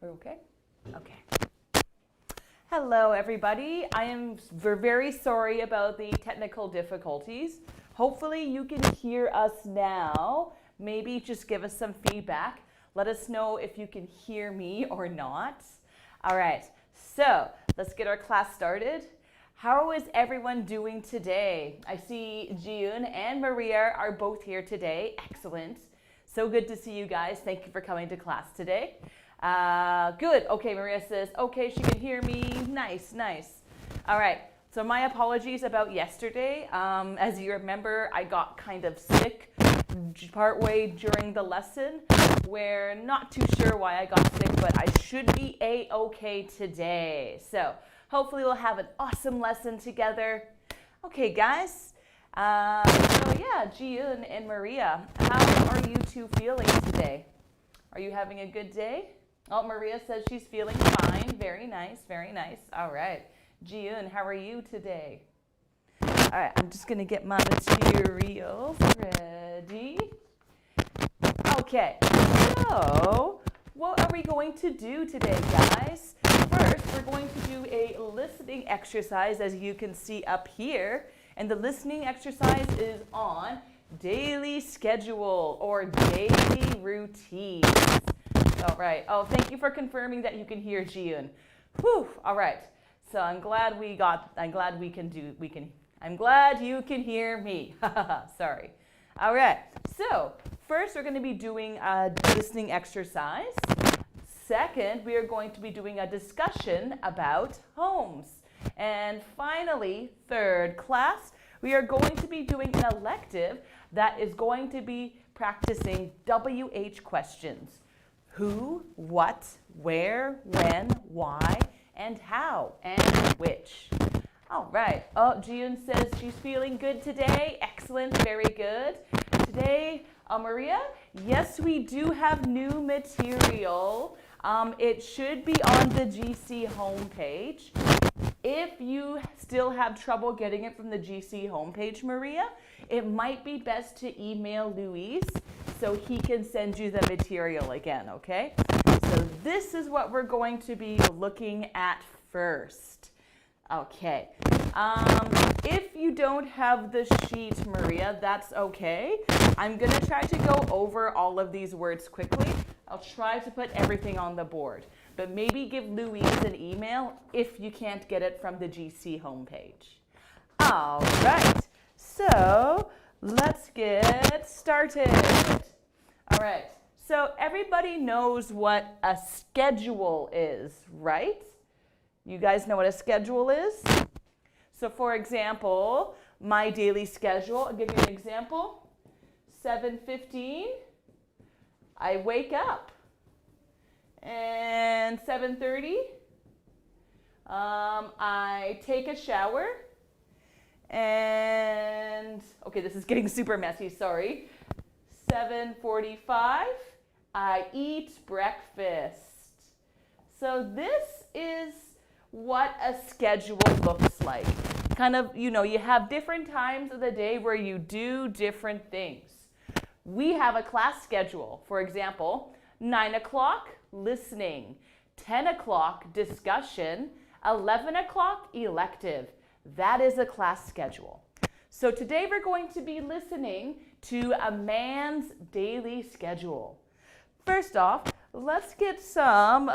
Are you okay? Okay. Hello, everybody. I am very sorry about the technical difficulties. Hopefully you can hear us now. Maybe just give us some feedback. Let us know if you can hear me or not. All right, so let's get our class started. How is everyone doing today? I see Jiyoon and Maria are both here today. Excellent. So good to see you guys. Thank you for coming to class today. Good. Okay, Maria says, okay, she can hear me. Nice, nice. All right. So my apologies about yesterday. As you remember, I got kind of sick partway during the lesson. We're not too sure why I got sick, but I should be a-okay today. So hopefully we'll have an awesome lesson together. Okay, guys. So yeah, Jiyoon and Maria, how are you two feeling today? Are you having a good day? Oh, Maria says she's feeling fine. Very nice, very nice. All right. Jiyoon, how are you today? All right, I'm just going to get my materials ready. Okay, so what are we going to do today, guys? First, we're going to do a listening exercise, as you can see up here. And the listening exercise is on daily schedule or daily routines. All right. Oh, thank you for confirming that you can hear Jiyoon. Whew. All right. So I'm glad you can hear me. Sorry. All right. So first we're going to be doing a listening exercise. Second, we are going to be doing a discussion about homes. And finally, third class, we are going to be doing an elective that is going to be practicing WH questions. Who, what, where, when, why, and how, and which. All right. Oh, Jiyoon says she's feeling good today. Excellent. Very good. Today, Maria, yes, we do have new material. It should be on the GC homepage. If you still have trouble getting it from the GC homepage, Maria, it might be best to email Luis so he can send you the material again, okay? So this is what we're going to be looking at first. Okay. If you don't have the sheet, Maria, that's okay. I'm going to try to go over all of these words quickly. I'll try to put everything on the board. But maybe give Louise an email if you can't get it from the GC homepage. All right, so let's get started. All right, so everybody knows what a schedule is, right? You guys know what a schedule is? So for example, my daily schedule, I'll give you an example. 7:15, I wake up. And 7:30, I take a shower. And, okay, this is getting super messy, sorry. 7:45, I eat breakfast. So this is what a schedule looks like. Kind of, you know, you have different times of the day where you do different things. We have a class schedule. For example, 9 o'clock, listening, 10 o'clock, discussion, 11 o'clock, elective. That is a class schedule. So today we're going to be listening to a man's daily schedule. First off, let's get some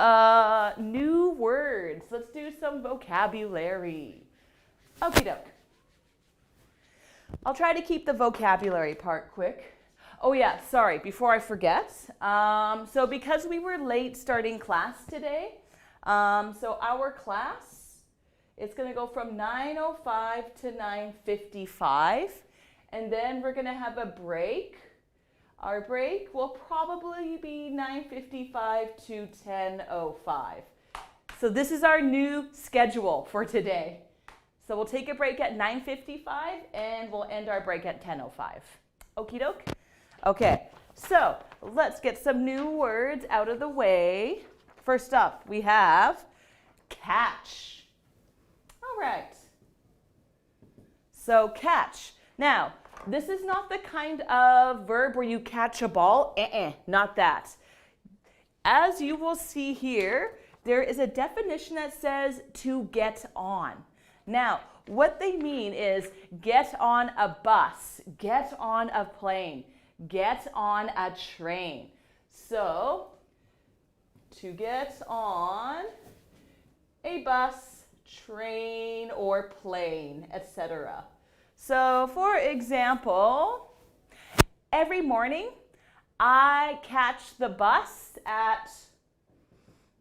new words. Let's do some vocabulary. Okie doke. I'll try to keep the vocabulary part quick. Oh yeah, sorry, before I forget. So because we were late starting class today, so our class, it's going to go from 9:05 to 9:55, and then we're going to have a break. Our break will probably be 9:55 to 10:05. So this is our new schedule for today. So we'll take a break at 9:55 and we'll end our break at 10:05. Okie doke? Okay, so let's get some new words out of the way. First up, we have catch. All right. So catch. Now, this is not the kind of verb where you catch a ball. Not that. as you will see here, there is a definition that says to get on. Now, what they mean is get on a bus, get on a plane, get on a train. So, to get on a bus, train, or plane, etc. So, for example, every morning I catch the bus at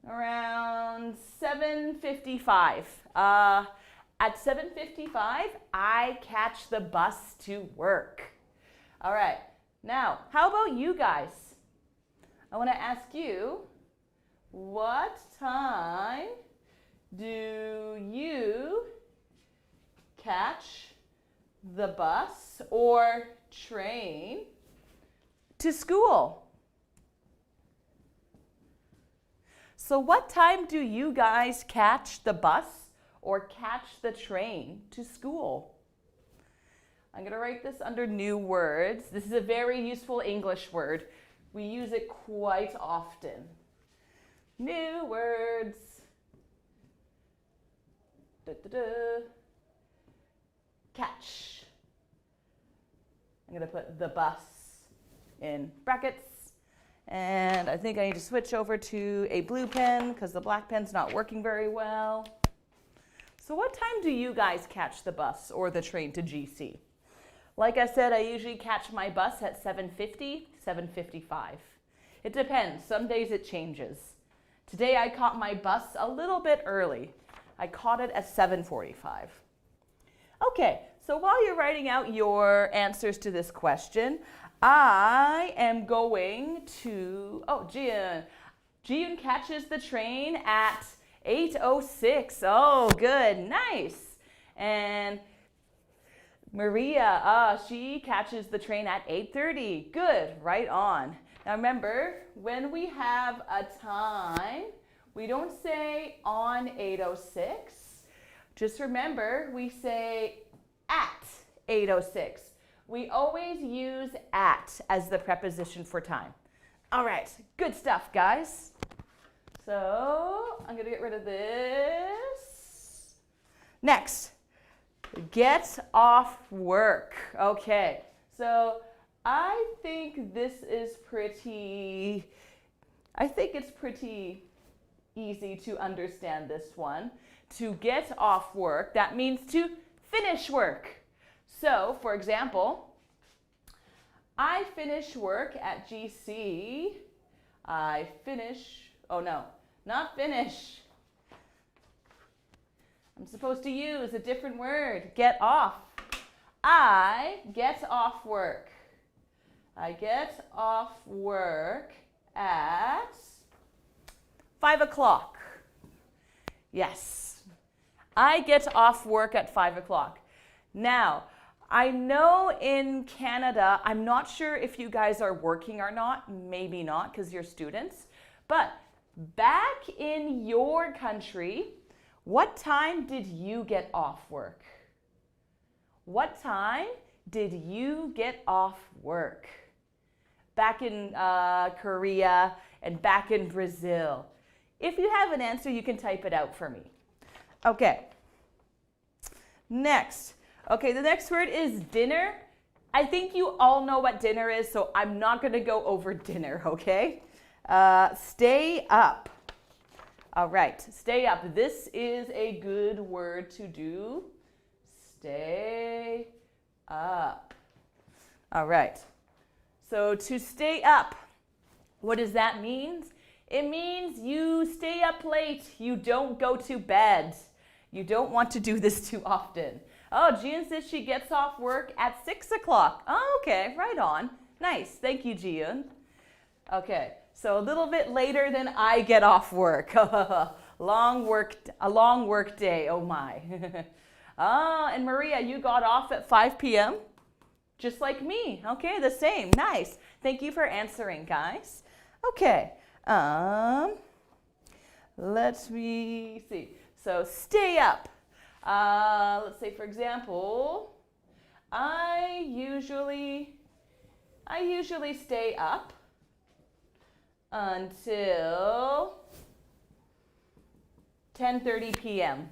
around 7:55. At 7:55, I catch the bus to work. All right. Now, how about you guys? I want to ask you, what time do you catch the bus or train to school? So what time do you guys catch the bus or catch the train to school? I'm going to write this under new words. This is a very useful English word. We use it quite often. New words. Catch. I'm going to put the bus in brackets. And I think I need to switch over to a blue pen because the black pen's not working very well. So what time do you guys catch the bus or the train to GC? Like I said, I usually catch my bus at 7:50, 7:55. It depends. Some days it changes. Today I caught my bus a little bit early. I caught it at 7:45. Okay, so while you're writing out your answers to this question, I am going to, Jiyoon catches the train at 8:06. Oh, good, nice. And Maria, she catches the train at 8:30. Good, right on. Now remember, when we have a time, we don't say on 8:06. Just remember, we say at 8:06. We always use at as the preposition for time. All right, good stuff, guys. So I'm going to get rid of this. Next, get off work. Okay, so I think this is pretty easy to understand this one. To get off work, that means to finish work. So, for example, I finish work at GC. I'm supposed to use a different word, get off. I get off work. I get off work at 5 o'clock. Yes, I get off work at 5 o'clock. Now, I know in Canada, I'm not sure if you guys are working or not, maybe not because you're students, but back in your country, what time did you get off work? What time did you get off work? Back in Korea and back in Brazil. If you have an answer, you can type it out for me. Okay. Next. Okay, the next word is dinner. I think you all know what dinner is, so I'm not going to go over dinner, okay? Stay up. All right, stay up. This is a good word to do. Stay up. All right. So to stay up, what does that mean? It means you stay up late. You don't go to bed. You don't want to do this too often. Oh, Jiyoon says she gets off work at 6 o'clock. Oh, okay, right on. Nice. Thank you, Jiyoon. Okay, so a little bit later than I get off work. A long work day. Oh, my. Oh, and Maria, you got off at 5 p.m.? Just like me. Okay, the same. Nice. Thank you for answering, guys. Okay. Let me see. So stay up. Let's say, for example, I usually stay up until 10:30 p.m.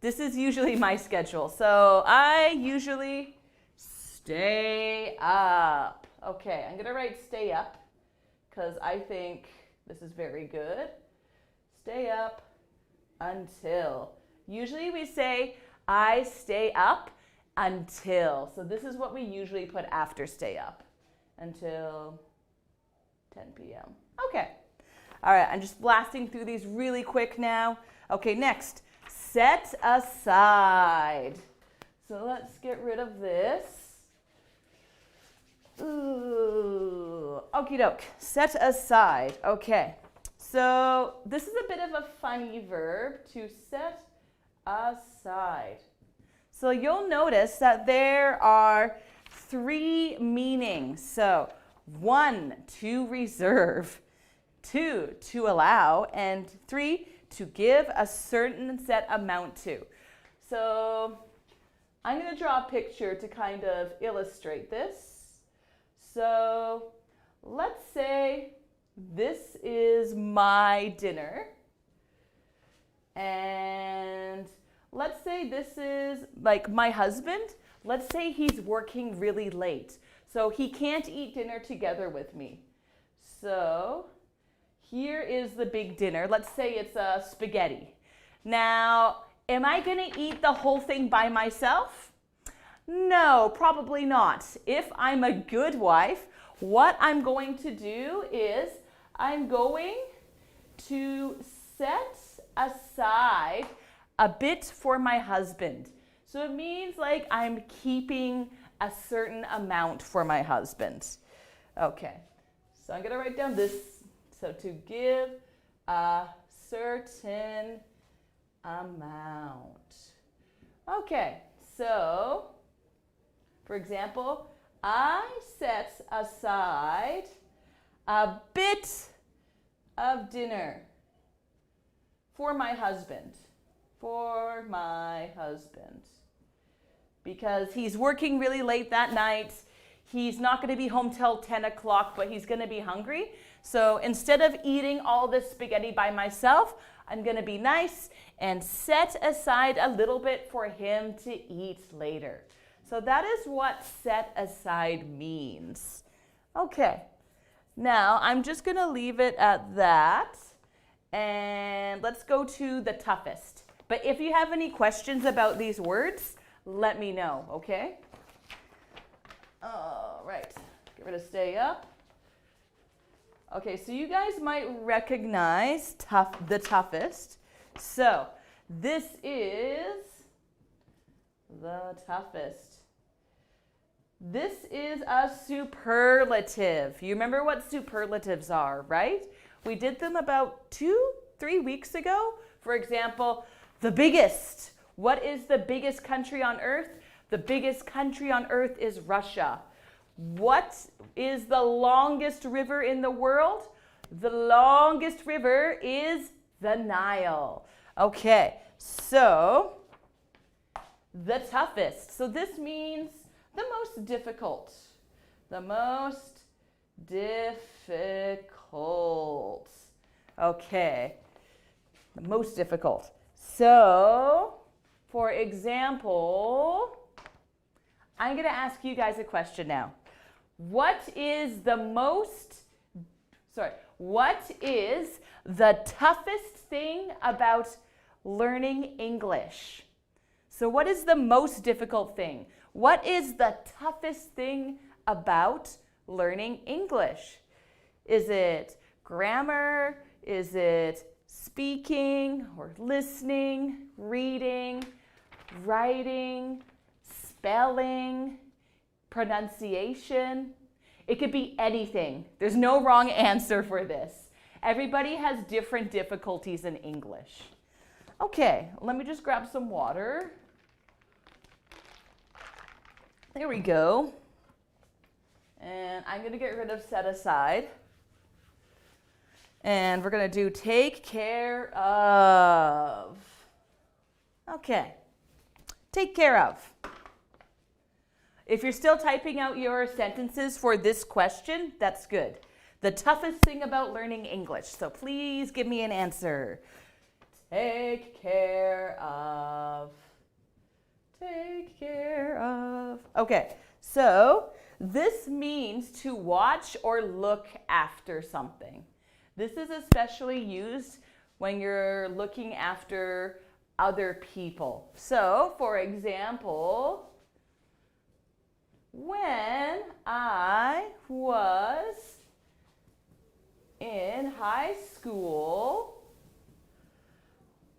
This is usually my schedule. So I usually stay up. Okay, I'm going to write stay up because I think this is very good. Stay up until. Usually we say I stay up until. So this is what we usually put after stay up. Until 10 p.m. Okay. All right, I'm just blasting through these really quick now. Okay, next. Set aside. So let's get rid of this. Ooh, okie doke. Set aside. Okay. So this is a bit of a funny verb, to set aside. So you'll notice that there are 3 meanings. So 1, to reserve, 2, to allow, and 3, to give a certain set amount to. So I'm going to draw a picture to kind of illustrate this. So let's say this is my dinner, and let's say this is like my husband. Let's say he's working really late, so he can't eat dinner together with me. So here is the big dinner. Let's say it's a spaghetti. Now, am I going to eat the whole thing by myself? No, probably not. If I'm a good wife, what I'm going to do is I'm going to set aside a bit for my husband. So it means like I'm keeping a certain amount for my husband. Okay, so I'm going to write down this. So to give a certain amount. Okay, so for example, I set aside a bit of dinner for my husband. For my husband. Because he's working really late that night. He's not going to be home till 10 o'clock, but he's going to be hungry. So instead of eating all this spaghetti by myself, I'm going to be nice and set aside a little bit for him to eat later. So that is what set aside means. Okay, now I'm just going to leave it at that. And let's go to the toughest. But if you have any questions about these words, let me know, okay? All right, get rid of stay up. Okay, so you guys might recognize the toughest. So this is the toughest. This is a superlative. You remember what superlatives are, right? We did them about 2-3 weeks ago. For example, the biggest. What is the biggest country on earth? The biggest country on earth is Russia. What is the longest river in the world? The longest river is the Nile. Okay, so the toughest. So this means the most difficult. The most difficult. Okay, the most difficult. So, for example, I'm going to ask you guys a question now. What is the toughest thing about learning English? So what is the most difficult thing? What is the toughest thing about learning English? Is it grammar? Is it speaking or listening, reading, writing, spelling, pronunciation? It could be anything. There's no wrong answer for this. Everybody has different difficulties in English. Okay, let me just grab some water. There we go. And I'm going to get rid of set aside. And we're going to do take care of. Okay, take care of. If you're still typing out your sentences for this question, that's good. The toughest thing about learning English. So please give me an answer. Take care of. Take care of. Okay, so this means to watch or look after something. This is especially used when you're looking after other people. So, for example, when I was in high school,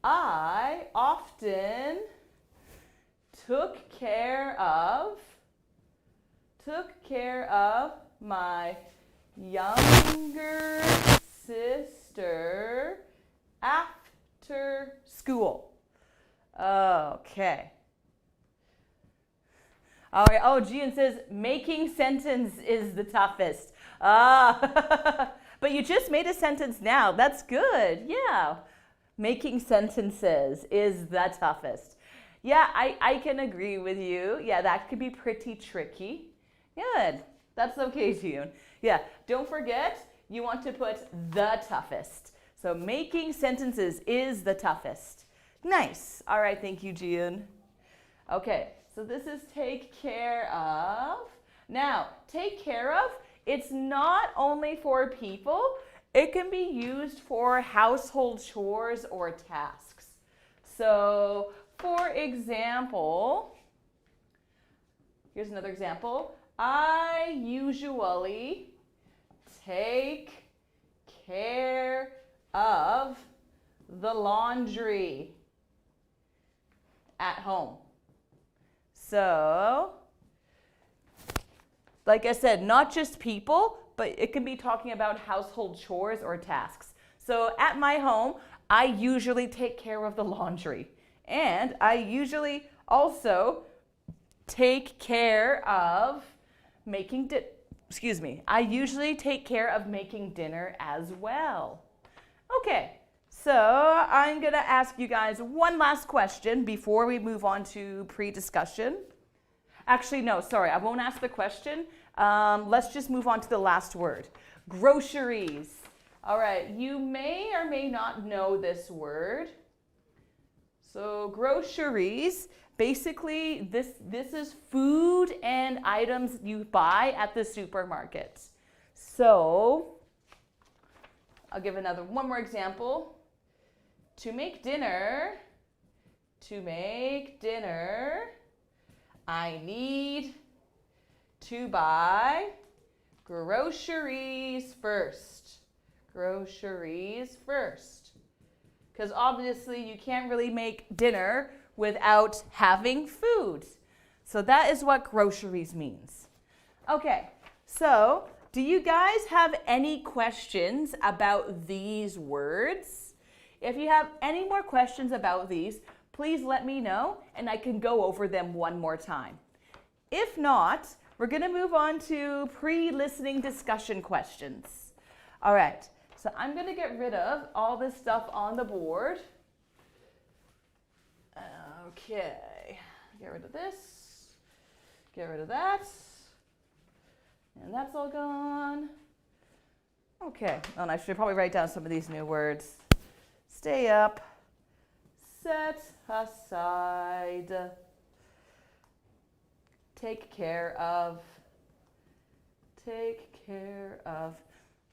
I often took care of my younger sister after school. Okay. All right. Oh, Gian says making sentence is the toughest. But you just made a sentence now. That's good. Yeah. Making sentences is the toughest. Yeah, I can agree with you. Yeah, that could be pretty tricky. Good. That's okay, June. Yeah, don't forget, you want to put the toughest. So making sentences is the toughest. Nice. All right, thank you, June. Okay, so this is take care of. Now, take care of, it's not only for people, it can be used for household chores or tasks. So, for example, here's another example. I usually take care of the laundry at home. So, like I said, not just people, but it can be talking about household chores or tasks. So at my home, I usually take care of the laundry. And I usually also take care of making I usually take care of making dinner as well. Okay, so I'm going to ask you guys one last question before we move on to pre-discussion. Actually, no, sorry, I won't ask the question. Let's just move on to the last word. Groceries. All right, you may or may not know this word. So groceries, basically this is food and items you buy at the supermarket. So I'll give one more example. To make dinner, I need to buy groceries first. Groceries first. Because obviously you can't really make dinner without having food. So that is what groceries means. Okay, so do you guys have any questions about these words? If you have any more questions about these, please let me know and I can go over them one more time. If not, we're going to move on to pre-listening discussion questions. All right, so I'm going to get rid of all this stuff on the board. Okay, get rid of this, get rid of that, and that's all gone. Okay, and I should probably write down some of these new words. Stay up, set aside, take care of.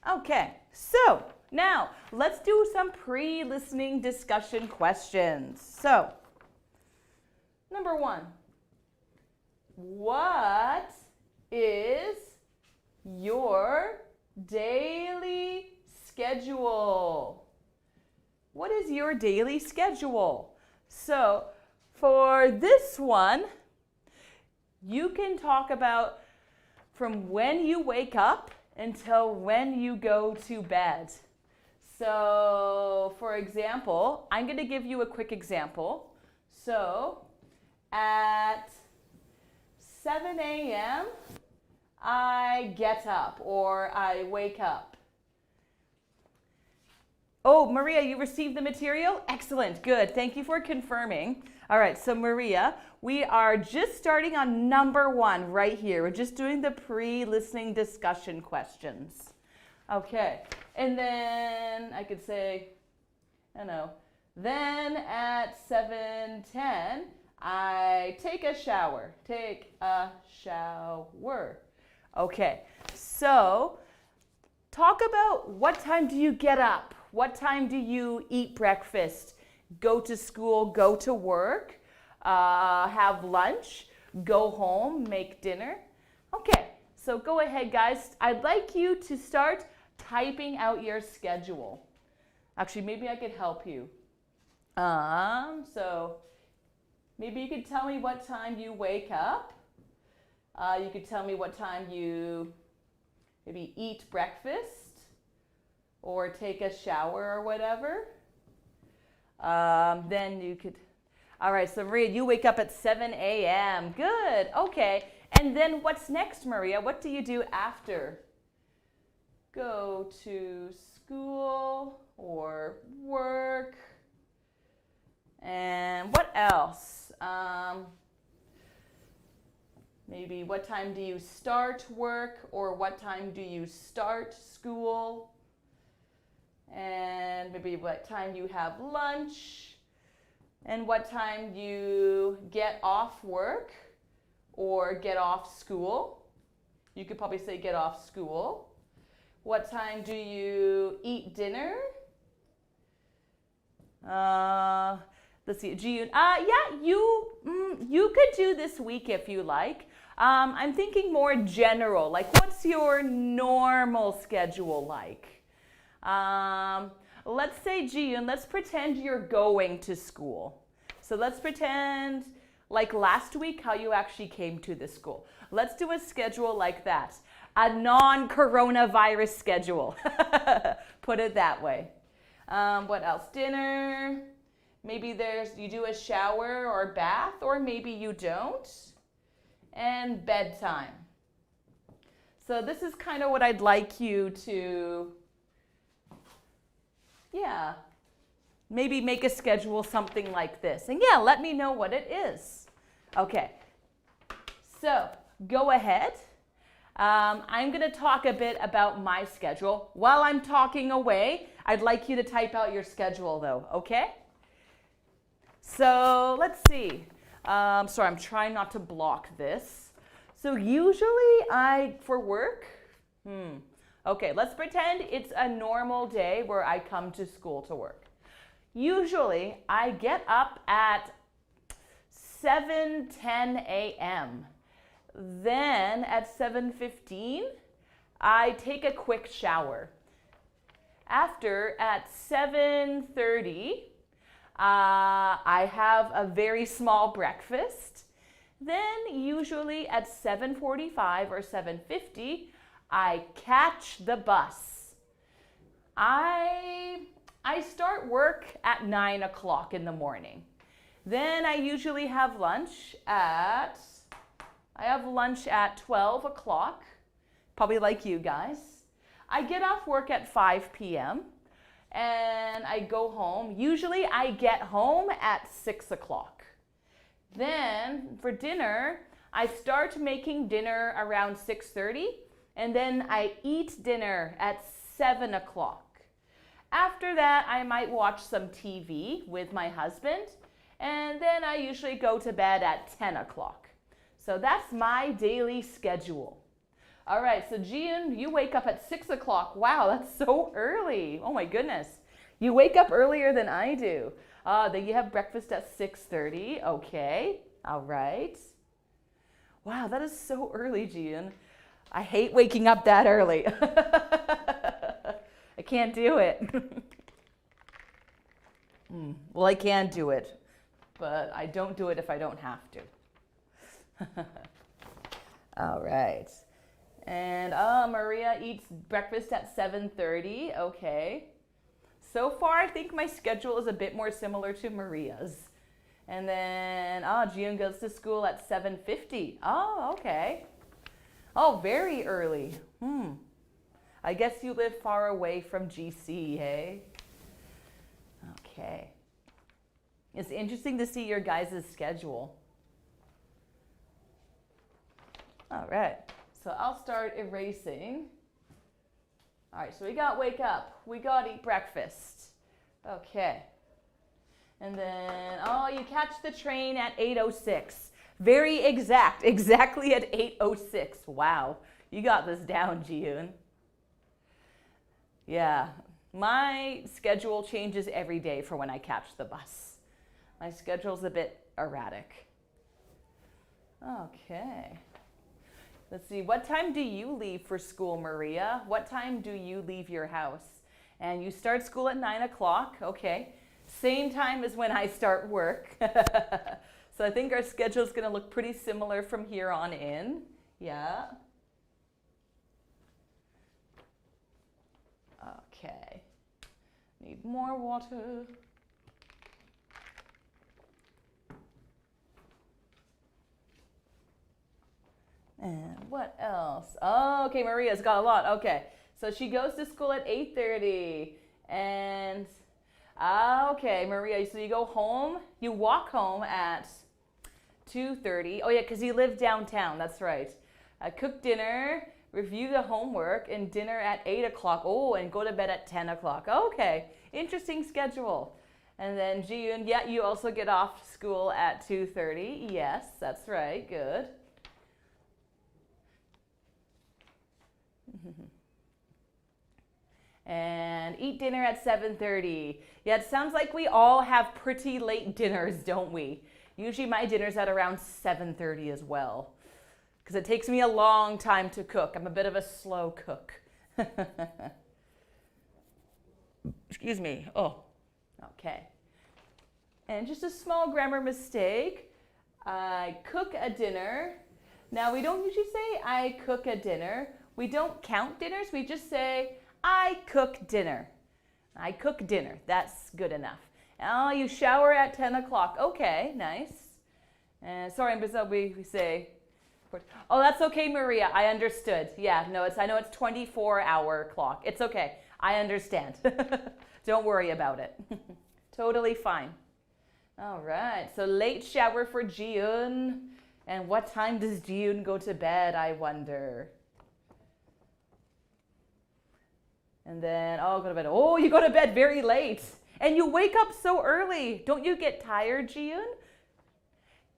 Okay, so now let's do some pre-listening discussion questions. So, number 1, what is your daily schedule? What is your daily schedule? So, for this one, you can talk about from when you wake up until when you go to bed. So, for example, I'm going to give you a quick example. So, at 7 a.m., I get up or I wake up. Oh, Maria, you received the material? Excellent, good. Thank you for confirming. All right, so Maria, we are just starting on number 1 right here. We're just doing the pre-listening discussion questions. Okay. And then I could say, I don't know, then at 7:10, I take a shower. Take a shower. Okay. So talk about what time do you get up? What time do you eat breakfast? Go to school, go to work, have lunch, go home, make dinner. Okay, so go ahead, guys. I'd like you to start typing out your schedule. Actually, maybe I could help you. So maybe you could tell me what time you wake up. You could tell me what time you maybe eat breakfast or take a shower or whatever. Then you could, all right, so Maria, you wake up at 7 a.m. Good, okay. And then what's next, Maria? What do you do after? Go to school or work. And what else? Maybe what time do you start work or what time do you start school? And maybe what time you have lunch and what time you get off work or get off school. You could probably say get off school. What time do you eat dinner? Let's see, June. Yeah, you could do this week if you like. I'm thinking more general, like what's your normal schedule like? Let's say, June, let's pretend you're going to school. So let's pretend like last week how you actually came to the school. Let's do a schedule like that. A non-coronavirus schedule. Put it that way. What else? Dinner. Maybe you do a shower or bath, or maybe you don't. And bedtime. So this is kind of what I'd like you to, yeah, maybe make a schedule, something like this. And yeah, let me know what it is. Okay, so go ahead. I'm going to talk a bit about my schedule. While I'm talking away, I'd like you to type out your schedule though, okay? So let's see. Sorry, I'm trying not to block this. So usually for work, okay, let's pretend it's a normal day where I come to school to work. Usually I get up at 7:10 a.m. Then at 7:15, I take a quick shower. After, at 7:30, I have a very small breakfast. Then usually at 7:45 or 7:50, I catch the bus. I start work at 9 o'clock in the morning. Then I usually have lunch at 12 o'clock, probably like you guys. I get off work at 5 p.m. and I go home. Usually I get home at 6 o'clock. Then for dinner, I start making dinner around 6:30 and then I eat dinner at 7 o'clock. After that, I might watch some TV with my husband and then I usually go to bed at 10 o'clock. So that's my daily schedule. All right, so Gian, you wake up at 6 o'clock. Wow, that's so early. Oh my goodness. You wake up earlier than I do. Then you have breakfast at 6:30. Okay, all right. Wow, that is so early, Gian. I hate waking up that early. I can't do it. Well, I can do it, but I don't do it if I don't have to. All right. And Maria eats breakfast at 7:30. Okay. So far, I think my schedule is a bit more similar to Maria's. And then, Gian goes to school at 7:50. Oh, okay. Oh, very early. I guess you live far away from GC, hey? Okay. It's interesting to see your guys' schedule. All right. So I'll start erasing. All right, so we got wake up. We got eat breakfast. Okay. And then, oh, you catch the train at 8:06. Very exact, exactly at 8:06. Wow, you got this down, Ji-yoon. Yeah, my schedule changes every day for when I catch the bus. My schedule's a bit erratic. Okay. Let's see, what time do you leave for school, Maria? What time do you leave your house? And you start school at 9 o'clock, okay. Same time as when I start work. So I think our schedule is going to look pretty similar from here on in. Yeah. Okay. Need more water. And what else? Oh, okay, Maria's got a lot. Okay. So she goes to school at 8:30. And okay, Maria, so you go home, you walk home at 2:30. Oh yeah, because you live downtown, that's right. Cook dinner, review the homework, and dinner at 8 o'clock. Oh, and go to bed at 10 o'clock. Okay, interesting schedule. And then Ji-yoon, yeah, you also get off school at 2:30. Yes, that's right, good. And eat dinner at 7:30. Yeah, it sounds like we all have pretty late dinners, don't we? Usually my dinner's at around 7:30 as well, because it takes me a long time to cook. I'm a bit of a slow cook. Excuse me. Oh, okay. And just a small grammar mistake. I cook a dinner. Now, we don't usually say I cook a dinner. We don't count dinners. We just say I cook dinner. I cook dinner. That's good enough. Oh, you shower at 10 o'clock. Okay, nice. Sorry, in Brazil we say, oh, that's okay, Maria. I understood. Yeah, no, I know it's 24-hour clock. It's okay. I understand. Don't worry about it. Totally fine. All right, so late shower for Ji-yoon. And what time does Ji-yoon go to bed, I wonder? And then, oh, go to bed. Oh, you go to bed very late. And you wake up so early. Don't you get tired, Ji-yoon?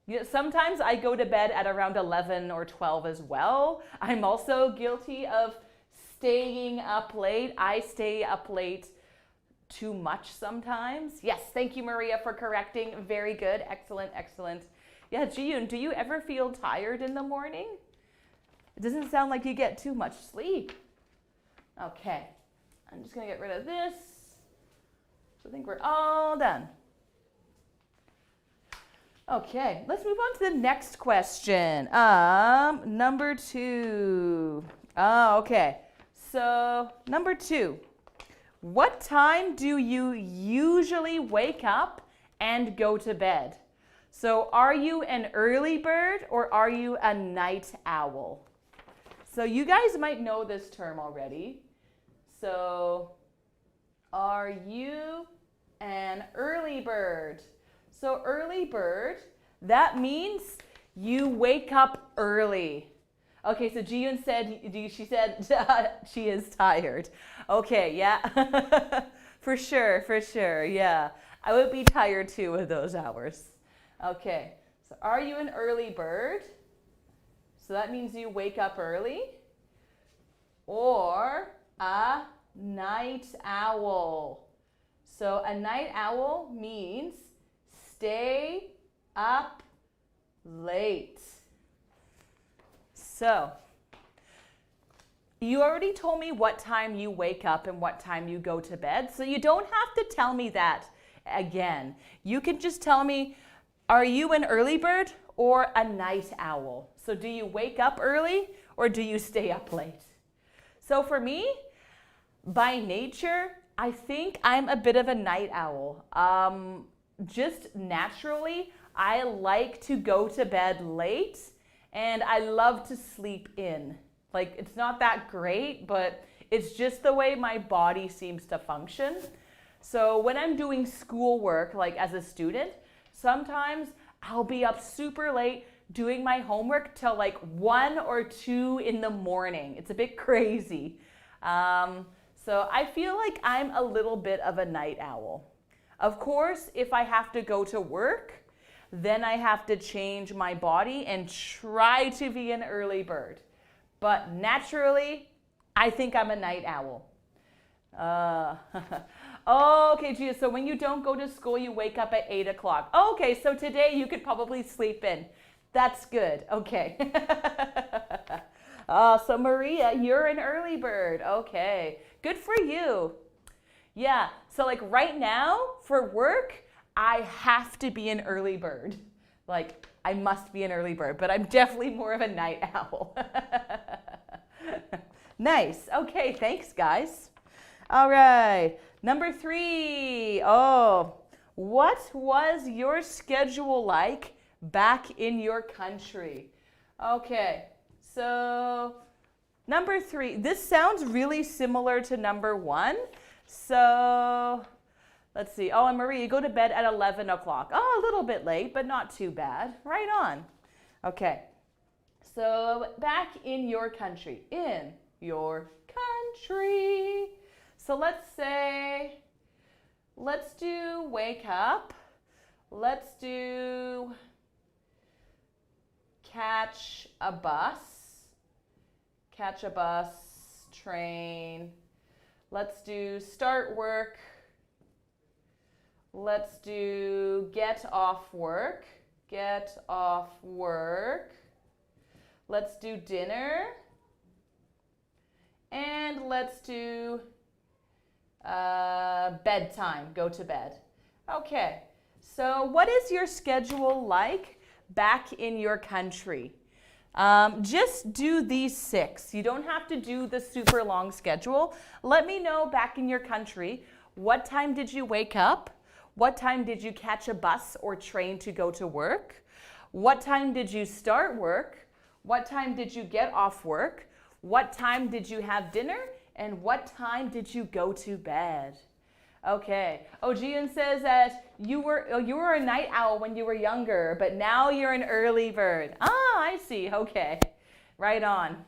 You know, sometimes I go to bed at around 11 or 12 as well. I'm also guilty of staying up late. I stay up late too much sometimes. Yes, thank you, Maria, for correcting. Very good. Excellent, excellent. Yeah, Ji-yoon, do you ever feel tired in the morning? It doesn't sound like you get too much sleep. Okay. I'm just going to get rid of this. So I think we're all done. Okay, let's move on to the next question. Number 2. Oh, okay. So, number 2. What time do you usually wake up and go to bed? So, are you an early bird or are you a night owl? So, you guys might know this term already. So, are you an early bird? So, early bird, that means you wake up early. Okay, so Ji-yoon said, she said she is tired. Okay, yeah. For sure, yeah. I would be tired too with those hours. Okay, so are you an early bird? So that means you wake up early. Or a night owl. So a night owl means stay up late. So you already told me what time you wake up and what time you go to bed, so you don't have to tell me that again. You can just tell me, are you an early bird or a night owl? So do you wake up early or do you stay up late? So for me, by nature, I think I'm a bit of a night owl. Just naturally, I like to go to bed late and I love to sleep in. Like, it's not that great, but it's just the way my body seems to function. So when I'm doing schoolwork, like as a student, sometimes I'll be up super late doing my homework till like 1 or 2 in the morning. It's a bit crazy. So I feel like I'm a little bit of a night owl. Of course, if I have to go to work, then I have to change my body and try to be an early bird. But naturally, I think I'm a night owl. Okay, Gia, so when you don't go to school, you wake up at 8 o'clock. Okay, so today you could probably sleep in. That's good. Okay. So Maria, you're an early bird. Okay, good for you. Yeah, so like right now for work, I have to be an early bird. Like I must be an early bird, but I'm definitely more of a night owl. Nice. Okay, thanks guys. All right, number 3. Oh, what was your schedule like back in your country? Okay, so number 3, this sounds really similar to number 1. So let's see. Oh, and Marie, you go to bed at 11 o'clock. Oh, a little bit late, but not too bad. Right on. Okay, so back in your country, So let's say, let's do wake up. Let's do catch a bus, train. Let's do start work. Let's do get off work. Let's do dinner. And let's do bedtime, go to bed. Okay, so what is your schedule like back in your country? Just do these 6. You don't have to do the super long schedule. Let me know back in your country, what time did you wake up? What time did you catch a bus or train to go to work? What time did you start work? What time did you get off work? What time did you have dinner? And what time did you go to bed? Okay. Oh, Gian says that you were a night owl when you were younger, but now you're an early bird. Ah, I see. Okay. Right on.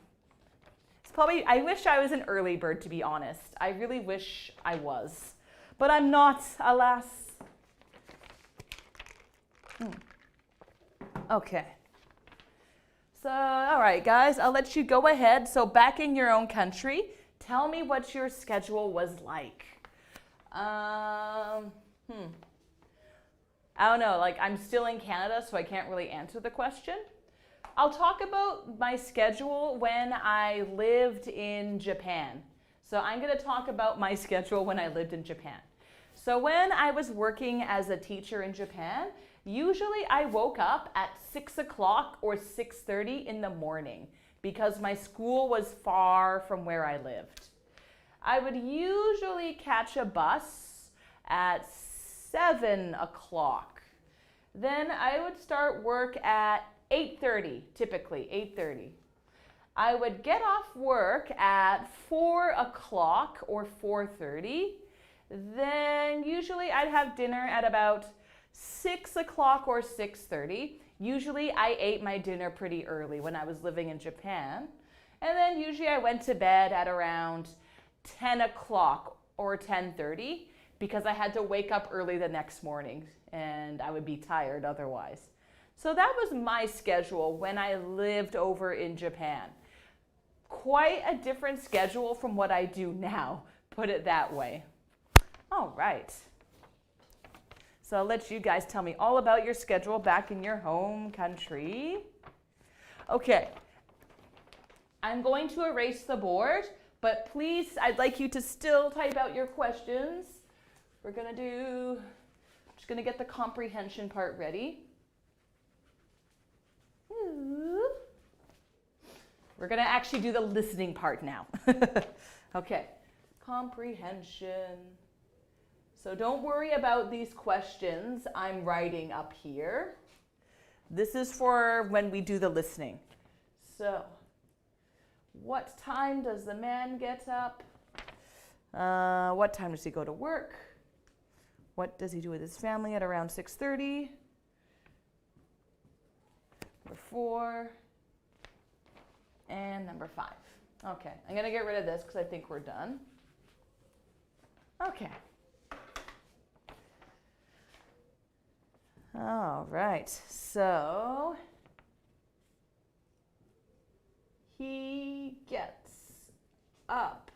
I wish I was an early bird, to be honest. I really wish I was. But I'm not, alas. Okay. So, all right, guys, I'll let you go ahead. So back in your own country, tell me what your schedule was like. I don't know, like I'm still in Canada, so I can't really answer the question. I'll talk about my schedule when I lived in Japan. So I'm going to talk about my schedule when I lived in Japan. So when I was working as a teacher in Japan, usually I woke up at 6 o'clock or 6:30 in the morning because my school was far from where I lived. I would usually catch a bus at 7 o'clock. Then I would start work at 8:30, typically 8:30. I would get off work at 4 o'clock or 4:30. Then usually I'd have dinner at about 6 o'clock or 6:30. Usually I ate my dinner pretty early when I was living in Japan. And then usually I went to bed at around 10 o'clock or 10:30 because I had to wake up early the next morning and I would be tired otherwise. So that was my schedule when I lived over in Japan. Quite a different schedule from what I do now, put it that way. All right. So I'll let you guys tell me all about your schedule back in your home country. Okay. I'm going to erase the board, but please, I'd like you to still type out your questions. Just going to get the comprehension part ready. We're going to actually do the listening part now. Okay, comprehension. So don't worry about these questions I'm writing up here. This is for when we do the listening. So, what time does the man get up? What time does he go to work? What does he do with his family at around 6:30? Number 4. And number 5. Okay, I'm going to get rid of this because I think we're done. Okay. All right. So he gets up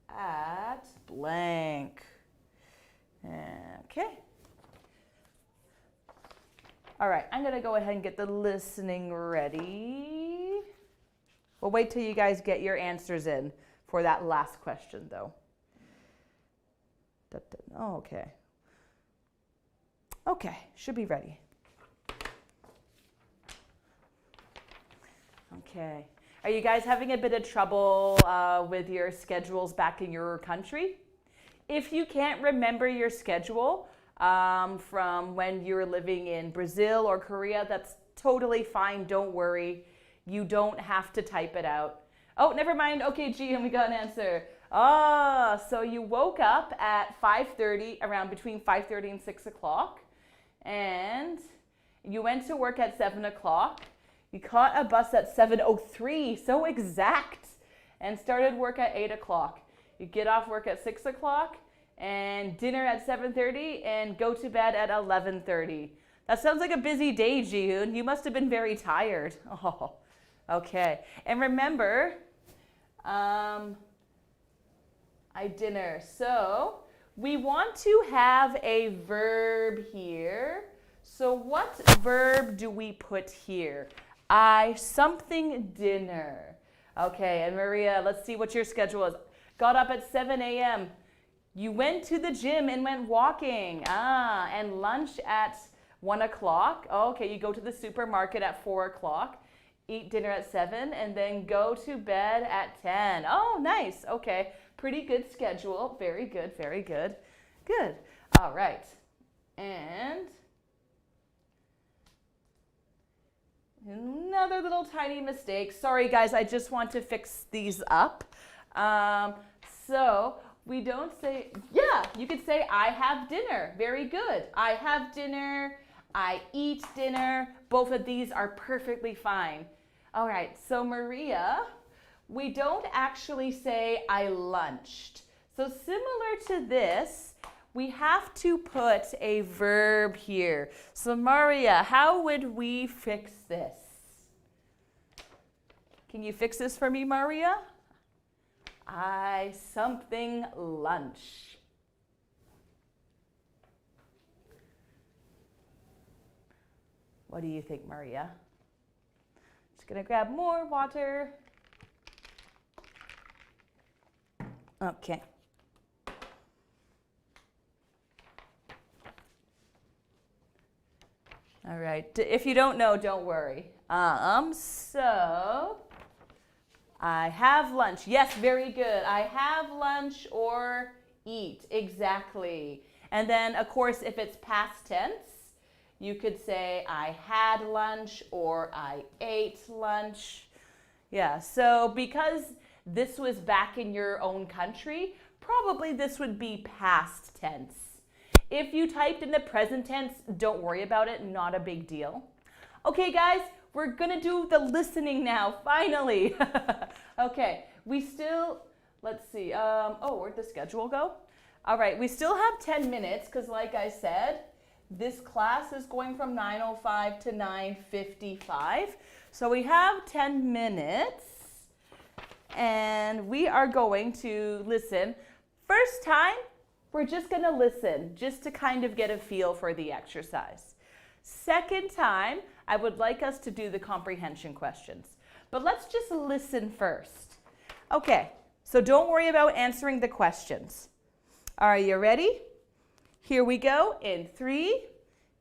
at blank. Okay. All right, I'm going to go ahead and get the listening ready. We'll wait till you guys get your answers in for that last question, though. Oh, okay. Okay, should be ready. Okay. Are you guys having a bit of trouble with your schedules back in your country? If you can't remember your schedule from when you were living in Brazil or Korea, that's totally fine. Don't worry. You don't have to type it out. Oh, never mind. Okay, Gian, we got an answer. Ah, so you woke up at 5:30, around between 5:30 and 6 o'clock, and you went to work at 7 o'clock. You caught a bus at 7:03, so exact, and started work at 8 o'clock. You get off work at 6 o'clock, and dinner at 7:30, and go to bed at 11:30. That sounds like a busy day, Jihoon. You must have been very tired. Oh, okay. And remember, dinner. So we want to have a verb here. So what verb do we put here? Something dinner. Okay, and Maria, let's see what your schedule is. Got up at 7 a.m. You went to the gym and went walking. And lunch at 1 o'clock. Okay, you go to the supermarket at 4 o'clock. Eat dinner at 7 and then go to bed at 10. Oh, nice. Okay, pretty good schedule. Very good, very good. Good. All right. And another little tiny mistake. Sorry, guys, I just want to fix these up. So we don't say, yeah, you could say, I have dinner. Very good. I have dinner. I eat dinner. Both of these are perfectly fine. All right, so Maria, we don't actually say I lunched. So similar to this, we have to put a verb here. So Maria, how would we fix this? Can you fix this for me, Maria? Something lunch. What do you think, Maria? Just gonna grab more water. Okay. All right. If you don't know, don't worry. So I have lunch. Yes, very good. I have lunch or eat. Exactly. And then, of course, if it's past tense, you could say I had lunch or I ate lunch. Yeah, so because this was back in your own country, probably this would be past tense. If you typed in the present tense, don't worry about it, not a big deal. Okay, guys, we're gonna do the listening now, finally. Okay, let's see, where'd the schedule go? All right, we still have 10 minutes, because like I said, this class is going from 9:05 to 9:55. So we have 10 minutes, and we are going to listen. First time, we're just gonna listen, just to kind of get a feel for the exercise. Second time, I would like us to do the comprehension questions. But let's just listen first. Okay, so don't worry about answering the questions. Are you ready? Here we go in 3,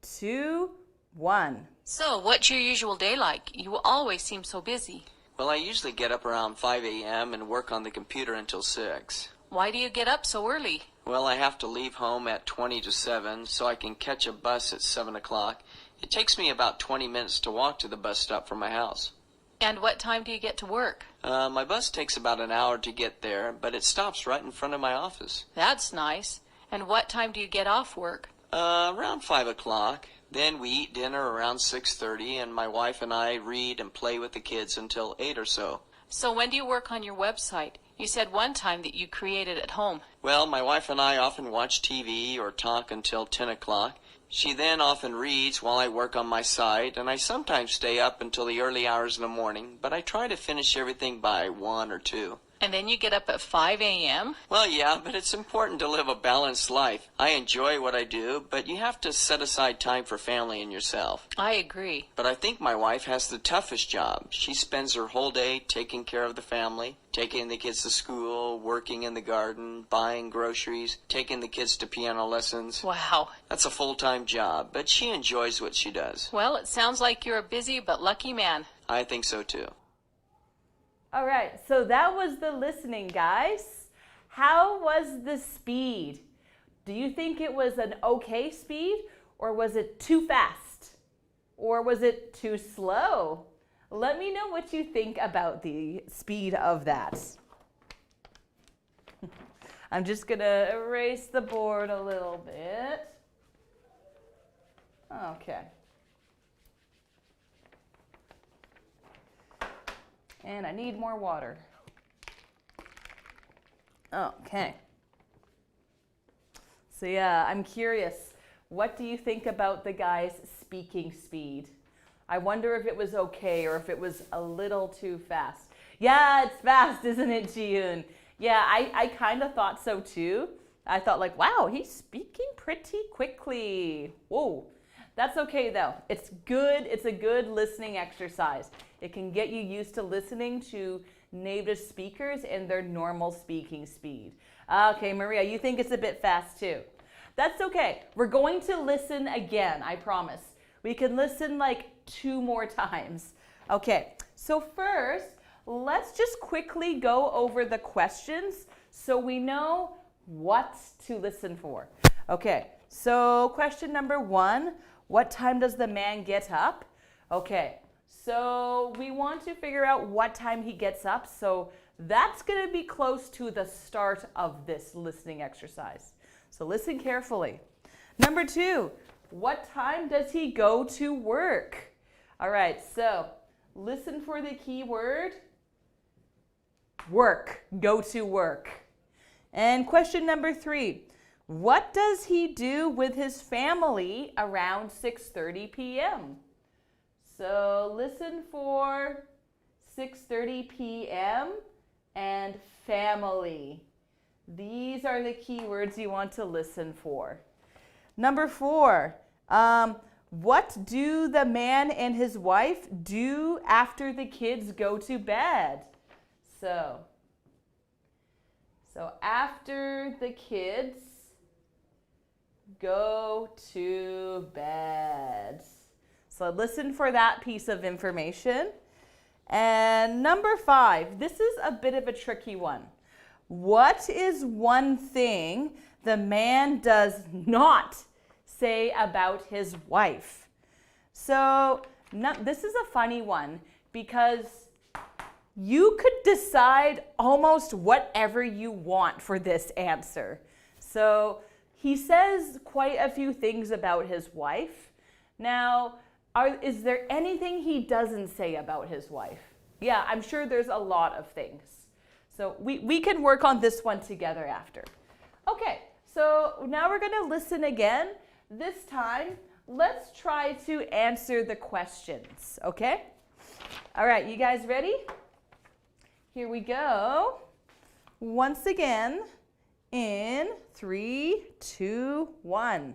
2, 1. So, what's your usual day like? You always seem so busy. Well, I usually get up around 5 a.m. and work on the computer until 6. Why do you get up so early? Well, I have to leave home at 20 to 7 so I can catch a bus at 7 o'clock. It takes me about 20 minutes to walk to the bus stop from my house. And what time do you get to work? My bus takes about an hour to get there, but it stops right in front of my office. That's nice. And what time do you get off work? Around 5 o'clock. Then we eat dinner around 6:30, and my wife and I read and play with the kids until 8 or so. So when do you work on your website? You said one time that you created at home. Well, my wife and I often watch TV or talk until 10 o'clock. She then often reads while I work on my site, and I sometimes stay up until the early hours of the morning, but I try to finish everything by 1 or 2. And then you get up at 5 a.m.? Well, yeah, but it's important to live a balanced life. I enjoy what I do, but you have to set aside time for family and yourself. I agree. But I think my wife has the toughest job. She spends her whole day taking care of the family, taking the kids to school, working in the garden, buying groceries, taking the kids to piano lessons. Wow. That's a full-time job, but she enjoys what she does. Well, it sounds like you're a busy but lucky man. I think so too. All right, so that was the listening, guys. How was the speed? Do you think it was an okay speed, or was it too fast? Or was it too slow? Let me know what you think about the speed of that. I'm just gonna erase the board a little bit. Okay. And I need more water. Okay. So yeah, I'm curious. What do you think about the guy's speaking speed? I wonder if it was okay or if it was a little too fast. Yeah, it's fast, isn't it, Ji-yoon? Yeah, I kind of thought so too. I thought like, wow, he's speaking pretty quickly. Whoa. That's okay though. It's good. It's a good listening exercise. It can get you used to listening to native speakers and their normal speaking speed. Okay, Maria, you think it's a bit fast too. That's okay. We're going to listen again, I promise. We can listen like 2 more times. Okay, so first, let's just quickly go over the questions so we know what to listen for. Okay, so question number 1. What time does the man get up? Okay, so we want to figure out what time he gets up. So that's going to be close to the start of this listening exercise. So listen carefully. Number 2, what time does he go to work? All right, so listen for the key word. Work, go to work. And question number 3. What does he do with his family around 6:30 p.m.? So listen for 6:30 p.m. and family. These are the key words you want to listen for. Number 4, what do the man and his wife do after the kids go to bed? So after the kids go to bed. So listen for that piece of information. And number 5, this is a bit of a tricky one. What is one thing the man does not say about his wife? So this is a funny one because you could decide almost whatever you want for this answer. So he says quite a few things about his wife. Now, is there anything he doesn't say about his wife? Yeah, I'm sure there's a lot of things. So we can work on this one together after. Okay, so now we're going to listen again. This time, let's try to answer the questions, okay? All right, you guys ready? Here we go. Once again, in 3, 2, 1.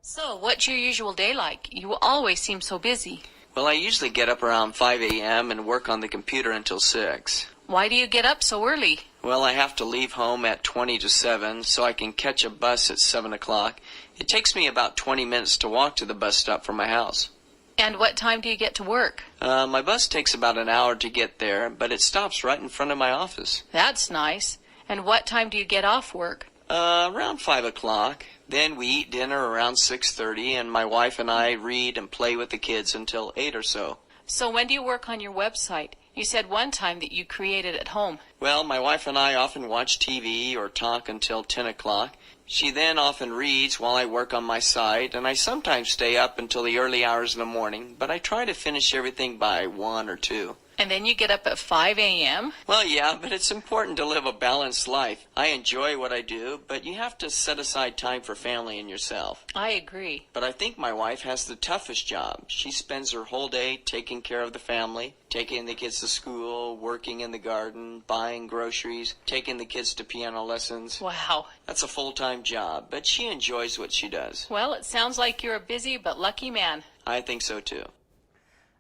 So, what's your usual day like? You always seem so busy. Well, I usually get up around 5 a.m. and work on the computer until 6. Why do you get up so early? Well, I have to leave home at 20 to 7 so I can catch a bus at 7 o'clock. It takes me about 20 minutes to walk to the bus stop from my house. And what time do you get to work? My bus takes about an hour to get there, but it stops right in front of my office. That's nice. And what time do you get off work? Around 5 o'clock. Then we eat dinner around 6:30, and my wife and I read and play with the kids until 8 or so. So when do you work on your website? You said one time that you created at home. Well, my wife and I often watch TV or talk until 10 o'clock. She then often reads while I work on my site, and I sometimes stay up until the early hours in the morning, but I try to finish everything by 1 or 2. And then you get up at 5 a.m.? Well, yeah, but it's important to live a balanced life. I enjoy what I do, but you have to set aside time for family and yourself. I agree. But I think my wife has the toughest job. She spends her whole day taking care of the family, taking the kids to school, working in the garden, buying groceries, taking the kids to piano lessons. Wow. That's a full-time job, but she enjoys what she does. Well, it sounds like you're a busy but lucky man. I think so too.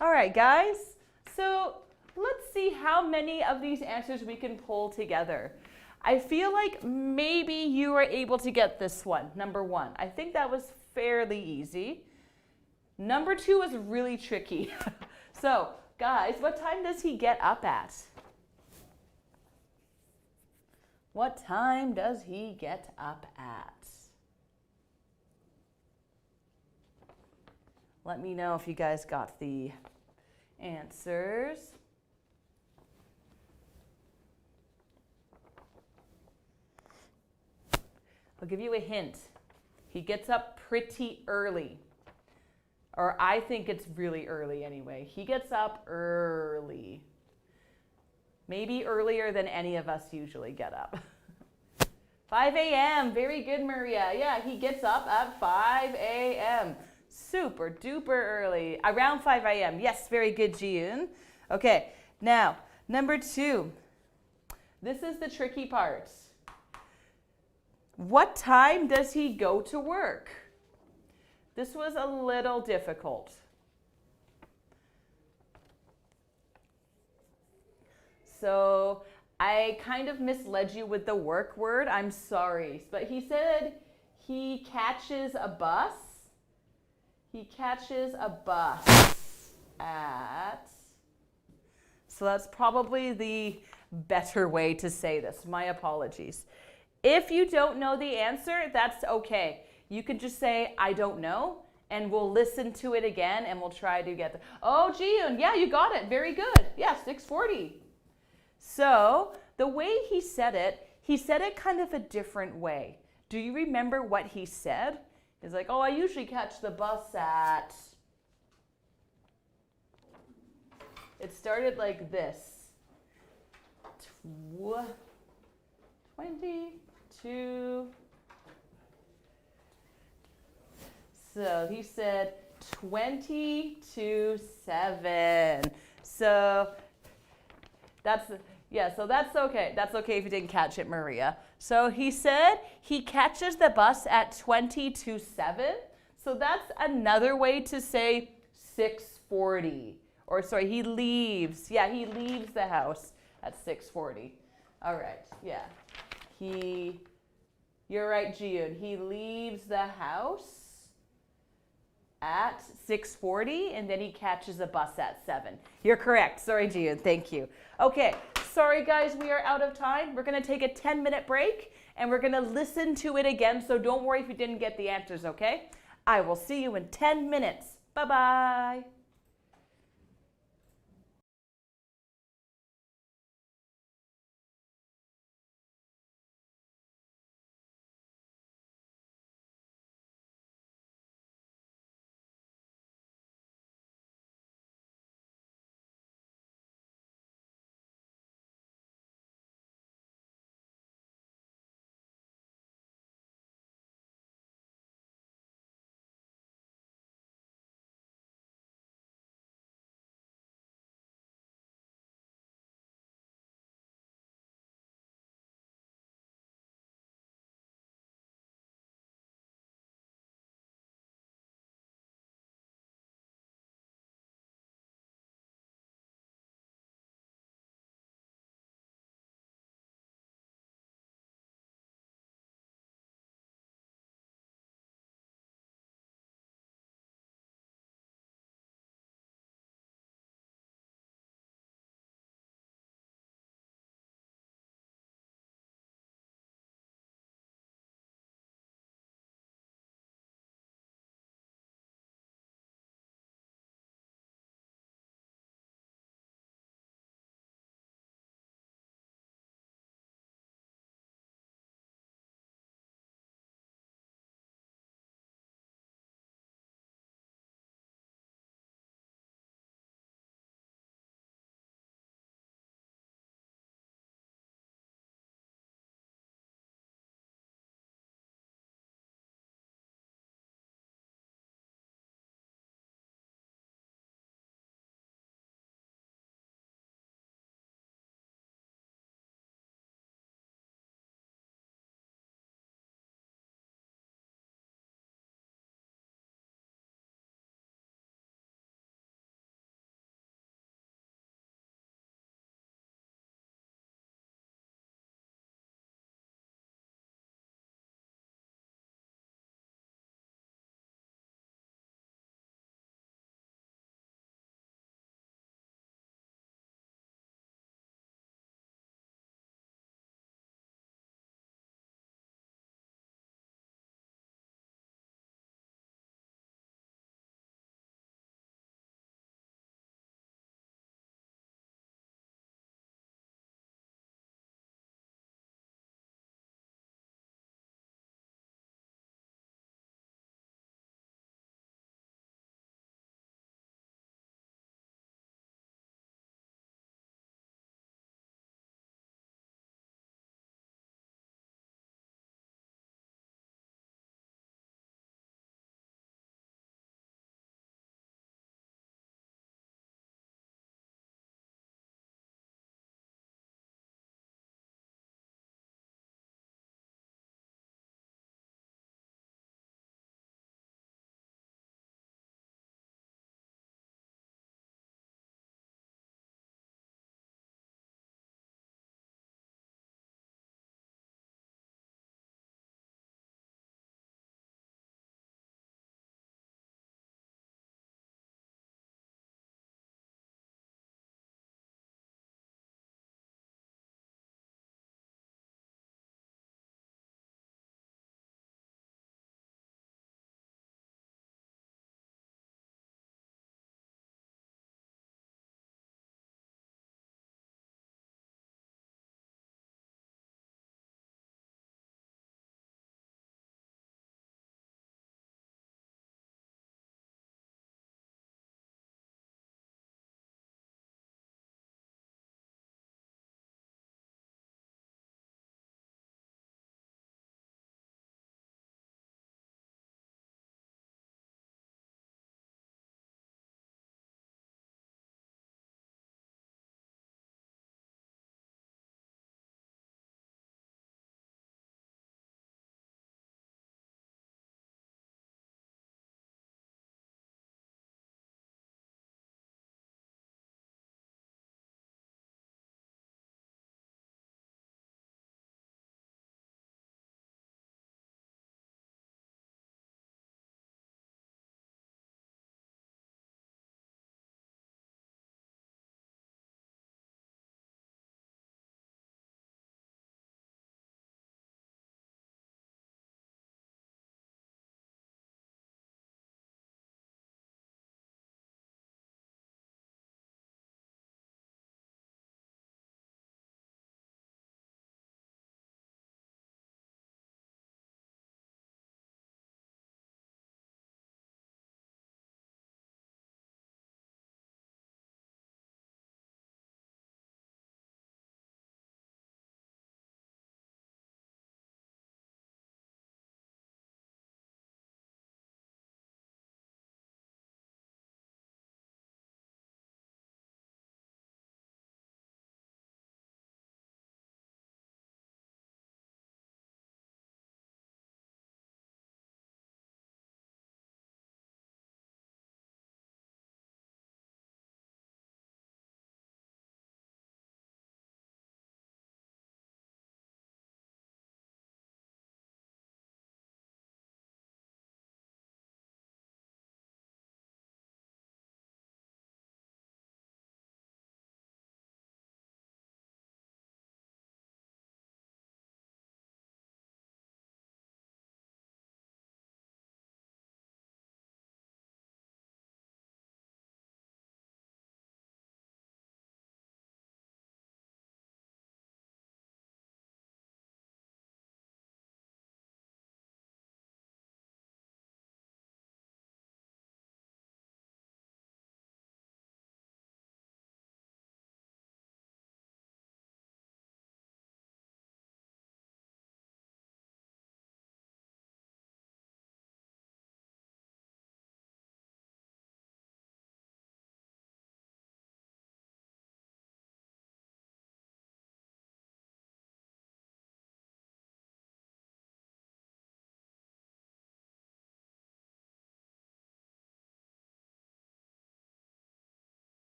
All right, guys. So let's see how many of these answers we can pull together. I feel like maybe you were able to get this one, number 1. I think that was fairly easy. Number 2 was really tricky. So, guys, what time does he get up at? What time does he get up at? Let me know if you guys got the answers. I'll give you a hint. He gets up pretty early. Or I think it's really early anyway. He gets up early. Maybe earlier than any of us usually get up. 5 a.m. Very good, Maria. Yeah, he gets up at 5 a.m. Super duper early. Around 5 a.m. Yes, very good, Jiyun. Okay, now, number 2. This is the tricky part. What time does he go to work? This was a little difficult. So I kind of misled you with the work word. I'm sorry. But he said he catches a bus. He catches a bus at... So that's probably the better way to say this. My apologies. If you don't know the answer, that's okay. You can just say, I don't know, and we'll listen to it again, and we'll try to get the... Oh, Jiyun, yeah, you got it. Very good. Yeah, 6:40. So the way he said it kind of a different way. Do you remember what he said? He's like, oh, I usually catch the bus at... It started like this. 22... So he said 20 to 7. So that's okay. That's okay if you didn't catch it, Maria. So he said he catches the bus at 20 to 7. So that's another way to say 6:40. Or sorry, he leaves. Yeah, he leaves the house at 6:40. All right. Yeah. You're right, Jiyun. He leaves the house at 6:40, and then he catches a bus at 7. You're correct. Sorry, Jiyun. Thank you. Okay. Sorry, guys. We are out of time. We're going to take a 10-minute break, and we're going to listen to it again, so don't worry if you didn't get the answers, okay? I will see you in 10 minutes. Bye-bye.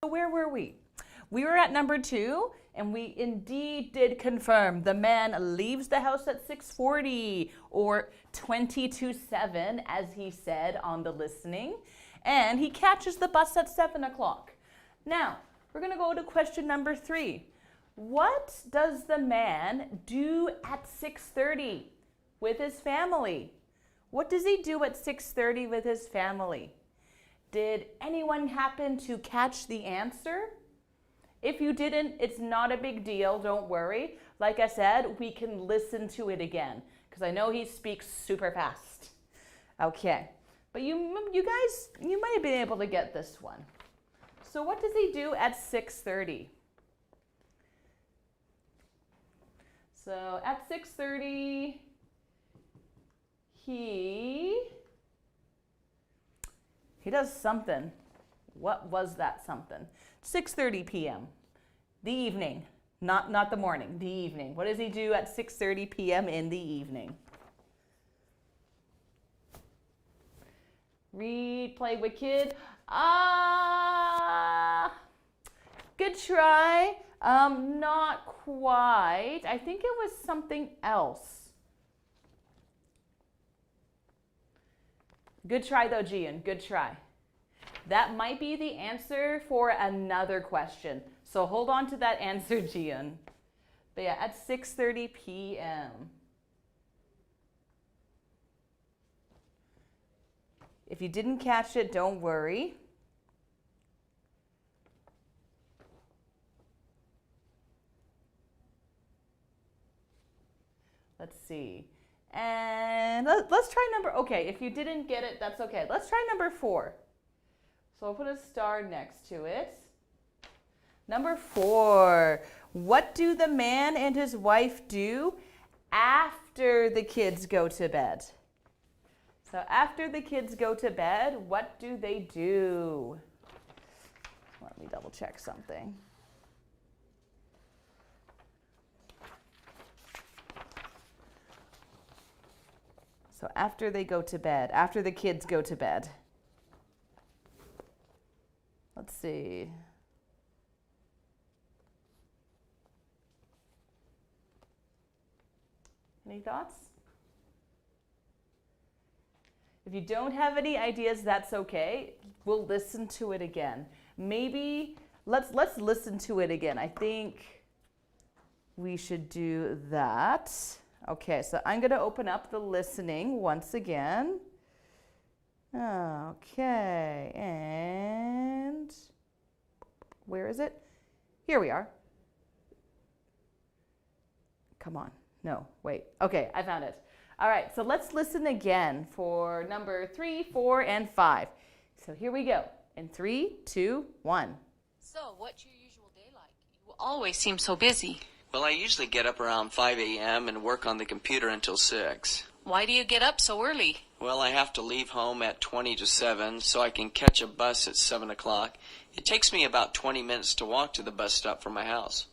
where were we? We were at number 2, and we indeed did confirm the man leaves the house at 6:40 or 7, as he said on the listening, and he catches the bus at 7 o'clock. Now, we're going to go to question number 3. What does the man do at 6:30 with his family? What does he do at 6:30 with his family? Did anyone happen to catch the answer? If you didn't, it's not a big deal, don't worry. Like I said, we can listen to it again, because I know he speaks super fast. Okay, but you guys, you might have been able to get this one. So what does he do at 6:30? So at 6:30, he does something. What was that something? 6:30 p.m. The evening, not the morning, the evening. What does he do at 6:30 p.m. in the evening? Read, play with kid. Good try. Not quite. I think it was something else. Good try though, Gian. Good try. That might be the answer for another question. So hold on to that answer, Gian. But yeah, at 6:30 p.m. If you didn't catch it, don't worry. Let's see. And let's try number, okay, if you didn't get it, that's okay. Let's try number 4. So I'll put a star next to it. Number 4, what do the man and his wife do after the kids go to bed? So after the kids go to bed, what do they do? Let me double check something. So after they go to bed, after the kids go to bed. Let's see. Any thoughts? If you don't have any ideas, that's okay. We'll listen to it again. Maybe let's listen to it again. I think we should do that. Okay, so I'm going to open up the listening once again. Okay, and where is it? Here we are. Come on. No, wait. Okay, I found it. All right, so let's listen again for number 3, 4, and 5. So here we go. In 3, 2, 1. So, what's your usual day like? You always seem so busy. Well, I usually get up around 5 a.m. and work on the computer until 6. Why do you get up so early? Well, I have to leave home at 20 to 7 so I can catch a bus at 7 o'clock. It takes me about 20 minutes to walk to the bus stop from my house.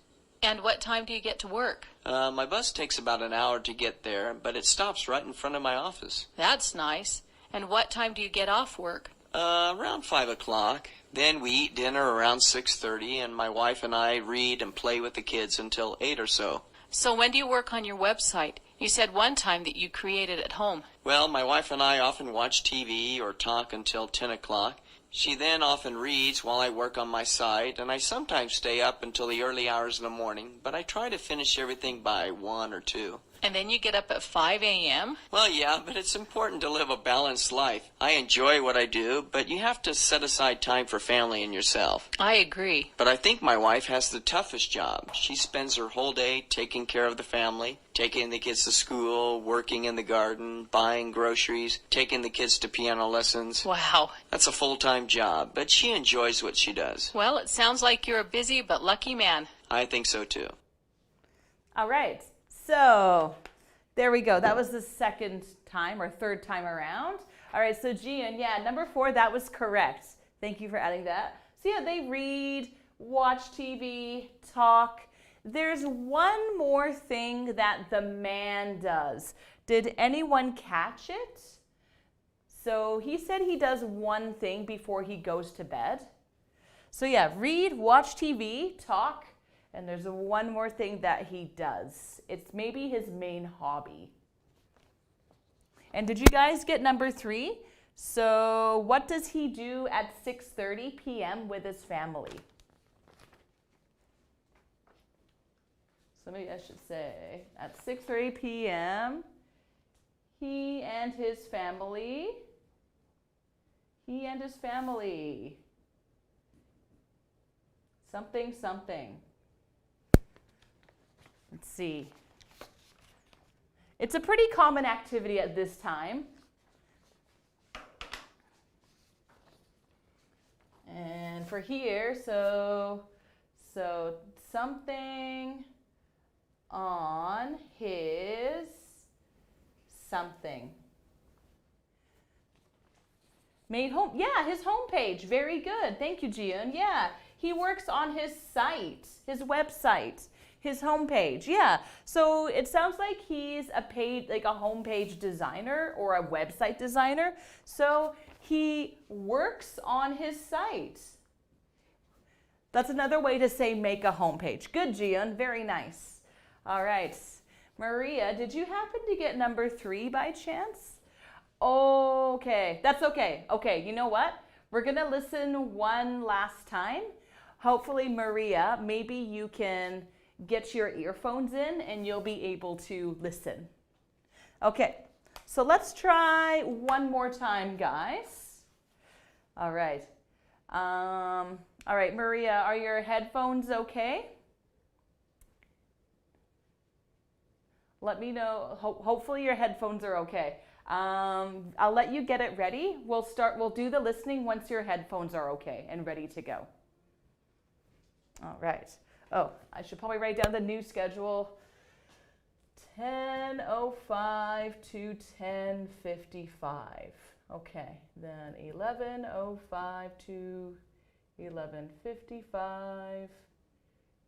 And what time do you get to work? My bus takes about an hour to get there, but it stops right in front of my office. That's nice. And what time do you get off work? Around 5 o'clock. Then we eat dinner around 6:30, and my wife and I read and play with the kids until 8 or so. So when do you work on your website? You said one time that you created at home. Well, my wife and I often watch TV or talk until 10 o'clock. She then often reads while I work on my site, and I sometimes stay up until the early hours of the morning, but I try to finish everything by 1 or 2. And then you get up at 5 a.m.? Well, yeah, but it's important to live a balanced life. I enjoy what I do, but you have to set aside time for family and yourself. I agree. But I think my wife has the toughest job. She spends her whole day taking care of the family, taking the kids to school, working in the garden, buying groceries, taking the kids to piano lessons. Wow. That's a full-time job, but she enjoys what she does. Well, it sounds like you're a busy but lucky man. I think so, too. All right. So there we go. That was the second time or third time around. All right, so Gian, yeah, number 4, that was correct. Thank you for adding that. So yeah, they read, watch TV, talk. There's one more thing that the man does. Did anyone catch it? So he said he does one thing before he goes to bed. So yeah, read, watch TV, talk, and there's one more thing that he does. It's maybe his main hobby. And did you guys get number 3? So what does he do at 6:30 p.m. with his family? So maybe I should say at 6:30 p.m. he and his family. Something, something. Let's see. It's a pretty common activity at this time. And for here, so something on his something. Made home, yeah, his homepage. Very good. Thank you, Jian. Yeah, he works on his site, his website, his homepage. Yeah, so it sounds like he's a homepage designer or a website designer. So he works on his site. That's another way to say make a homepage. Good, Jian. Very nice. All right. Maria, did you happen to get number 3 by chance? Okay, that's okay. Okay, you know what? We're going to listen one last time. Hopefully, Maria, maybe you can get your earphones in and you'll be able to listen. Okay, so let's try one more time, guys. All right. All right, Maria, are your headphones okay? Let me know. Hopefully your headphones are okay. I'll let you get it ready. We'll do the listening once your headphones are okay and ready to go. All right. Oh, I should probably write down the new schedule. 10:05 to 10:55. Okay, then 11:05 to 11:55.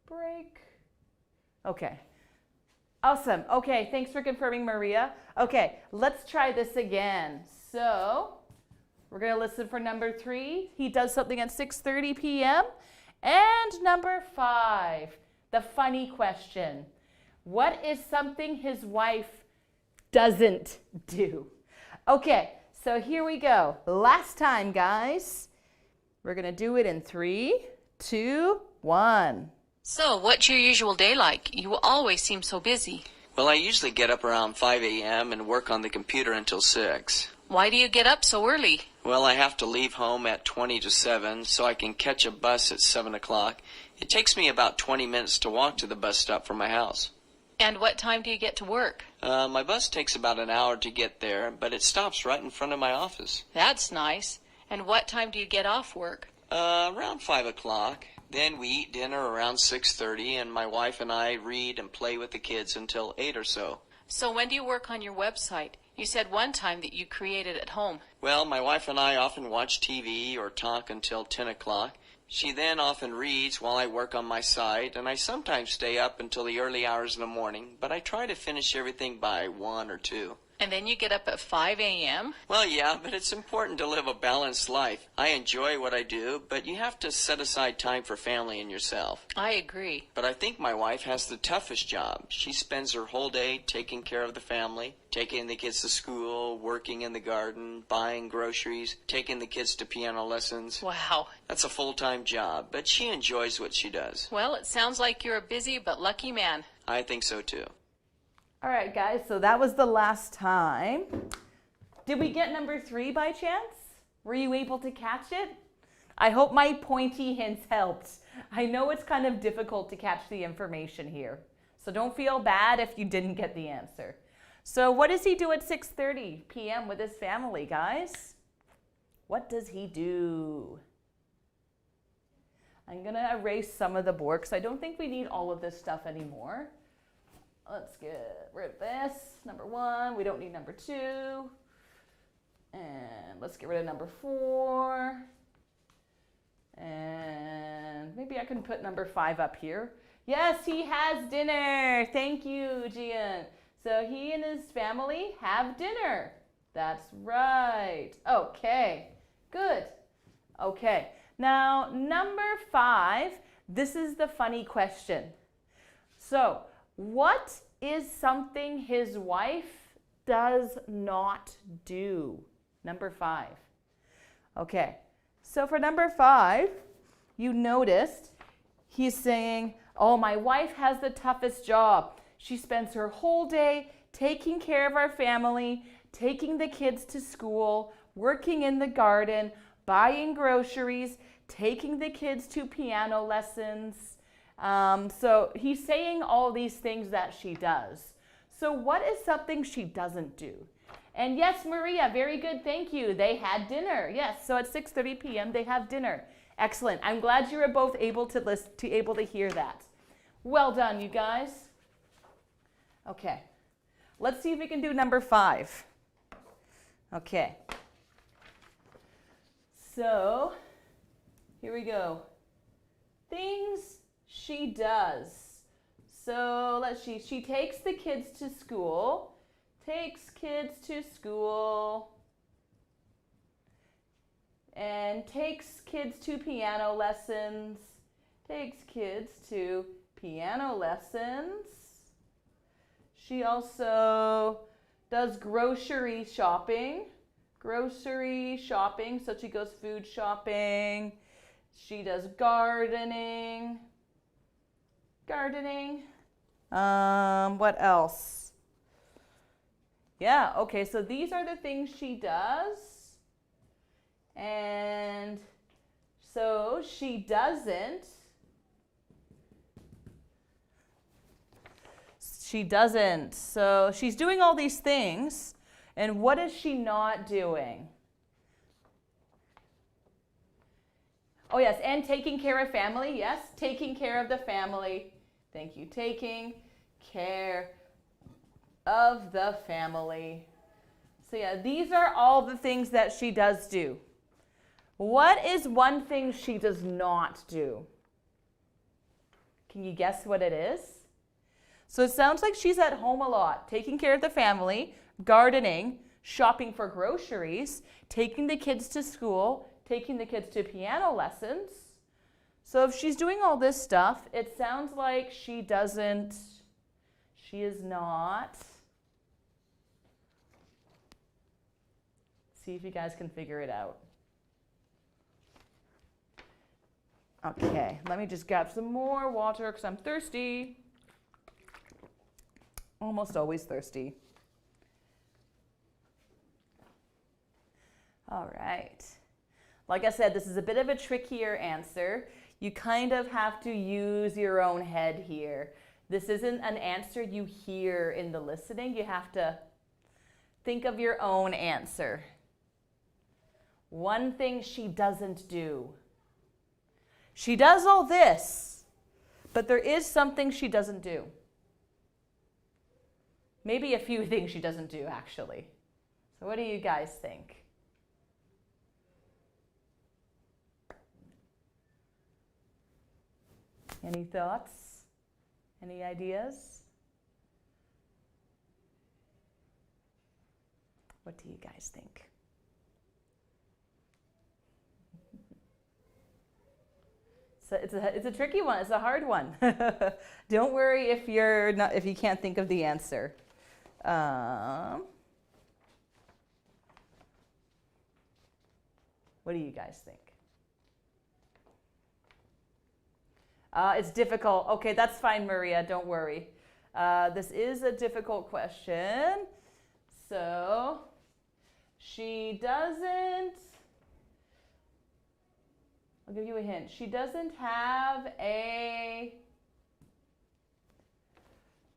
Break. Okay. Awesome. Okay, thanks for confirming, Maria. Okay, let's try this again. So, we're going to listen for number 3. He does something at 6:30 p.m. And number 5, the funny question. What is something his wife doesn't do? Okay, so here we go. Last time, guys. We're going to do it in 3, 2, 1. So, what's your usual day like? You always seem so busy. Well, I usually get up around 5 a.m. and work on the computer until 6. Why do you get up so early? Well, I have to leave home at 20 to 7 so I can catch a bus at 7 o'clock. It takes me about 20 minutes to walk to the bus stop from my house. And what time do you get to work? My bus takes about an hour to get there, but it stops right in front of my office. That's nice. And what time do you get off work? Around 5 o'clock. Then we eat dinner around 6:30, and my wife and I read and play with the kids until 8 or so. So when do you work on your website? You said one time that you create it at home. Well, my wife and I often watch TV or talk until 10 o'clock. She then often reads while I work on my site, and I sometimes stay up until the early hours in the morning, but I try to finish everything by 1 or 2. And then you get up at 5 a.m.? Well, yeah, but it's important to live a balanced life. I enjoy what I do, but you have to set aside time for family and yourself. I agree. But I think my wife has the toughest job. She spends her whole day taking care of the family, taking the kids to school, working in the garden, buying groceries, taking the kids to piano lessons. Wow. That's a full-time job, but she enjoys what she does. Well, it sounds like you're a busy but lucky man. I think so too. All right, guys, so that was the last time. Did we get number 3 by chance? Were you able to catch it? I hope my pointy hints helped. I know it's kind of difficult to catch the information here, so don't feel bad if you didn't get the answer. So what does he do at 6:30 p.m. with his family, guys? What does he do? I'm going to erase some of the board because I don't think we need all of this stuff anymore. Let's get rid of this. Number 1, we don't need number 2. And let's get rid of number 4. And maybe I can put number 5 up here. Yes, he has dinner. Thank you, Jian. So he and his family have dinner. That's right. Okay, good. Okay, Now, number 5, this is the funny question. So, what is something his wife does not do? Number 5. Okay, so for number 5, you noticed he's saying, oh, my wife has the toughest job. She spends her whole day taking care of our family, taking the kids to school, working in the garden, buying groceries, taking the kids to piano lessons. So he's saying all these things that she does. So what is something she doesn't do? And yes, Maria, very good, thank you. They had dinner. Yes, so at 6:30 p.m. they have dinner. Excellent. I'm glad you were both able to hear that. Well done, you guys. Okay, let's see if we can do number 5. Okay. So, here we go. Things she does. So, let's see. She takes the kids to school. And takes kids to piano lessons. She also does grocery shopping, so she goes food shopping. She does gardening. What else? Yeah, okay, so these are the things she does. And so she doesn't. So she's doing all these things. And what is she not doing? Oh, yes, and taking care of family. Yes, taking care of the family. Thank you. Taking care of the family. So, yeah, these are all the things that she does do. What is one thing she does not do? Can you guess what it is? So it sounds like she's at home a lot, taking care of the family, gardening, shopping for groceries, taking the kids to school, taking the kids to piano lessons. So if she's doing all this stuff, it sounds like she is not. See if you guys can figure it out. Okay, let me just grab some more water because I'm thirsty. Almost always thirsty. All right. Like I said, this is a bit of a trickier answer. You kind of have to use your own head here. This isn't an answer you hear in the listening. You have to think of your own answer. One thing she doesn't do. She does all this, but there is something she doesn't do. Maybe a few things she doesn't do, actually. So what do you guys think? Any thoughts? Any ideas? What do you guys think? So it's a tricky one. It's a hard one. Don't worry if you can't think of the answer. What do you guys think? It's difficult. Okay, that's fine, Maria. Don't worry. This is a difficult question. So, she doesn't. I'll give you a hint. She doesn't have a.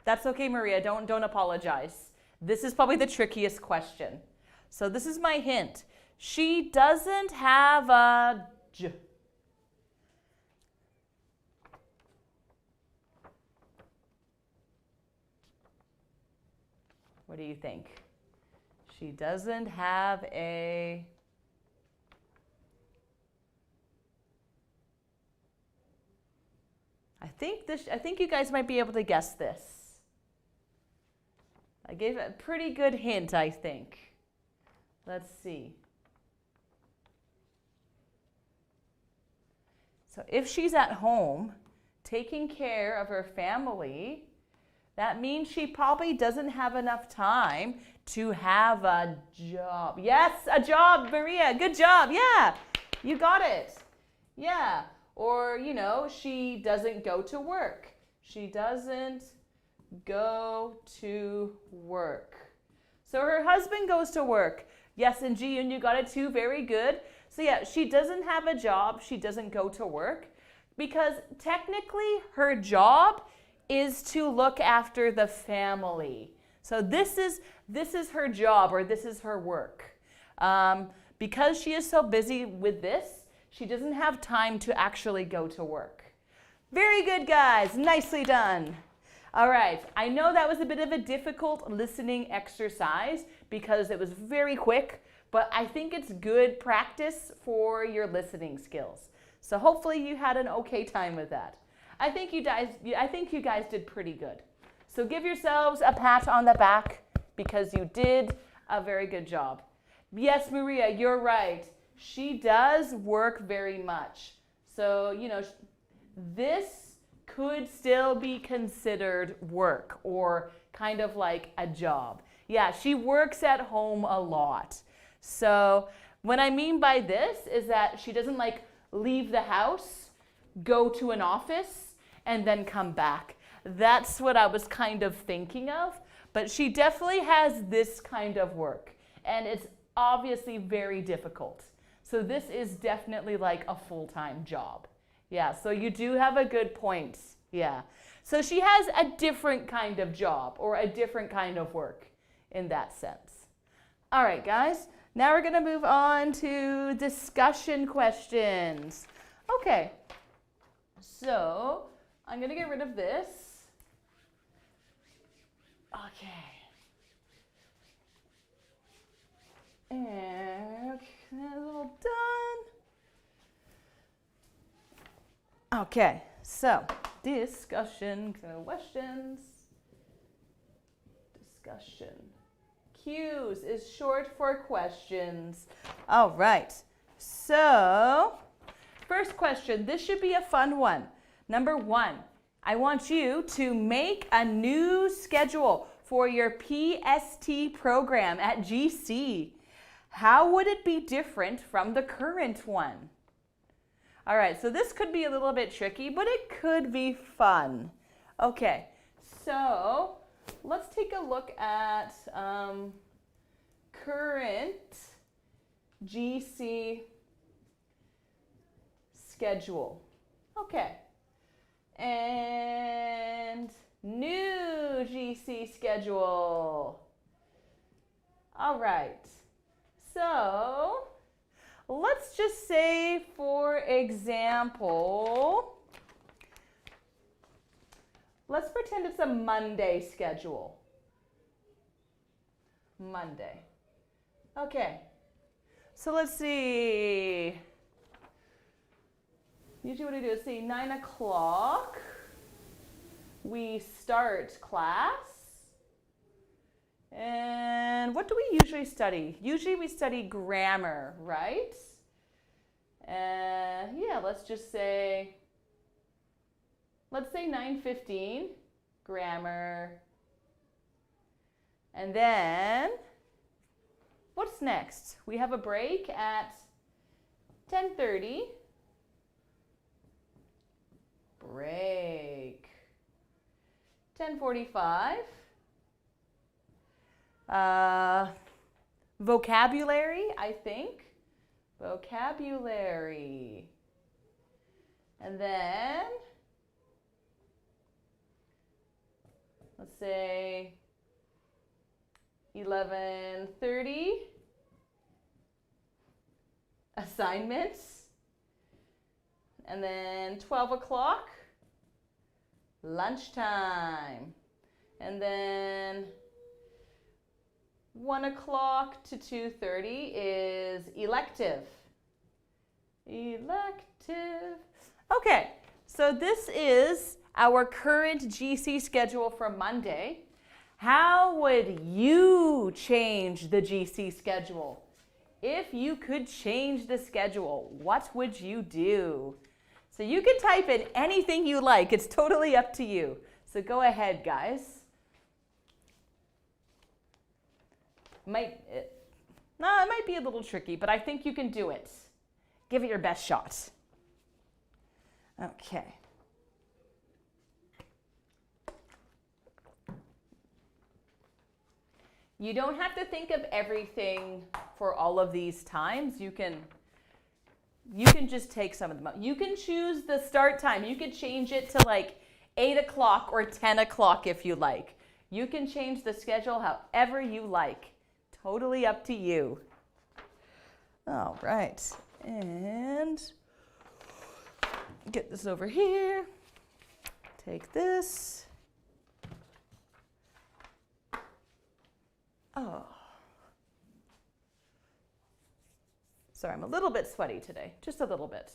That's okay, Maria. Don't apologize. This is probably the trickiest question. So this is my hint. She doesn't have a j. What do you think? She doesn't have a. I think you guys might be able to guess this. I gave a pretty good hint, I think. Let's see. So if she's at home taking care of her family, that means she probably doesn't have enough time to have a job. Yes, a job, Maria. Good job. Yeah, you got it. Yeah. Or, you know, she doesn't go to work. She doesn't go to work. So her husband goes to work. Yes, and Ji-yoon, you got it too. Very good. So yeah, she doesn't have a job. She doesn't go to work because technically her job is to look after the family. So this is her job, or this is her work. Because she is so busy with this, she doesn't have time to actually go to work. Very good, guys. Nicely done. All right. I know that was a bit of a difficult listening exercise because it was very quick, but I think it's good practice for your listening skills. So hopefully you had an okay time with that. I think you guys did pretty good. So give yourselves a pat on the back because you did a very good job. Yes, Maria, you're right. She does work very much. So, you know, this could still be considered work or kind of like a job. Yeah, she works at home a lot. So what I mean by this is that she doesn't like leave the house, go to an office, and then come back. That's what I was kind of thinking of. But she definitely has this kind of work. And it's obviously very difficult. So this is definitely like a full-time job. Yeah, so you do have a good point. Yeah. So she has a different kind of job or a different kind of work in that sense. All right, guys. Now we're going to move on to discussion questions. Okay. So I'm going to get rid of this. Okay. And that's all done. Okay, so discussion questions. Discussion. Q's is short for questions. All right, so first question. This should be a fun one. Number 1, I want you to make a new schedule for your PST program at GC. How would it be different from the current one? All right, so this could be a little bit tricky, but it could be fun. Okay, so let's take a look at current GC schedule. Okay, and new GC schedule. All right, so let's just say, for example, let's pretend it's a Monday schedule. Monday. Okay, so let's see. Usually what I do is see 9 o'clock. We start class. And what do we usually study? Usually we study grammar, right? Yeah, let's say 9:15, grammar. And then, what's next? We have a break at 10:30. Break. 10:45. Vocabulary, I think. Vocabulary. And then, let's say 11:30. Assignments. And then 12 o'clock. Lunchtime. And then 1 o'clock to 2:30 is elective. Elective. Okay, so this is our current GC schedule for Monday. How would you change the GC schedule? If you could change the schedule, what would you do? So So you can type in anything you like. It's totally up to you. So go ahead, guys. It might be a little tricky, but I think you can do it. Give it your best shot. Okay. You don't have to think of everything for all of these times. You can just take some of them out. You can choose the start time. You could change it to like 8 o'clock or 10 o'clock if you like. You can change the schedule however you like. Totally up to you. All right. And get this over here. Take this. Oh. Sorry, I'm a little bit sweaty today. Just a little bit.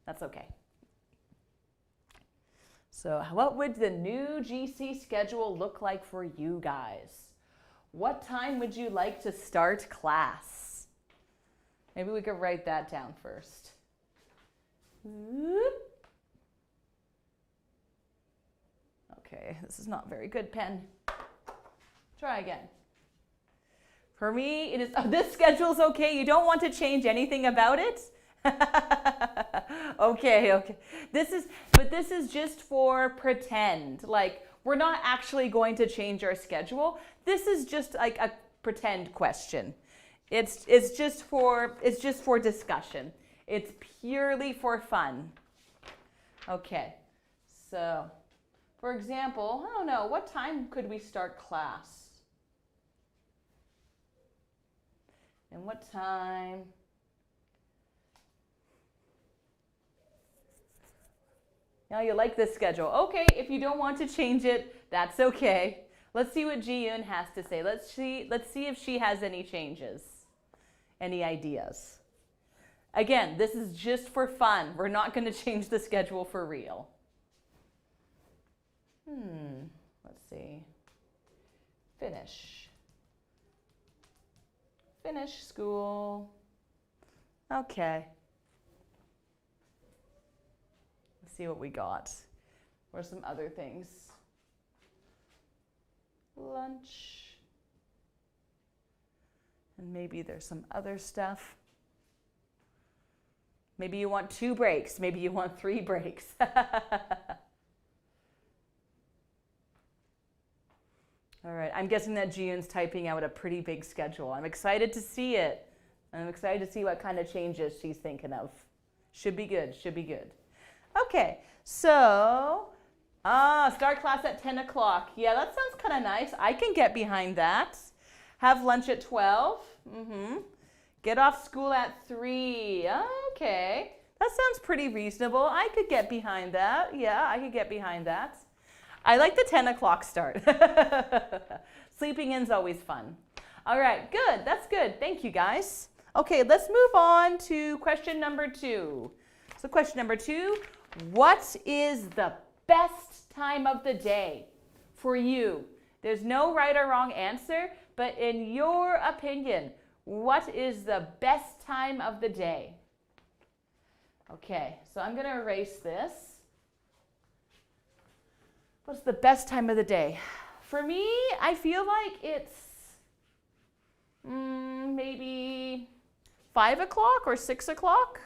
That's okay. So what would the new GC schedule look like for you guys? What time would you like to start class? Maybe we could write that down first. Okay, this is not very good, pen. Try again. For me, it is, this schedule's okay. You don't want to change anything about it? Okay. This is just for pretend. Like, we're not actually going to change our schedule. This is just like a pretend question. It's just for discussion. It's purely for fun. Okay. So, for example, I don't know, what time could we start class? And what time? Now you like this schedule. Okay, if you don't want to change it, that's okay. Let's see what Ji-Yoon has to say. Let's see if she has any changes, any ideas. Again, this is just for fun. We're not going to change the schedule for real. Let's see. Finish school. Okay. Let's see what we got. Or some other things. Lunch. And maybe there's some other stuff. Maybe you want 2 breaks. Maybe you want 3 breaks. All right, I'm guessing that Ji-Yoon's typing out a pretty big schedule. I'm excited to see it. I'm excited to see what kind of changes she's thinking of. Should be good. Okay, so, start class at 10 o'clock. Yeah, that sounds kind of nice. I can get behind that. Have lunch at 12. Get off school at 3. Okay, that sounds pretty reasonable. I could get behind that. Yeah, I could get behind that. I like the 10 o'clock start. Sleeping in's always fun. All right, good. That's good. Thank you, guys. Okay, let's move on to question number 2. So question number 2, what is the best time of the day for you? There's no right or wrong answer, but in your opinion, what is the best time of the day? Okay, so I'm going to erase this. What's the best time of the day? For me, I feel like it's maybe 5 o'clock or 6 o'clock.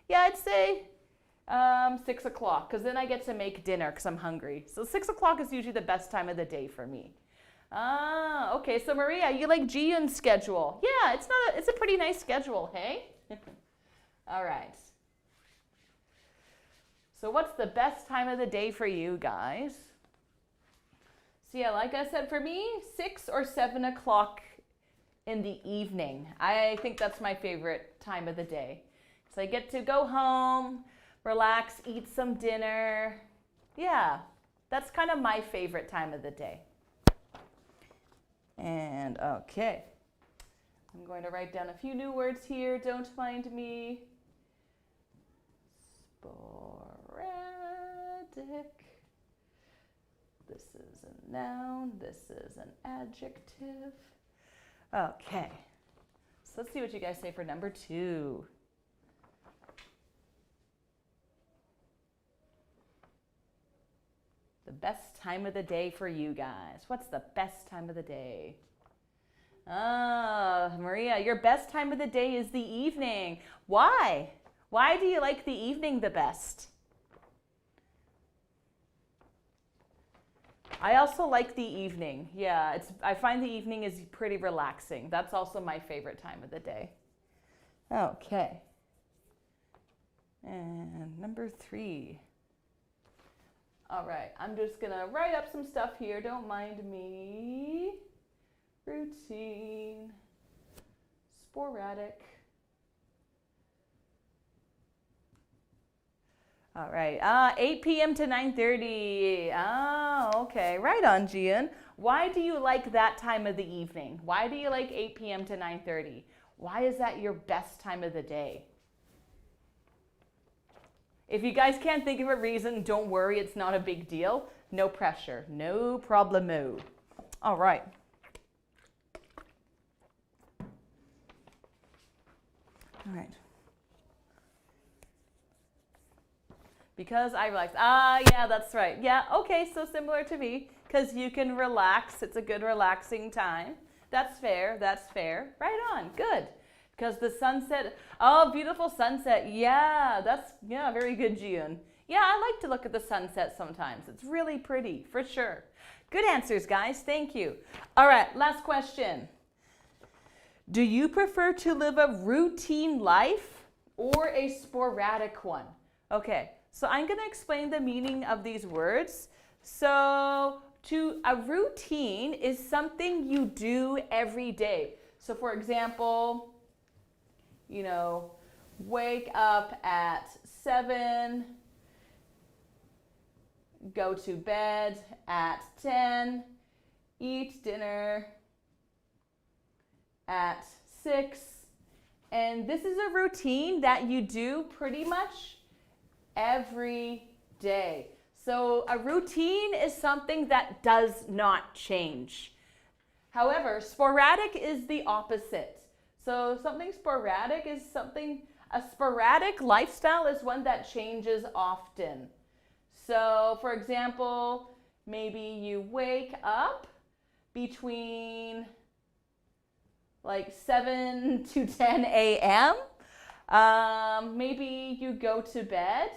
Yeah, I'd say 6 o'clock, because then I get to make dinner because I'm hungry. So 6 o'clock is usually the best time of the day for me. Okay, so Maria, you like Ji-Yoon's schedule. Yeah, it's a pretty nice schedule, hey? All right. So what's the best time of the day for you guys? So yeah, like I said, for me, 6 or 7 o'clock in the evening. I think that's my favorite time of the day. So I get to go home, relax, eat some dinner. Yeah, that's kind of my favorite time of the day. And okay, I'm going to write down a few new words here. Don't mind me. Sporadic. This is a noun. This is an adjective. Okay, so let's see what you guys say for number 2. best time of the day for you guys. What's the best time of the day? Ah, Maria, your best time of the day is the evening. Why? Why do you like the evening the best? I also like the evening. Yeah, I find the evening is pretty relaxing. That's also my favorite time of the day. Okay. And number 3. All right, I'm just gonna write up some stuff here. Don't mind me. Routine. Sporadic. All right, 8 p.m. to 9:30. Oh, okay, right on, Gian. Why do you like that time of the evening? Why do you like 8 p.m. to 9:30? Why is that your best time of the day? If you guys can't think of a reason, don't worry, it's not a big deal. No pressure, no problemo. All right. All right. Because I relax. Yeah, that's right. Yeah, okay, so similar to me, because you can relax. It's a good relaxing time. That's fair, that's fair. Right on, good. Because the sunset, oh, beautiful sunset. Yeah, very good, June. Yeah, I like to look at the sunset sometimes. It's really pretty, for sure. Good answers, guys. Thank you. All right, last question. Do you prefer to live a routine life or a sporadic one? Okay, so I'm going to explain the meaning of these words. So, a routine is something you do every day. So, for example, wake up at 7, go to bed at 10, eat dinner at 6, and this is a routine that you do pretty much every day. So a routine is something that does not change. However, sporadic is the opposite. So something sporadic is a sporadic lifestyle is one that changes often. So for example, maybe you wake up between like 7 to 10 a.m. Maybe you go to bed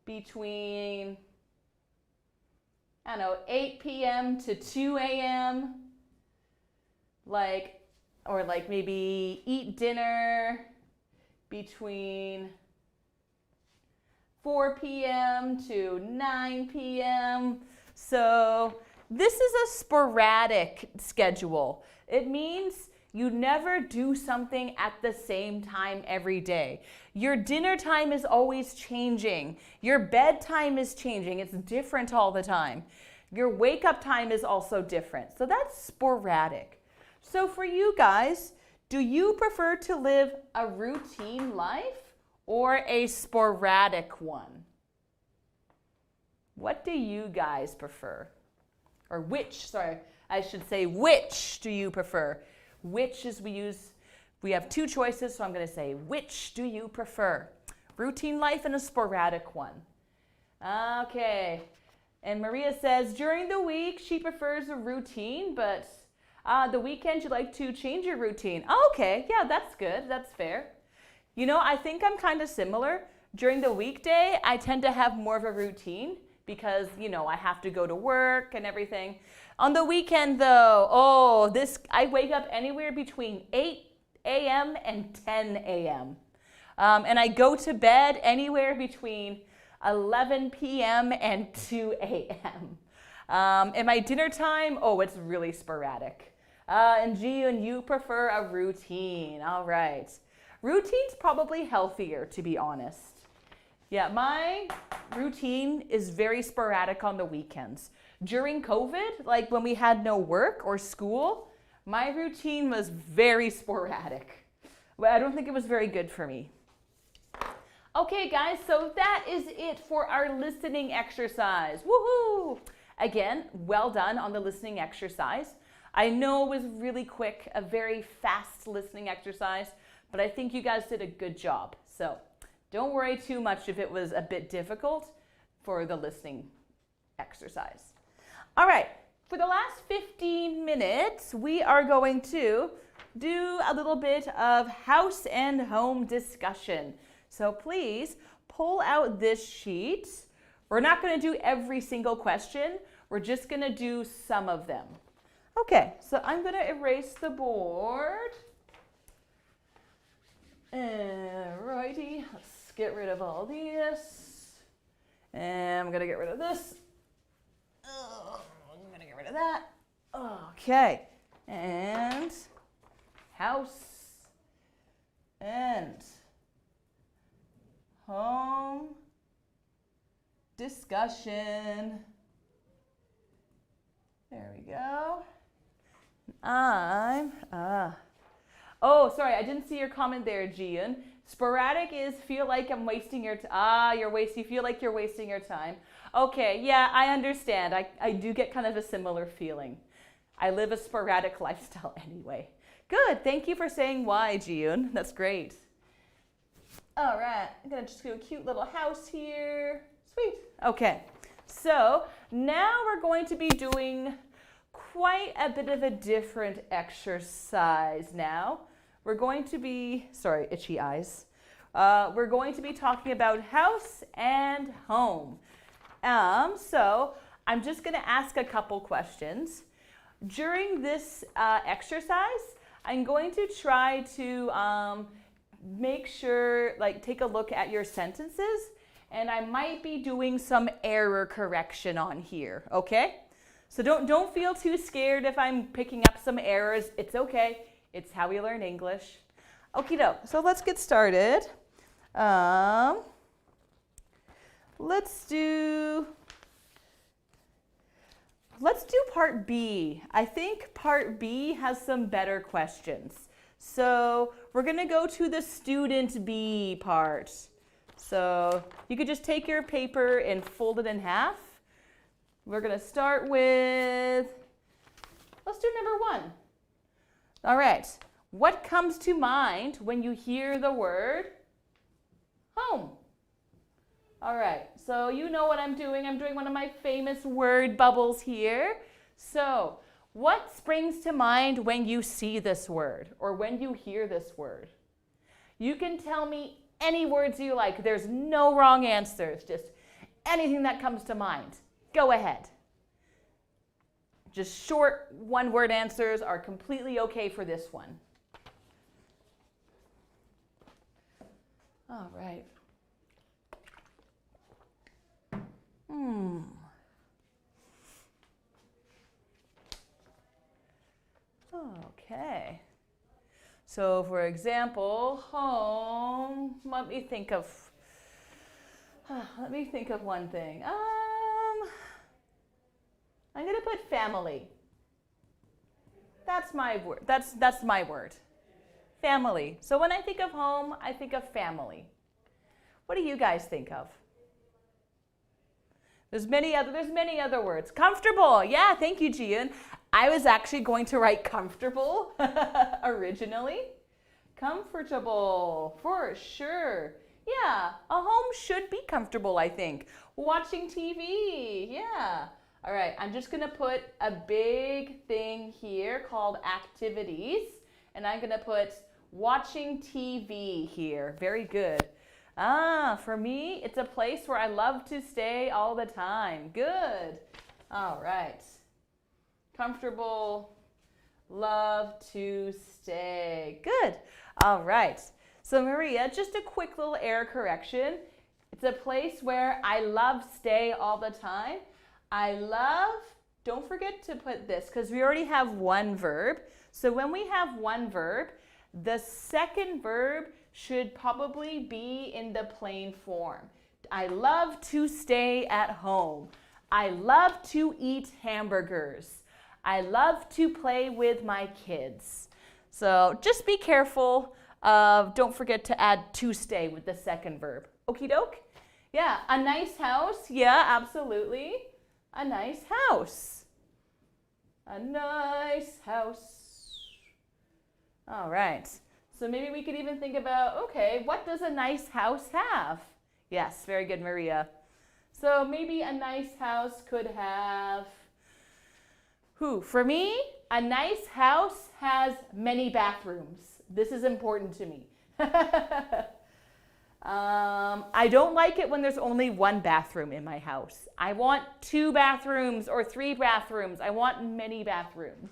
between, 8 p.m. to 2 a.m. Or maybe eat dinner between 4 p.m. to 9 p.m. So this is a sporadic schedule. It means you never do something at the same time every day. Your dinner time is always changing. Your bedtime is changing. It's different all the time. Your wake up time is also different. So that's sporadic. So for you guys, do you prefer to live a routine life or a sporadic one? What do you guys prefer? Or which do you prefer? Which is we have 2 choices, so I'm going to say, which do you prefer? Routine life and a sporadic one. Okay. And Maria says, during the week, she prefers a routine, but the weekend, you like to change your routine. Okay, yeah, that's good. That's fair. I think I'm kind of similar. During the weekday, I tend to have more of a routine because, I have to go to work and everything. On the weekend, though, I wake up anywhere between 8 a.m. and 10 a.m. And I go to bed anywhere between 11 p.m. and 2 a.m. And my dinner time, it's really sporadic. And June, you prefer a routine. All right. Routine's probably healthier, to be honest. Yeah, my routine is very sporadic on the weekends. During COVID, like when we had no work or school, my routine was very sporadic. Well, I don't think it was very good for me. Okay, guys, so that is it for our listening exercise. Woohoo! Again, well done on the listening exercise. I know it was really quick, a very fast listening exercise, but I think you guys did a good job. So don't worry too much if it was a bit difficult for the listening exercise. All right, for the last 15 minutes, we are going to do a little bit of house and home discussion. So please pull out this sheet. We're not going to do every single question. We're just going to do some of them. Okay, so I'm going to erase the board. Alrighty, let's get rid of all this. And I'm going to get rid of this. Oh, I'm going to get rid of that. Okay, and house and home discussion. There we go. Oh, sorry, I didn't see your comment there, Gian. Sporadic is feel like I'm wasting your time. You feel like you're wasting your time. Okay, yeah, I understand. I do get kind of a similar feeling. I live a sporadic lifestyle anyway. Good, thank you for saying why, Gian. That's great. All right, I'm gonna just do a cute little house here. Sweet. Okay, so now we're going to be doing quite a bit of a different exercise now. We're going to be, sorry, itchy eyes. We're going to be talking about house and home. So I'm just going to ask a couple questions. During this exercise, I'm going to try to make sure, take a look at your sentences, and I might be doing some error correction on here, okay? So don't feel too scared if I'm picking up some errors. It's okay. It's how we learn English. Okie doke. So let's get started. Let's do part B. I think part B has some better questions. So we're going to go to the student B part. So you could just take your paper and fold it in half. We're going to start with, let's do number 1. All right. What comes to mind when you hear the word home? All right. So you know what I'm doing. I'm doing one of my famous word bubbles here. So what springs to mind when you see this word or when you hear this word? You can tell me any words you like. There's no wrong answers. Just anything that comes to mind. Go ahead. Just short one-word answers are completely okay for this one. All right. Okay. So for example, home, let me think of one thing. I'm going to put family. That's my word. That's my word. Family. So when I think of home, I think of family. What do you guys think of? There's many other words. Comfortable. Yeah, thank you, Gian. I was actually going to write comfortable originally. Comfortable, for sure. Yeah, a home should be comfortable, I think. Watching TV, yeah. All right, I'm just going to put a big thing here called activities, and I'm going to put watching TV here. Very good. For me, it's a place where I love to stay all the time. Good. All right. Comfortable, love to stay. Good. All right. So Maria, just a quick little error correction. It's a place where I love stay all the time. I love, don't forget to put this because we already have one verb. So when we have one verb, the second verb should probably be in the plain form. I love to stay at home. I love to eat hamburgers. I love to play with my kids. So just be careful. Don't forget to add to stay with the second verb. Okie doke? Yeah, a nice house. Yeah, absolutely. A nice house. A nice house. All right. So maybe we could even think about, okay, what does a nice house have? Yes, very good, Maria. So maybe a nice house could have, for me, a nice house has many bathrooms. This is important to me. I don't like it when there's only one bathroom in my house. I want 2 bathrooms or 3 bathrooms. I want many bathrooms.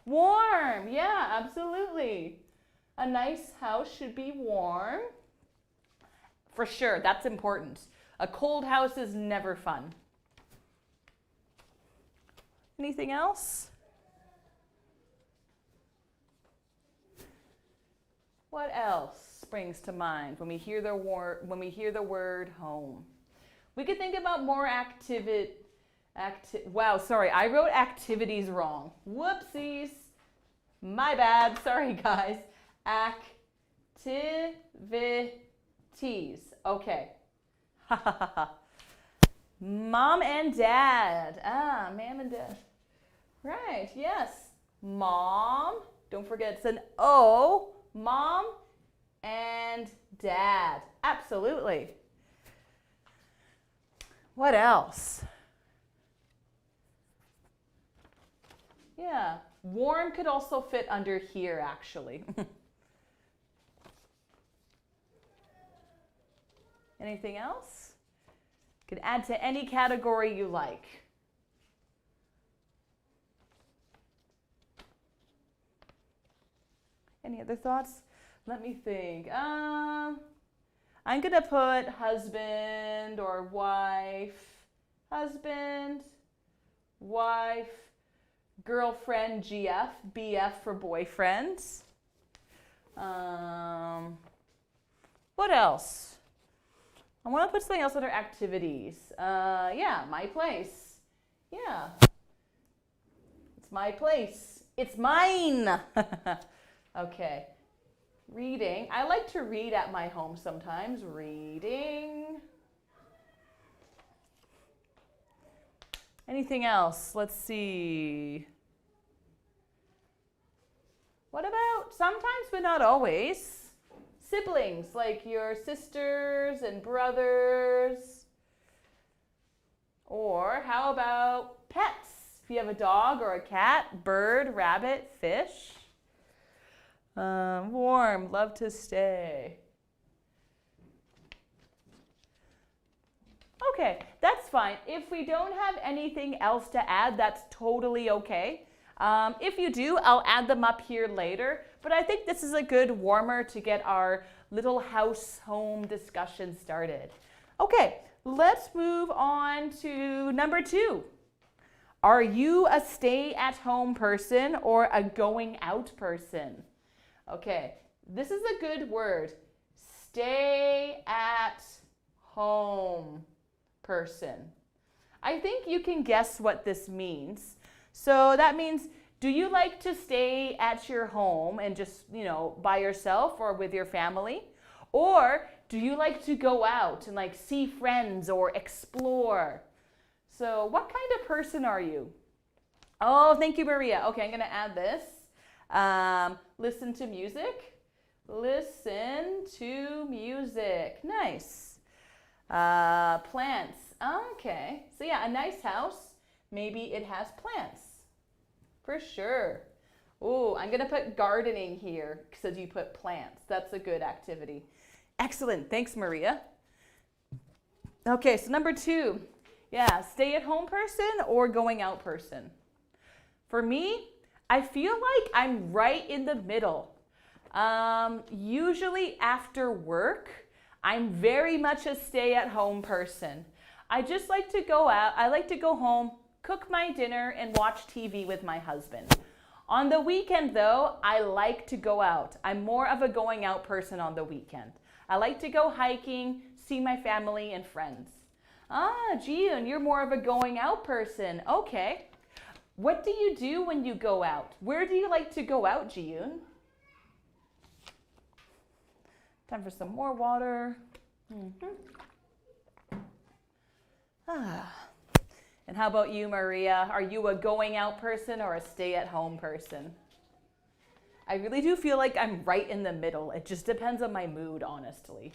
Warm, yeah, absolutely. A nice house should be warm. For sure, that's important. A cold house is never fun. Anything else? What else springs to mind when we hear the word home? We could think about more wow, sorry, I wrote activities wrong. Whoopsies. My bad. Sorry, guys. Activities. Okay. Mom and dad. Mom and dad. Right, yes. Mom. Don't forget it's an O. Mom and dad. Absolutely. What else? Yeah, warm could also fit under here, actually. Anything else? Could add to any category you like. Any other thoughts? Let me think. I'm going to put husband or wife. Husband, wife, girlfriend, GF, BF for boyfriend. What else? I want to put something else under activities. Yeah, my place. Yeah. It's my place. It's mine. Okay. Reading. I like to read at my home sometimes. Reading. Anything else? Let's see. What about sometimes, but not always, siblings, like your sisters and brothers? Or how about pets? If you have a dog or a cat, bird, rabbit, fish. Warm, love to stay. Okay, that's fine. If we don't have anything else to add, that's totally okay. If you do, I'll add them up here later. But I think this is a good warmer to get our little house home discussion started. Okay, let's move on to number 2. Are you a stay-at-home person or a going-out person? Okay, this is a good word. Stay-at-home person. I think you can guess what this means. So that means, do you like to stay at your home and just, by yourself or with your family? Or do you like to go out and like see friends or explore? So what kind of person are you? Oh, thank you, Maria. Okay, I'm going to add this. Listen to music. Listen to music. Nice. Plants. Okay. So yeah, a nice house. Maybe it has plants. For sure. Oh, I'm going to put gardening here because you put plants. That's a good activity. Excellent. Thanks, Maria. Okay, so number 2. Yeah, stay-at-home person or going out person? For me, I feel like I'm right in the middle. Usually after work, I'm very much a stay-at-home person. I just like to go out. I like to go home, cook my dinner, and watch TV with my husband. On the weekend, though, I like to go out. I'm more of a going out person on the weekend. I like to go hiking, see my family and friends. Jiyun, you're more of a going out person. Okay. What do you do when you go out? Where do you like to go out, Jiyun? Time for some more water. And how about you, Maria? Are you a going out person or a stay-at-home person? I really do feel like I'm right in the middle. It just depends on my mood, honestly.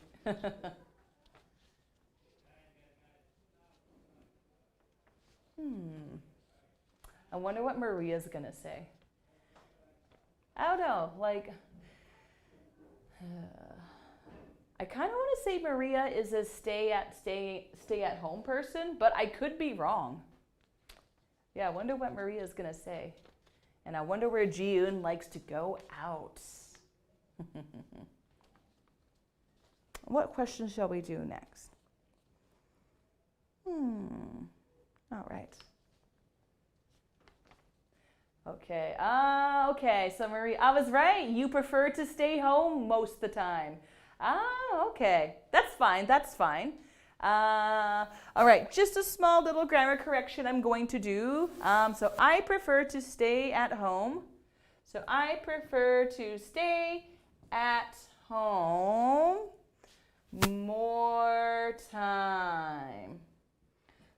I wonder what Maria's gonna say. I don't know, like, I kind of want to say Maria is a stay at home person, but I could be wrong. Yeah, I wonder what Maria's gonna say. And I wonder where Ji-yoon likes to go out. What question shall we do next? All right. Okay. Okay. So Maria, I was right. You prefer to stay home most of the time. Okay. That's fine. That's fine. All right. Just a small little grammar correction I'm going to do. So I prefer to stay at home. So I prefer to stay at home more time.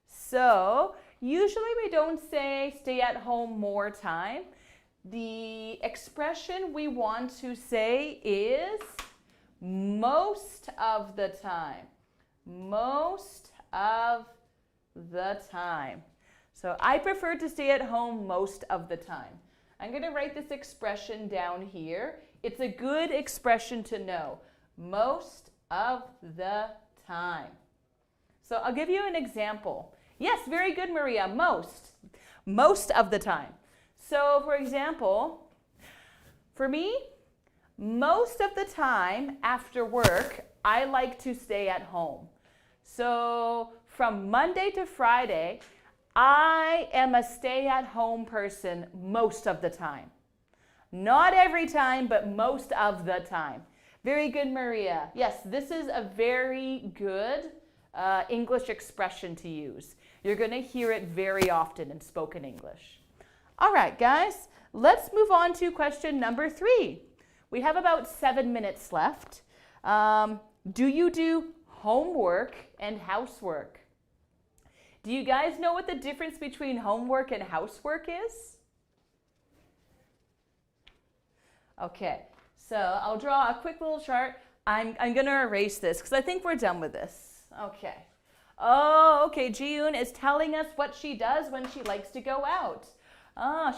So usually we don't say stay at home more time. The expression we want to say is most of the time. Most of the time. So I prefer to stay at home most of the time. I'm going to write this expression down here. It's a good expression to know. Most of the time. So I'll give you an example. Yes, very good, Maria. Most of the time. So for example, for me, most of the time after work, I like to stay at home. So from Monday to Friday, I am a stay-at-home person most of the time. Not every time, but most of the time. Very good, Maria. Yes, this is a very good English expression to use. You're going to hear it very often in spoken English. All right, guys, let's move on to question number 3. We have about 7 minutes left. Do you do homework and housework? Do you guys know what the difference between homework and housework is? Okay, so I'll draw a quick little chart. I'm going to erase this because I think we're done with this. Okay. Oh, okay, Ji-yoon is telling us what she does when she likes to go out.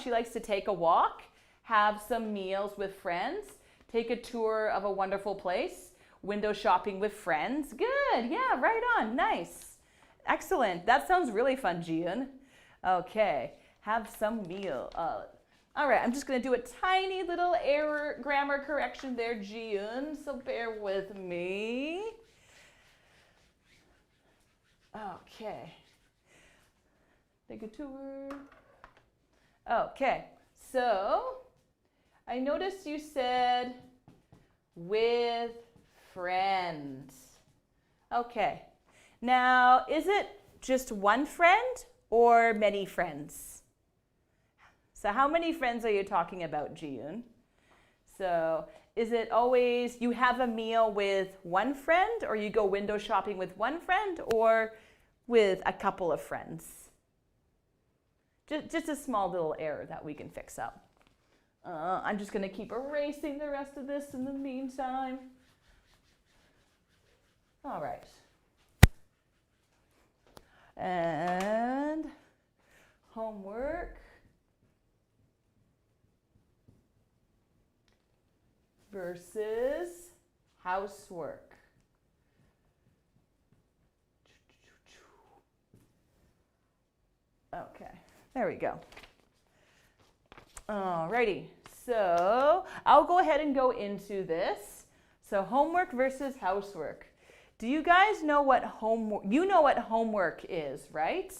She likes to take a walk, have some meals with friends, take a tour of a wonderful place, window shopping with friends. Good, yeah, right on, nice. Excellent, that sounds really fun, Ji-yoon. Okay, have some meal. All right, I'm just going to do a tiny little grammar correction there, Ji-yoon, so bear with me. Okay. Take a tour. Okay, so I noticed you said with friends. Okay, now is it just one friend or many friends? So how many friends are you talking about, Ji-yoon? So is it always you have a meal with one friend, or you go window shopping with one friend, or with a couple of friends? Just a small little error that we can fix up. I'm just going to keep erasing the rest of this in the meantime. All right. And homework versus housework. Okay, there we go. Alrighty, so I'll go ahead and go into this. So homework versus housework. Do you guys know what homework, you know what homework is, right?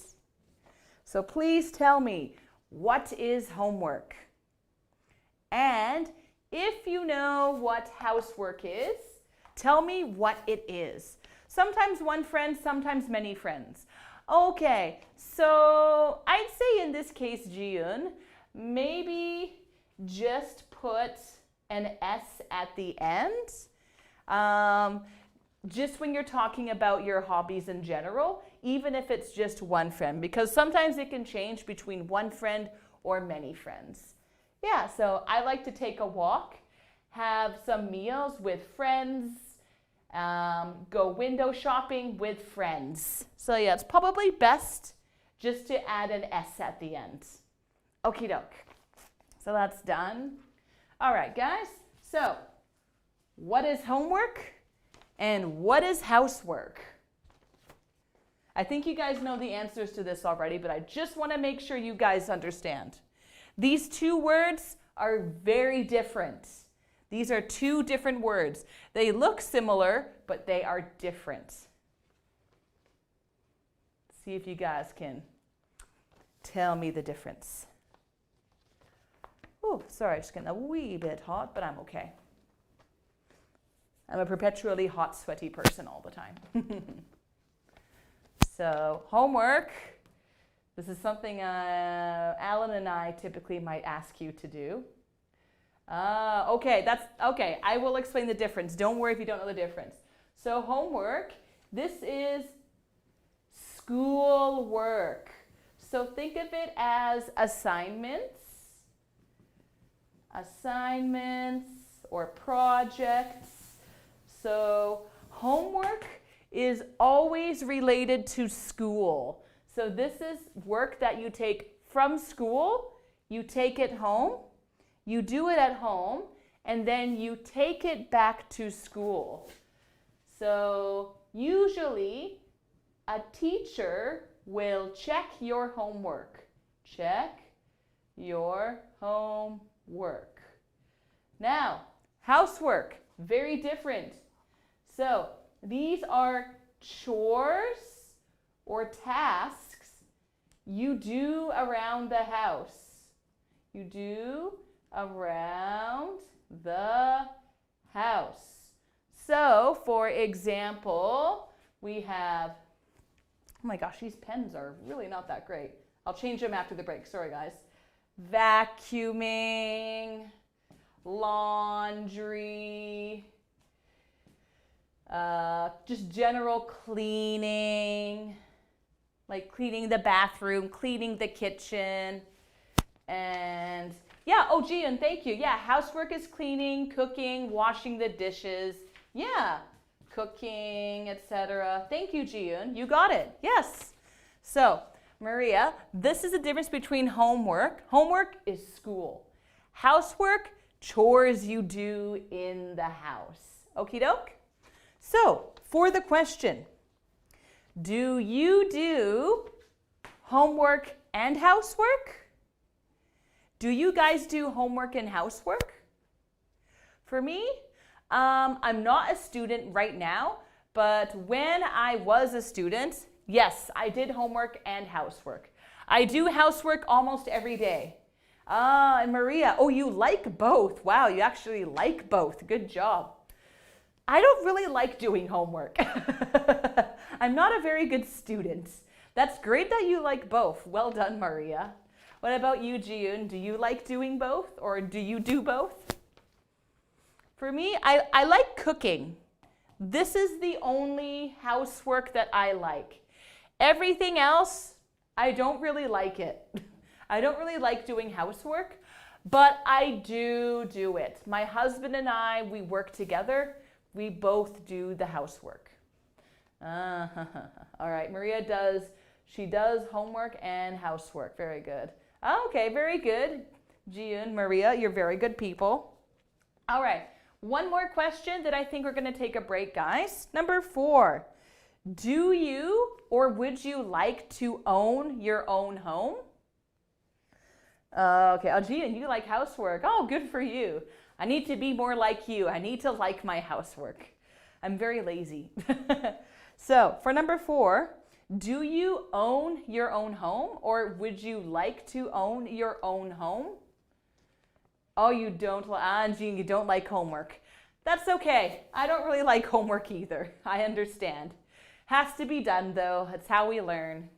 So please tell me, what is homework? And if you know what housework is, tell me what it is. Sometimes one friend, sometimes many friends. Okay, so I'd say in this case, Ji-yoon, maybe just put an S at the end. Just when you're talking about your hobbies in general, even if it's just one friend, because sometimes it can change between one friend or many friends. Yeah, so I like to take a walk, have some meals with friends, go window shopping with friends. So yeah, it's probably best just to add an S at the end. Okie doke. So that's done. All right, guys. So what is homework and what is housework? I think you guys know the answers to this already, but I just want to make sure you guys understand. These two words are very different. These are two different words. They look similar, but they are different. See if you guys can tell me the difference. Oh, sorry, just getting a wee bit hot, but I'm okay. I'm a perpetually hot, sweaty person all the time. So, homework. This is something Alan and I typically might ask you to do. Okay, I will explain the difference. Don't worry if you don't know the difference. So, homework, this is school work. So, think of it as assignments or projects. So, homework is always related to school. So this is work that you take from school, you take it home, you do it at home, and then you take it back to school. So usually a teacher will check your homework. Check your homework. Now, housework, very different. So these are chores or tasks you do around the house. You do around the house. So, for example, we have, oh my gosh, these pens are really not that great. I'll change them after the break. Sorry, guys. Vacuuming, laundry, just general cleaning, like cleaning the bathroom, cleaning the kitchen, and yeah, oh Gian, thank you. Yeah, housework is cleaning, cooking, washing the dishes. Yeah, cooking, etc. Thank you, Gian. You got it. Yes. So, Maria, this is the difference between homework. Homework is school. Housework, chores you do in the house. Okie doke? So, for the question, do you do homework and housework? Do you guys do homework and housework? For me, I'm not a student right now, but when I was a student, yes, I did homework and housework. I do housework almost every day. And Maria, oh, you like both. Wow, you actually like both. Good job. I don't really like doing homework. I'm not a very good student. That's great that you like both. Well done, Maria. What about you, Jiyun? Do you like doing both, or do you do both? For me, I like cooking. This is the only housework that I like. Everything else, I don't really like it. I don't really like doing housework, but I do it. My husband and I, we work together. We both do the housework. All right, Maria does homework and housework. Very good. Okay, very good. Jiyun, Maria, you're very good people. All right, one more question that I think we're going to take a break, guys. Number 4, do you or would you like to own your own home? Okay, Jiyun, you like housework. Oh, good for you. I need to be more like you. I need to like my housework. I'm very lazy. So, for number 4, do you own your own home, or would you like to own your own home? Oh, you don't, Jean, you don't like homework. That's okay. I don't really like homework either. I understand. Has to be done though. That's how we learn.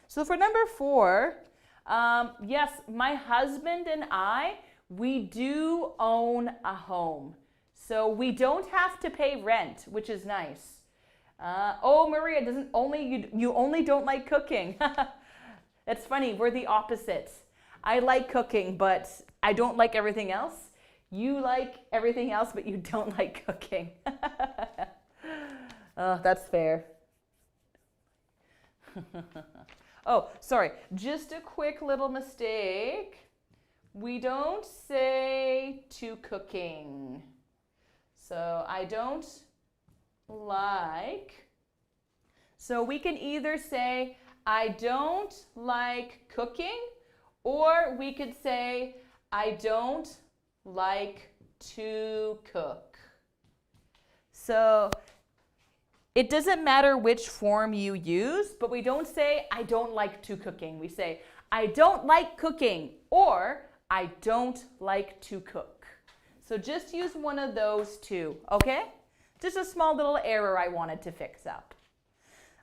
So for number 4, yes, my husband and I, we do own a home. So we don't have to pay rent, which is nice. Oh, Maria, you only don't like cooking. It's funny, we're the opposites. I like cooking, but I don't like everything else. You like everything else, but you don't like cooking. Oh, that's fair. Oh, sorry. Just a quick little mistake. We don't say to cooking. So I don't like. So we can either say I don't like cooking, or we could say I don't like to cook. So it doesn't matter which form you use, but we don't say I don't like to cooking. We say I don't like cooking, or I don't like to cook. So just use one of those two, okay? Just a small little error I wanted to fix up.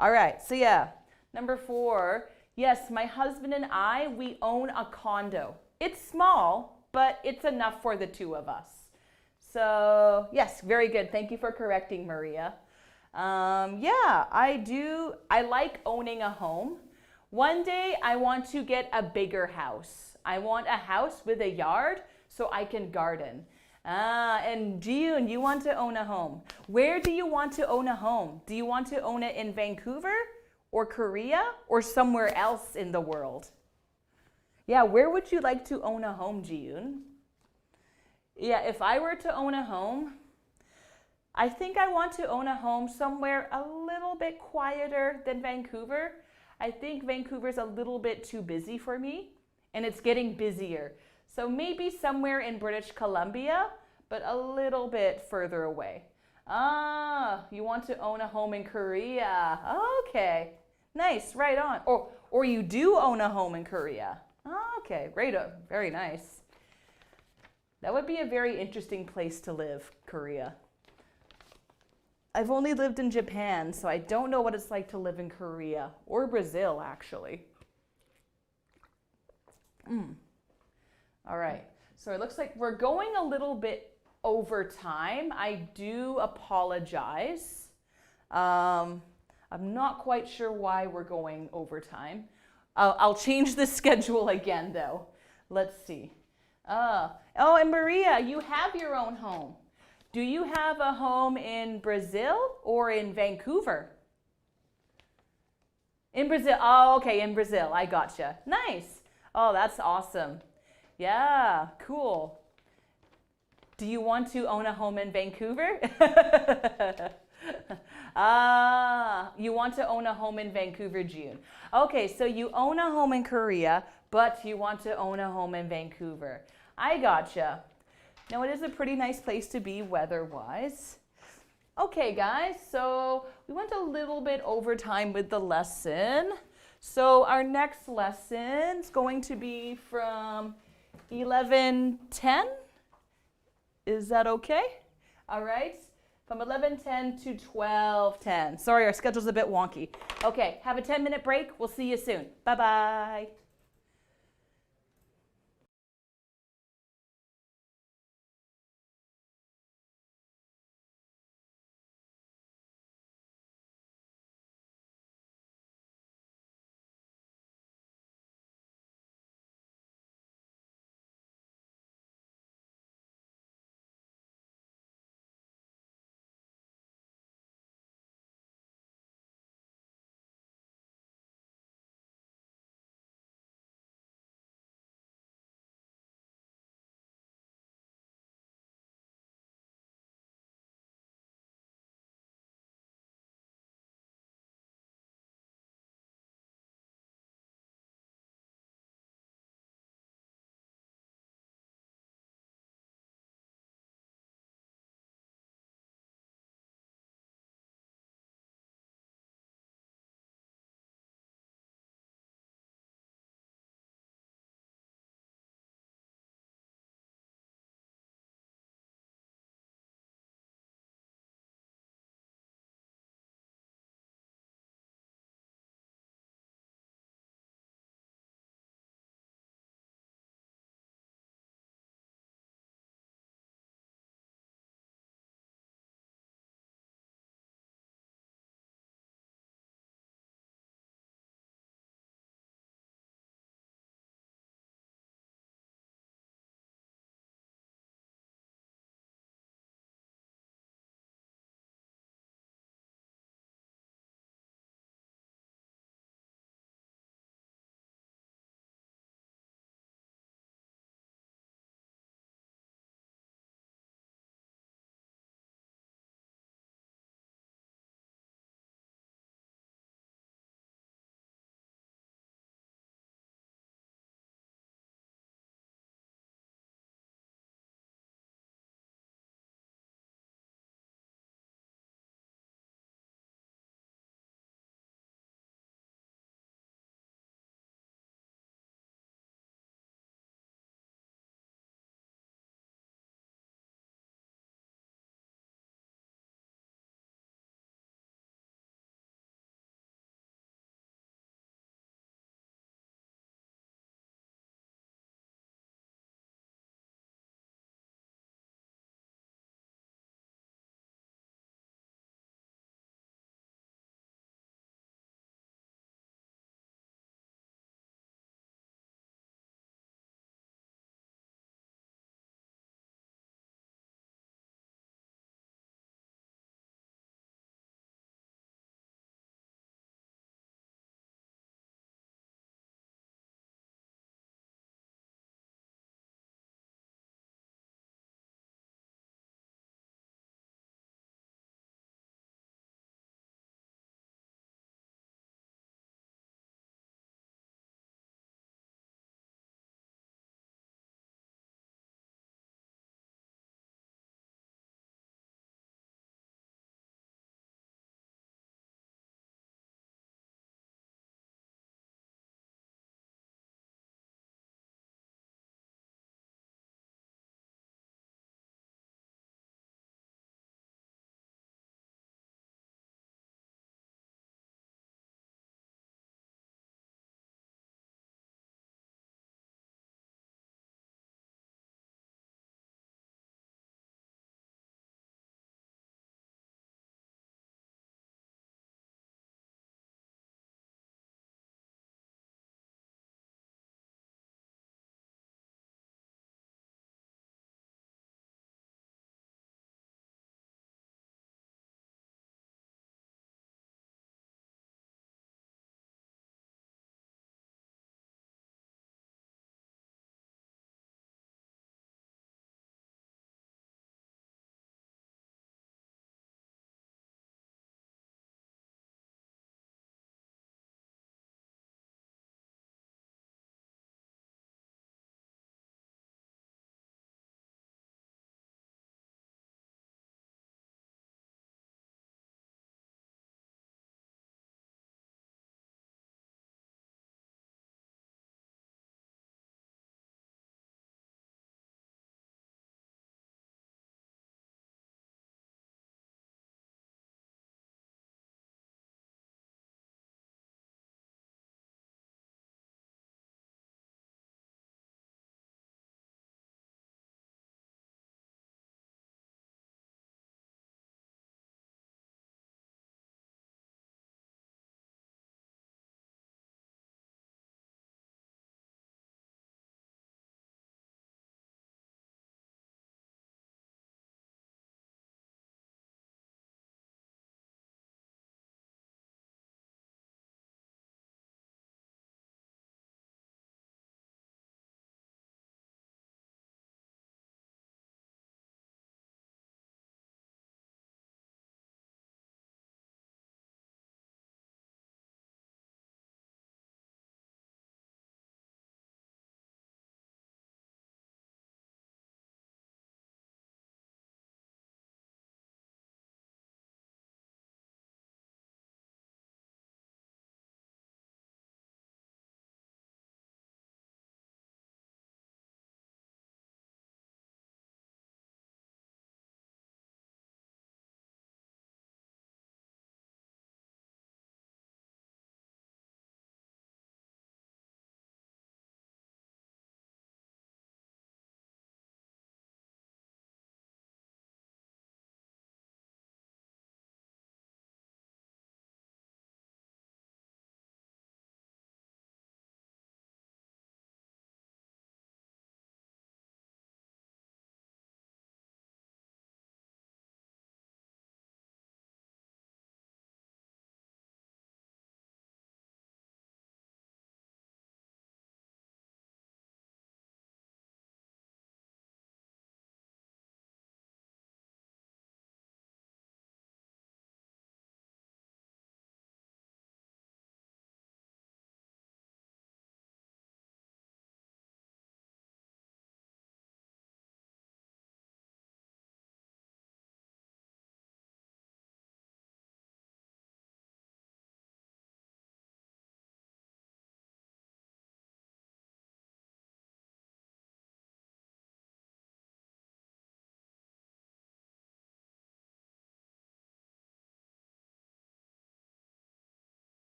All right, so yeah, number 4. Yes, my husband and I, we own a condo. It's small, but it's enough for the two of us. So yes, very good. Thank you for correcting, Maria. Yeah, I do. I like owning a home. One day I want to get a bigger house. I want a house with a yard so I can garden. And June, you want to own a home. Where do you want to own a home? Do you want to own it in Vancouver or Korea or somewhere else in the world? Yeah, where would you like to own a home, June? Yeah, if I were to own a home, I think I want to own a home somewhere a little bit quieter than Vancouver. I think Vancouver's a little bit too busy for me, and it's getting busier. So maybe somewhere in British Columbia, but a little bit further away. You want to own a home in Korea. Okay, nice, right on. Or you do own a home in Korea. Okay, great, very nice. That would be a very interesting place to live, Korea. I've only lived in Japan, so I don't know what it's like to live in Korea or Brazil, actually. All right, so it looks like we're going a little bit over time. I do apologize. I'm not quite sure why we're going over time. I'll change the schedule again, though. Let's see. Oh, and Maria, you have your own home. Do you have a home in Brazil or in Vancouver? In Brazil. Oh, okay, in Brazil. I gotcha. Nice. Oh, that's awesome. Yeah, cool. Do you want to own a home in Vancouver? You want to own a home in Vancouver, June. Okay, so you own a home in Korea, but you want to own a home in Vancouver. I gotcha. Now, it is a pretty nice place to be weather-wise. Okay, guys, so we went a little bit over time with the lesson. So our next lesson is going to be from 11:10. Is that okay? All right. From 11:10 to 12:10. Sorry, our schedule's a bit wonky. Okay, have a 10-minute break. We'll see you soon. Bye-bye.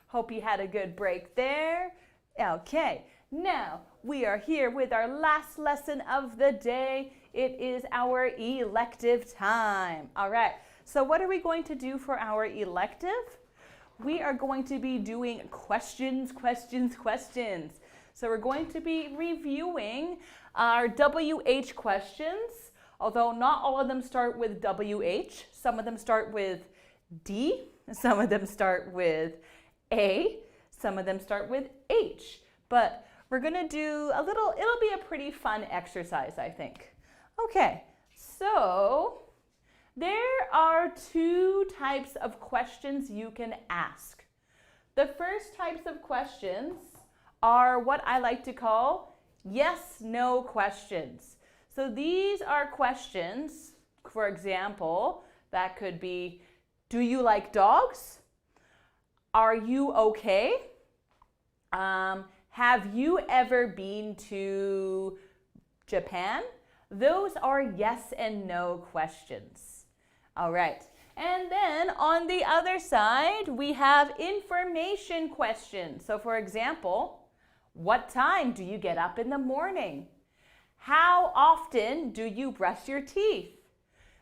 Hope you had a good break there. Okay, now we are here with our last lesson of the day. It is our elective time. All right, so what are we going to do for our elective? We are going to be doing questions. So we're going to be reviewing our WH questions, although not all of them start with WH. Some of them start with D, some of them start with A, some of them start with H. But we're going to do it'll be a pretty fun exercise, I think. Okay, so there are two types of questions you can ask. The first types of questions are what I like to call yes/no questions. So these are questions, for example, that could be, do you like dogs? Are you okay? Have you ever been to Japan? Those are yes and no questions. All right. And then on the other side, we have information questions. So for example, what time do you get up in the morning? How often do you brush your teeth?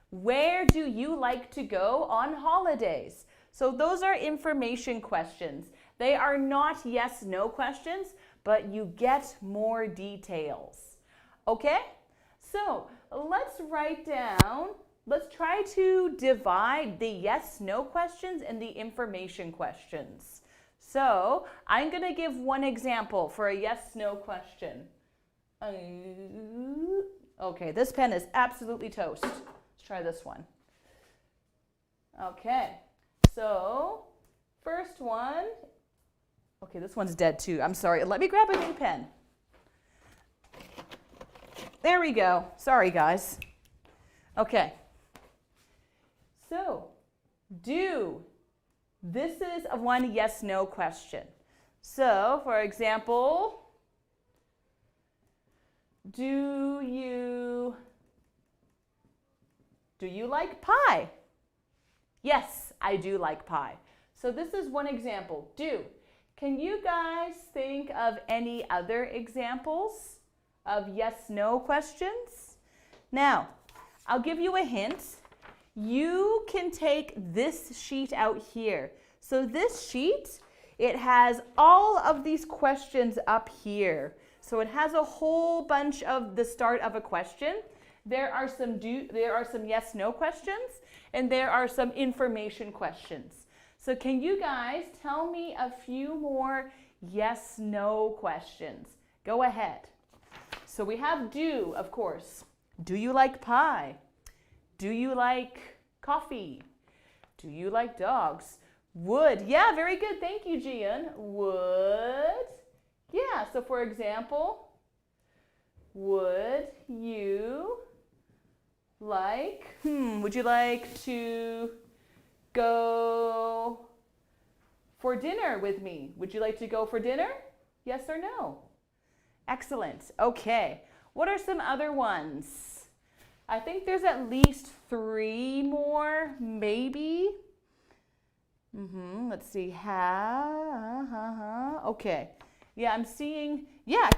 Where do you like to go on holidays? So those are information questions. They are not yes/no questions, but you get more details. Okay? So let's try to divide the yes/no questions and the information questions. So I'm going to give one example for a yes/no question. Okay, this pen is absolutely toast. Let's try this one. Okay, so first one. Okay, this one's dead too. I'm sorry. Let me grab a new pen. There we go. Sorry, guys. Okay. So, this is a one yes/no question. So, for example, do you like pie? Yes, I do like pie. So this is one example. Do. Can you guys think of any other examples of yes/no questions? Now, I'll give you a hint. You can take this sheet out here. So this sheet, it has all of these questions up here. So it has a whole bunch of the start of a question. There are some yes/no questions, and there are some information questions. So can you guys tell me a few more yes/no questions? Go ahead. So we have do, of course. Do you like pie? Do you like coffee? Do you like dogs? Would. Yeah, very good. Thank you, Gian. Would. Yeah, so for example, would you would you like to go for dinner with me? Would you like to go for dinner? Yes or no? Excellent. Okay. What are some other ones? I think there's at least 3 more, maybe. Let's see. Okay. Yeah, I'm seeing,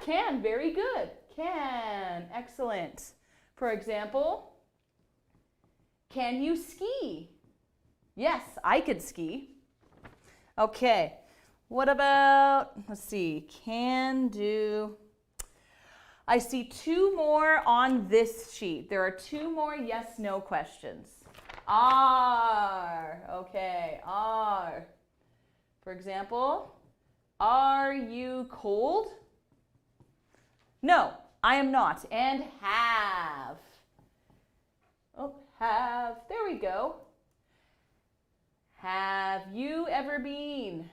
can. Very good. Can. Excellent. For example, can you ski? Yes, I could ski. Okay. What about, let's see, can do. I see 2 more on this sheet. There are 2 more yes/no questions. Are. Okay, are. For example, are you cold? No, I am not. And have. Oh, have. There we go. Have you ever been?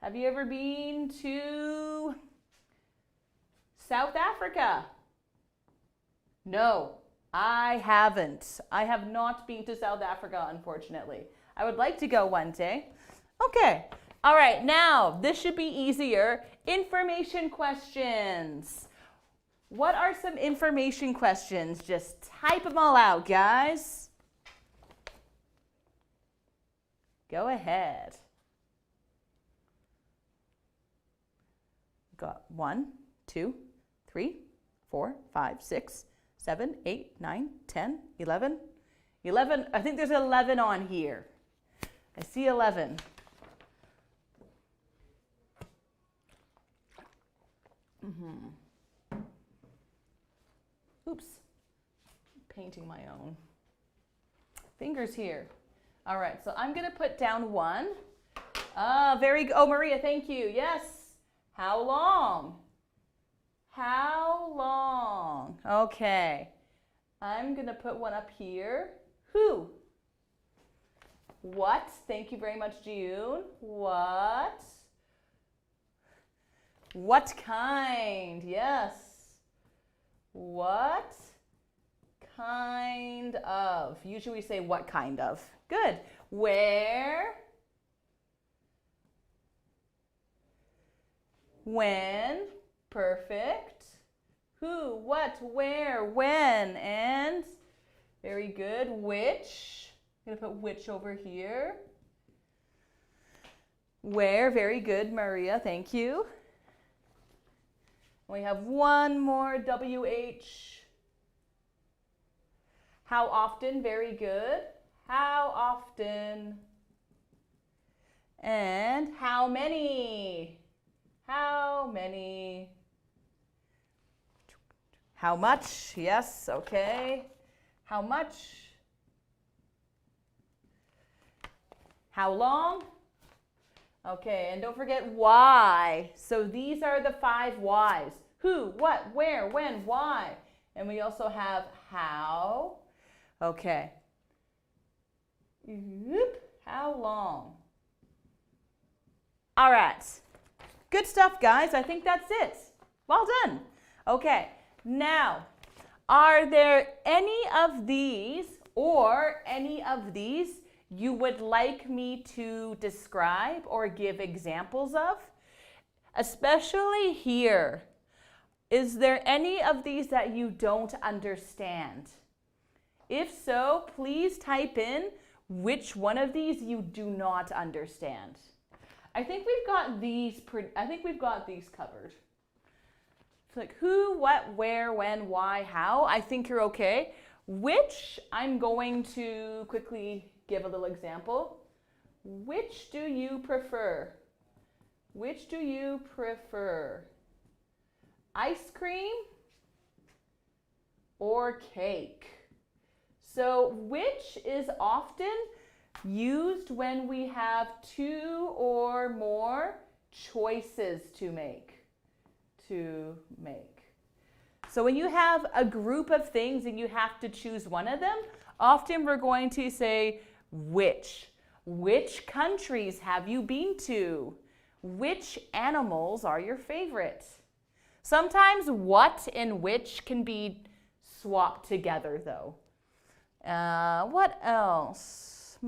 Have you ever been to South Africa? No, I haven't. I have not been to South Africa, unfortunately. I would like to go one day. Okay. All right, now this should be easier. Information questions. What are some information questions? Just type them all out, guys. Go ahead. got 1, 2, 3, 4, 5, 6, 7, 8, 9, 10, 11. 11, I think there's 11 on here. I see 11. Oops, painting my own. Fingers here. All right, so I'm gonna put down 1. Very good. Oh, Maria, thank you. Yes. How long? How long? Okay. I'm gonna put 1 up here. Who? What? Thank you very much, June. What? What kind? Yes. What kind of? Usually we say what kind of. Good. Where? When? Perfect. Who? What? Where? When? And? Very good. Which? I'm going to put which over here. Where? Very good, Maria. Thank you. We have 1 more, WH. How often? Very good. How often? And how many? How many? How much? Yes, okay. How much? How long? Okay, and don't forget why. So these are the 5 whys. Who, what, where, when, why. And we also have how. Okay. How long? All right. Good stuff, guys. I think that's it. Well done. Okay, now, are there any of these or any of these you would like me to describe or give examples of? Especially here. Is there any of these that you don't understand? If so, please type in which one of these you do not understand. I think we've got these covered. It's like who, what, where, when, why, how. I think you're okay. Which, I'm going to quickly give a little example. Which do you prefer? Which do you prefer? Ice cream or cake? So which is often used when we have 2 or more choices to make. So when you have a group of things and you have to choose one of them, often we're going to say which. Which countries have you been to? Which animals are your favorite? Sometimes what and which can be swapped together though. What else?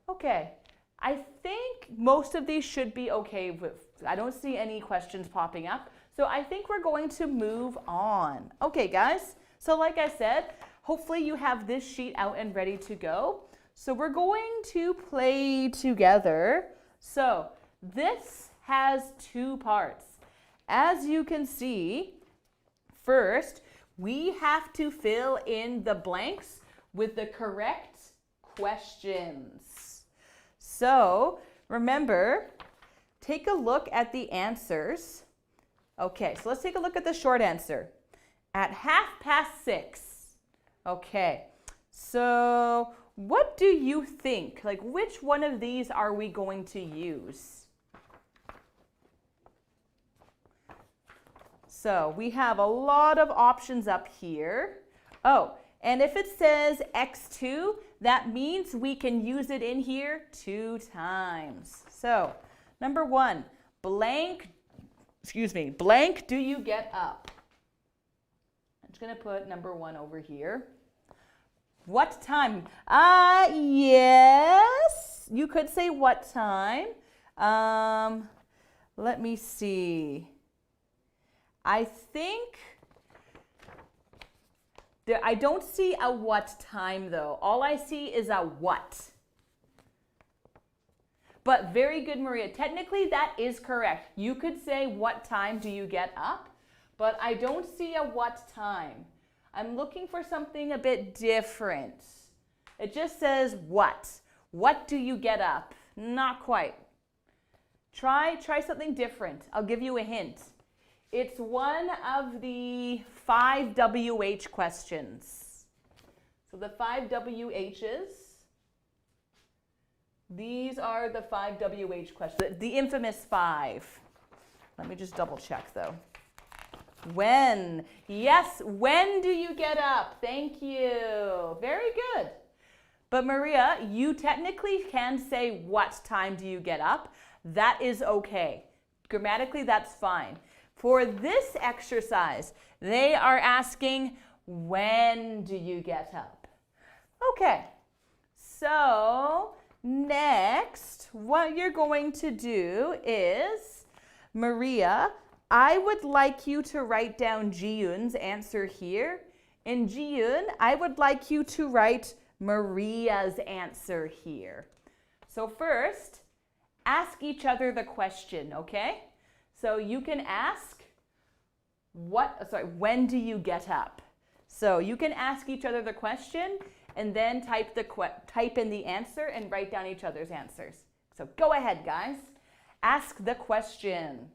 Okay, I think most of these should be okay with, I don't see any questions popping up. So I think we're going to move on. Okay, guys, so like I said, hopefully you have this sheet out and ready to go. So we're going to play together. So this has 2 parts. As you can see, first, we have to fill in the blanks with the correct questions. So remember, take a look at the answers. Okay, so let's take a look at the short answer. At 6:30. Okay, so what do you think? Like, which one of these are we going to use? So we have a lot of options up here. Oh, and if it says x2, that means we can use it in here 2 times. So number 1, blank do you get up? I'm just going to put number 1 over here. What time? Yes, you could say what time. Let me see. I think, I don't see a what time though. All I see is a what. But very good, Maria. Technically, that is correct. You could say, what time do you get up? But I don't see a what time. I'm looking for something a bit different. It just says what. What do you get up? Not quite. Try something different. I'll give you a hint. It's one of the 5 WH questions. So the 5 WHs, these are the 5 WH questions, the infamous 5. Let me just double check though. When? Yes, when do you get up? Thank you. Very good. But Maria, you technically can say what time do you get up. That is okay. Grammatically, that's fine. For this exercise, they are asking, when do you get up? Okay, so next, what you're going to do is, Maria, I would like you to write down Ji-Yoon's answer here. And Ji-Yoon, I would like you to write Maria's answer here. So first, ask each other the question, okay? So you can ask, when do you get up? So you can ask each other the question and then type in the answer and write down each other's answers. So go ahead, guys. Ask the question.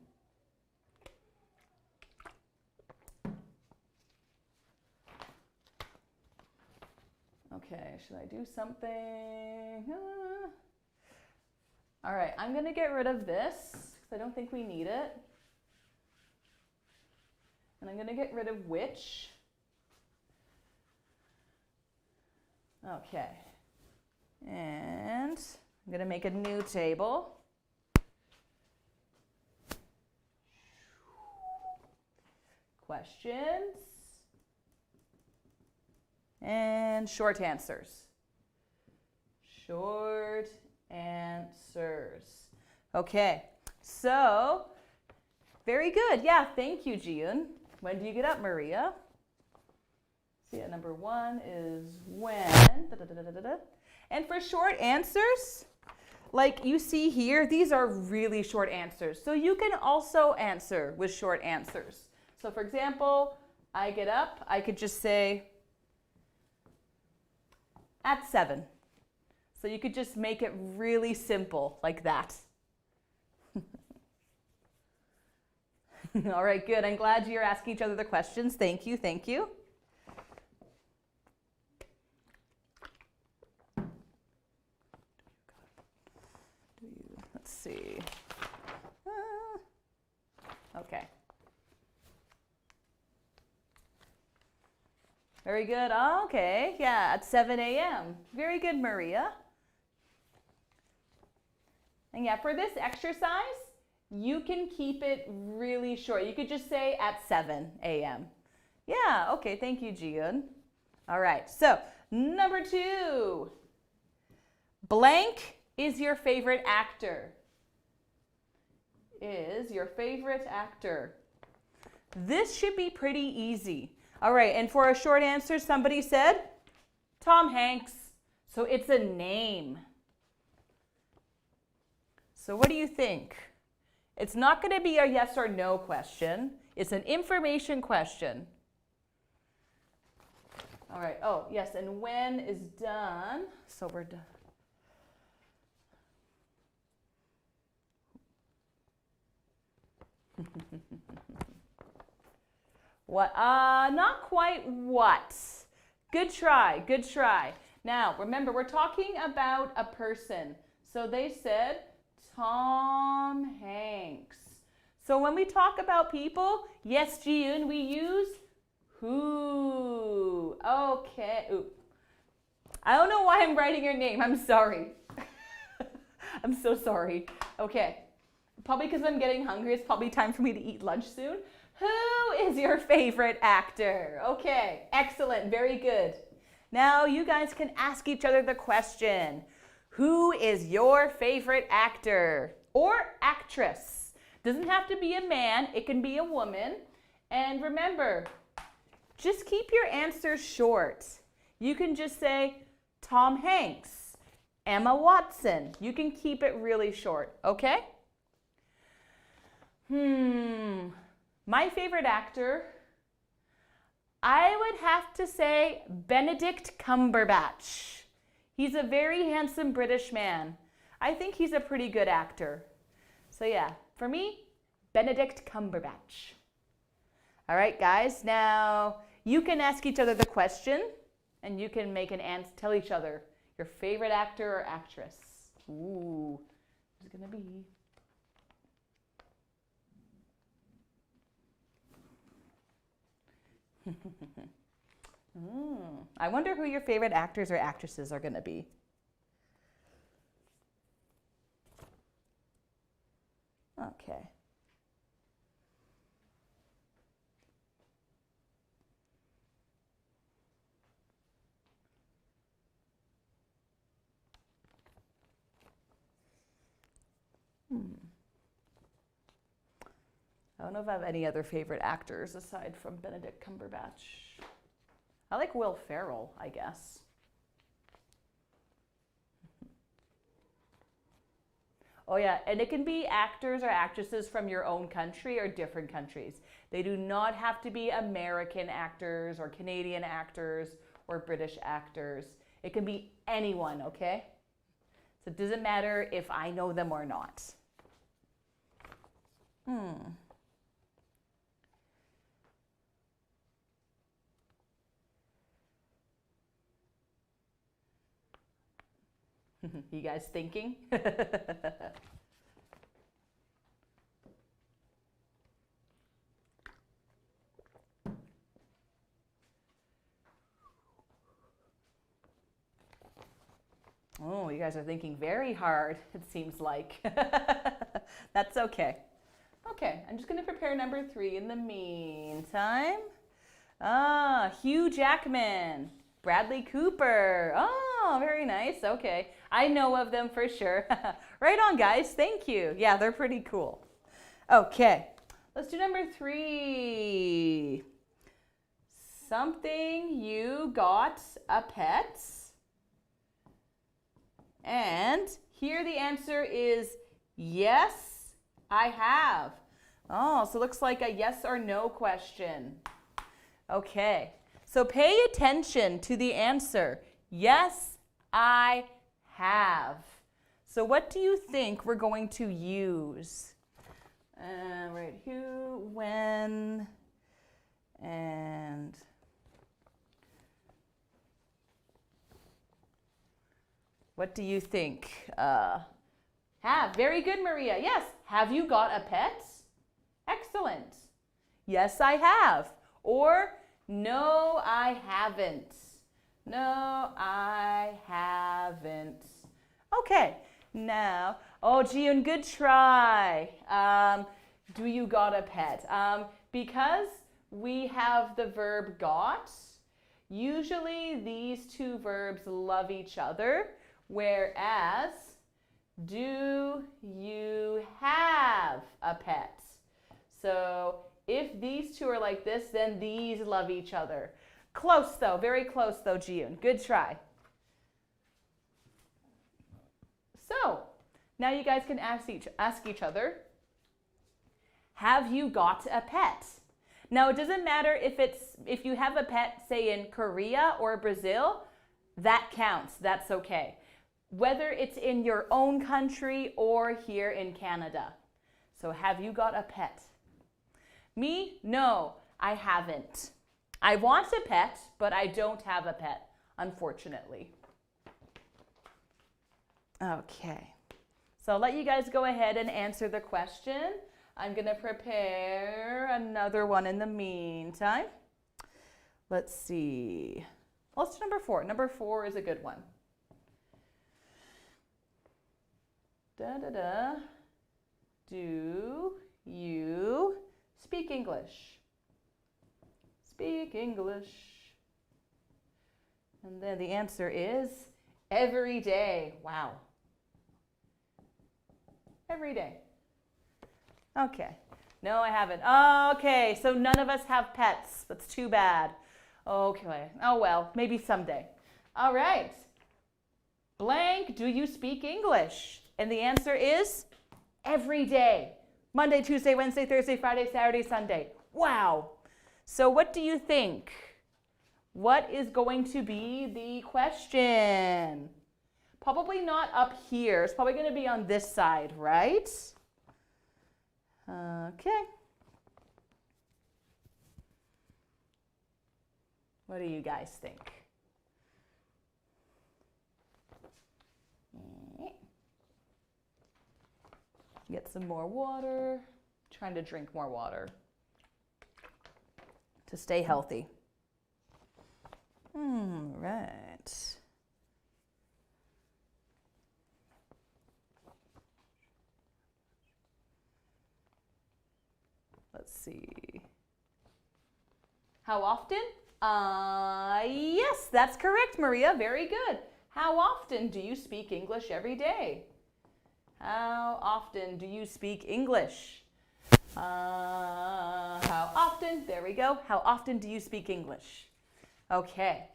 Okay, should I do something? All right, I'm going to get rid of this because I don't think we need it. And I'm going to get rid of which. Okay. And I'm going to make a new table. Questions. And short answers. Short answers. Okay, so very good. Yeah, thank you, Ji-Yoon. When do you get up, Maria? So yeah, number 1 is when. And for short answers, like you see here, these are really short answers. So you can also answer with short answers. So for example, I get up, I could just say, at 7. So you could just make it really simple like that. All right, good. I'm glad you're asking each other the questions. Thank you, thank you. Let's see. Okay. Very good. Oh, okay. Yeah, at 7 a.m. Very good, Maria. And yeah, for this exercise, you can keep it really short. You could just say at 7 a.m. Yeah, okay. Thank you, Ji-Yoon. All right. So, number 2. Blank is your favorite actor. Is your favorite actor. This should be pretty easy. All right, and for a short answer, somebody said Tom Hanks. So it's a name. So what do you think? It's not going to be a yes or no question. It's an information question. All right. Oh, yes, and when is done. So we're done. What? Not quite what. Good try, good try. Now, remember, we're talking about a person. So they said Tom Hanks. So when we talk about people, yes, Ji-Yoon, we use who. Okay. Ooh. I don't know why I'm writing your name. I'm sorry. I'm so sorry. Okay. Probably because I'm getting hungry. It's probably time for me to eat lunch soon. Who is your favorite actor? Okay, excellent, very good. Now you guys can ask each other the question. Who is your favorite actor or actress? Doesn't have to be a man, it can be a woman. And remember, just keep your answers short. You can just say Tom Hanks. Emma Watson. You can keep it really short, okay? My favorite actor, I would have to say Benedict Cumberbatch. He's a very handsome British man. I think he's a pretty good actor. So yeah, for me, Benedict Cumberbatch. All right, guys, now you can ask each other the question and you can make an answer, tell each other your favorite actor or actress. Ooh, who's it gonna be? I wonder who your favorite actors or actresses are gonna be. Okay. I don't know if I have any other favorite actors aside from Benedict Cumberbatch. I like Will Ferrell, I guess. Oh yeah, and it can be actors or actresses from your own country or different countries. They do not have to be American actors or Canadian actors or British actors. It can be anyone, okay? So it doesn't matter if I know them or not. You guys thinking? Oh, you guys are thinking very hard, it seems like. That's okay. Okay, I'm just going to prepare number 3 in the meantime. Hugh Jackman, Bradley Cooper. Oh, very nice. Okay, I know of them for sure. Right on, guys. Thank you. Yeah, they're pretty cool. Okay, let's do number 3. Something you got a pet. And here the answer is yes, I have. Oh, so it looks like a yes or no question. Okay, so pay attention to the answer. Yes, I have. So what do you think we're going to use? Right, who, when, and... What do you think? Have. Very good, Maria. Yes. Have you got a pet? Excellent. Yes, I have. Or, no, I haven't. No, I haven't. Okay. Now, oh, Jiyoon, good try. Do you got a pet? Because we have the verb got, usually these two verbs love each other. Whereas, do you have a pet? So if these two are like this, then these love each other. Close though, very close though, Jiyoon. Good try. So now you guys can ask each other, have you got a pet? Now it doesn't matter if you have a pet, say in Korea or Brazil, that counts, that's okay. Whether it's in your own country or here in Canada. So have you got a pet? Me? No, I haven't. I want a pet, but I don't have a pet, unfortunately. Okay, so I'll let you guys go ahead and answer the question. I'm gonna prepare another one in the meantime. Let's see. Let's do number 4. Number 4 is a good one. Do you speak English? Speak English. And then the answer is every day. Wow. Every day. Okay. No, I haven't. Okay, so none of us have pets. That's too bad. Okay. Oh well, maybe someday. All right. blank, do you speak English? And the answer is every day. Monday, Tuesday, Wednesday, Thursday, Friday, Saturday, Sunday. Wow. So what do you think? What is going to be the question? Probably not up here. It's probably going to be on this side, right? Okay. What do you guys think? Get some more water. Trying to drink more water to stay healthy. Right. Let's see. How often? Yes, that's correct, Maria. Very good. How often do you speak English every day? How often do you speak English? How often? There we go. How often do you speak English? Okay.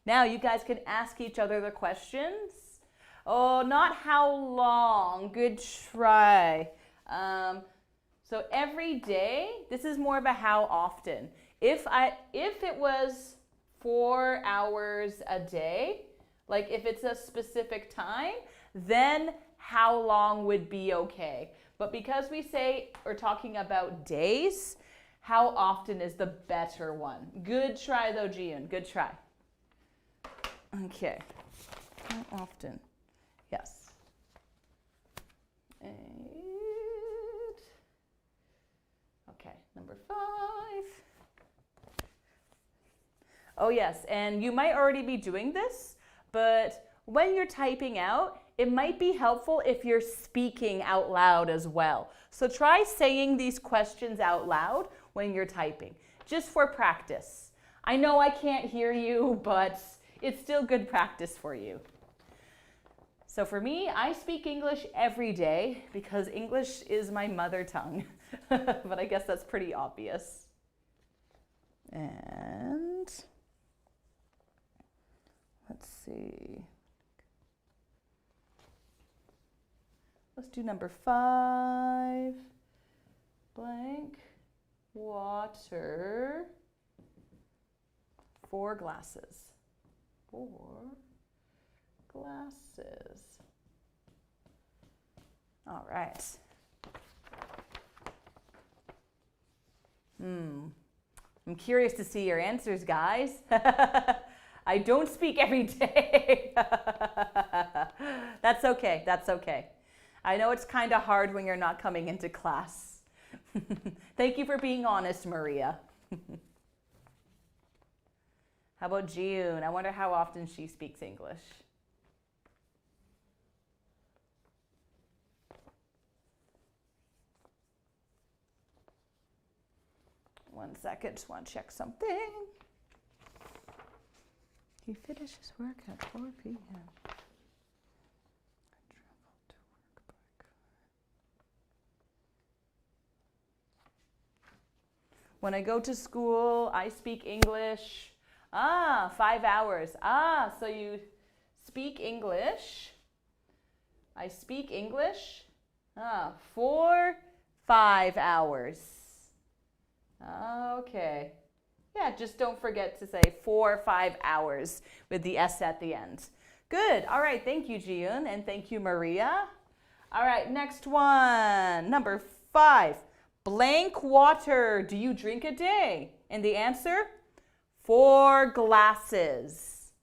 Now you guys can ask each other the questions. Oh, not how long. Good try. So every day, this is more of a how often. If it was 4 hours a day, like if it's a specific time, then how long would be okay. But because we're talking about days, how often is the better one. Good try though, Jiyoon. Good try. Okay. How often? Yes. Okay, number 5. Oh yes, and you might already be doing this, but when you're typing out, it might be helpful if you're speaking out loud as well. So try saying these questions out loud when you're typing, just for practice. I know I can't hear you, but it's still good practice for you. So for me, I speak English every day because English is my mother tongue. But I guess that's pretty obvious. And let's see. Let's do number 5. Blank water. 4 glasses. 4 glasses. All right. I'm curious to see your answers, guys. I don't speak every day. That's okay. That's okay. I know it's kind of hard when you're not coming into class. Thank you for being honest, Maria. How about Jiyoon? I wonder how often she speaks English. One second, just want to check something. He finishes work at 4 p.m. When I go to school, I speak English. 5 hours. So you speak English. I speak English for 5 hours. Okay. Yeah, just don't forget to say 4 or 5 hours with the S at the end. Good. All right. Thank you, Jiyoon, and thank you, Maria. All right. Next one. Number 5. Blank water do you drink a day? And the answer? 4 glasses.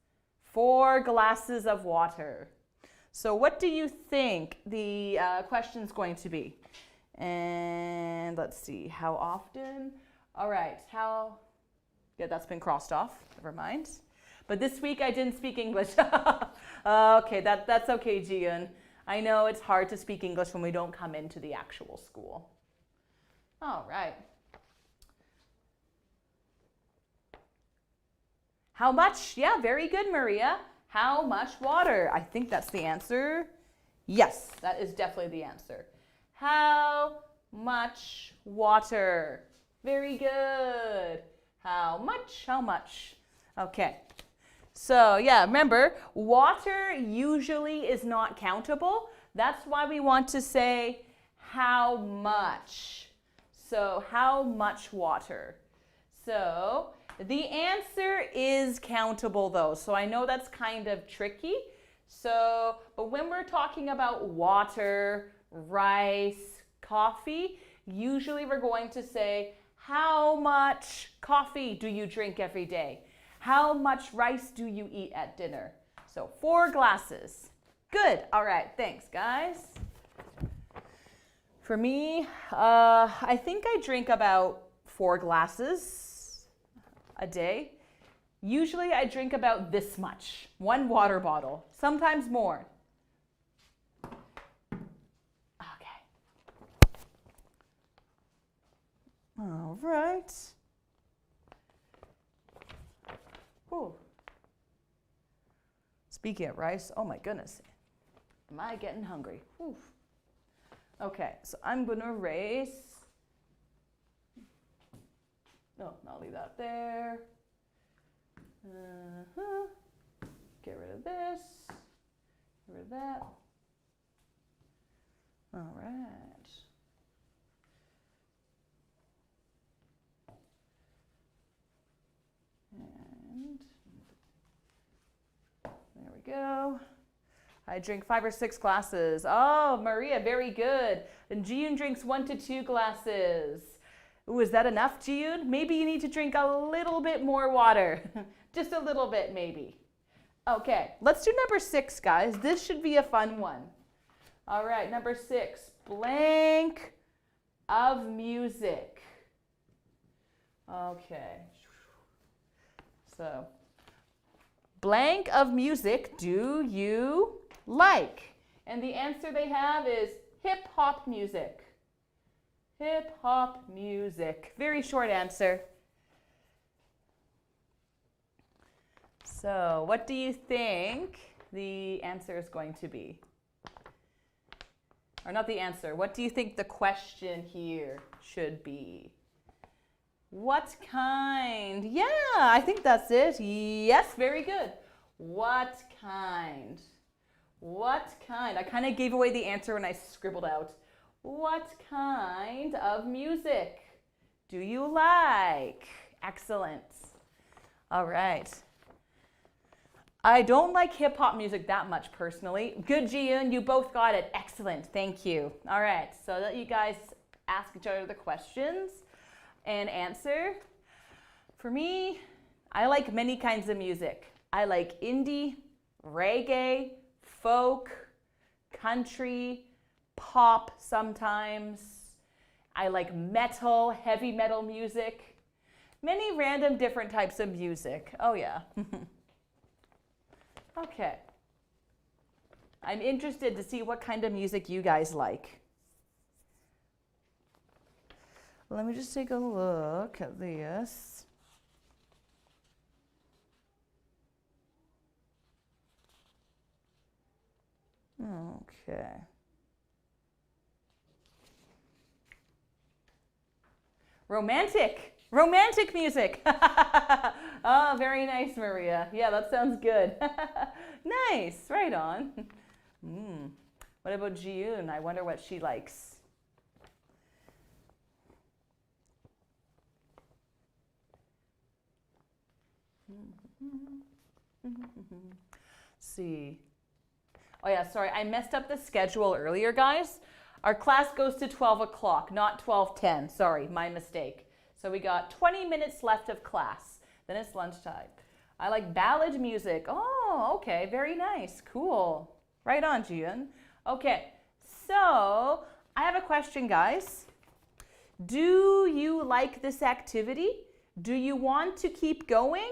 4 glasses of water. So what do you think the question's going to be? And let's see, how often? All right, yeah, that's been crossed off, never mind. But this week I didn't speak English. Okay, that's okay, Jiyoon. I know it's hard to speak English when we don't come into the actual school. All right. How much? Yeah, very good, Maria. How much water? I think that's the answer. Yes, that is definitely the answer. How much water? Very good. How much? How much? Okay. So yeah, remember, water usually is not countable. That's why we want to say how much. So how much water? So the answer is countable though. So I know that's kind of tricky. So, but when we're talking about water, rice, coffee, usually we're going to say, how much coffee do you drink every day? How much rice do you eat at dinner? So 4 glasses. Good. All right. Thanks, guys. For me, I think I drink about 4 glasses a day. Usually I drink about this much, 1 water bottle, sometimes more. Okay. All right. Ooh. Speaking of rice, oh my goodness, am I getting hungry? Oof. Okay, so I'm going to erase. No, I'll leave that there. Get rid of this. Get rid of that. All right. And there we go. I drink 5 or 6 glasses. Oh, Maria, very good. And Jiyun drinks 1 to 2 glasses. Ooh, is that enough, Jiyun? Maybe you need to drink a little bit more water. Just a little bit, maybe. Okay, let's do number 6, guys. This should be a fun one. All right, number 6. Blank of music. Okay. So, blank of music do you like? And the answer they have is hip-hop music. Hip-hop music. Very short answer. So, what do you think the answer is going to be? Or not the answer. What do you think the question here should be? What kind? Yeah, I think that's it. Yes, very good. What kind? What kind? I kind of gave away the answer when I scribbled out. What kind of music do you like? Excellent. All right. I don't like hip-hop music that much personally. Good, Jiyun. You both got it. Excellent. Thank you. All right. So that you guys ask each other the questions and answer. For me, I like many kinds of music. I like indie, reggae, folk, country, pop sometimes. I like metal, heavy metal music. Many random different types of music. Oh yeah. Okay. I'm interested to see what kind of music you guys like. Let me just take a look at this. Okay. Romantic music. Oh, very nice, Maria. Yeah, that sounds good. Nice, right on. What about Jiyun? I wonder what she likes. See. Oh yeah, sorry, I messed up the schedule earlier, guys. Our class goes to 12 o'clock, not 12:10. Sorry, my mistake. So we got 20 minutes left of class. Then it's lunchtime. I like ballad music. Oh, okay, very nice, cool. Right on, Jiyun. Okay, so I have a question, guys. Do you like this activity? Do you want to keep going?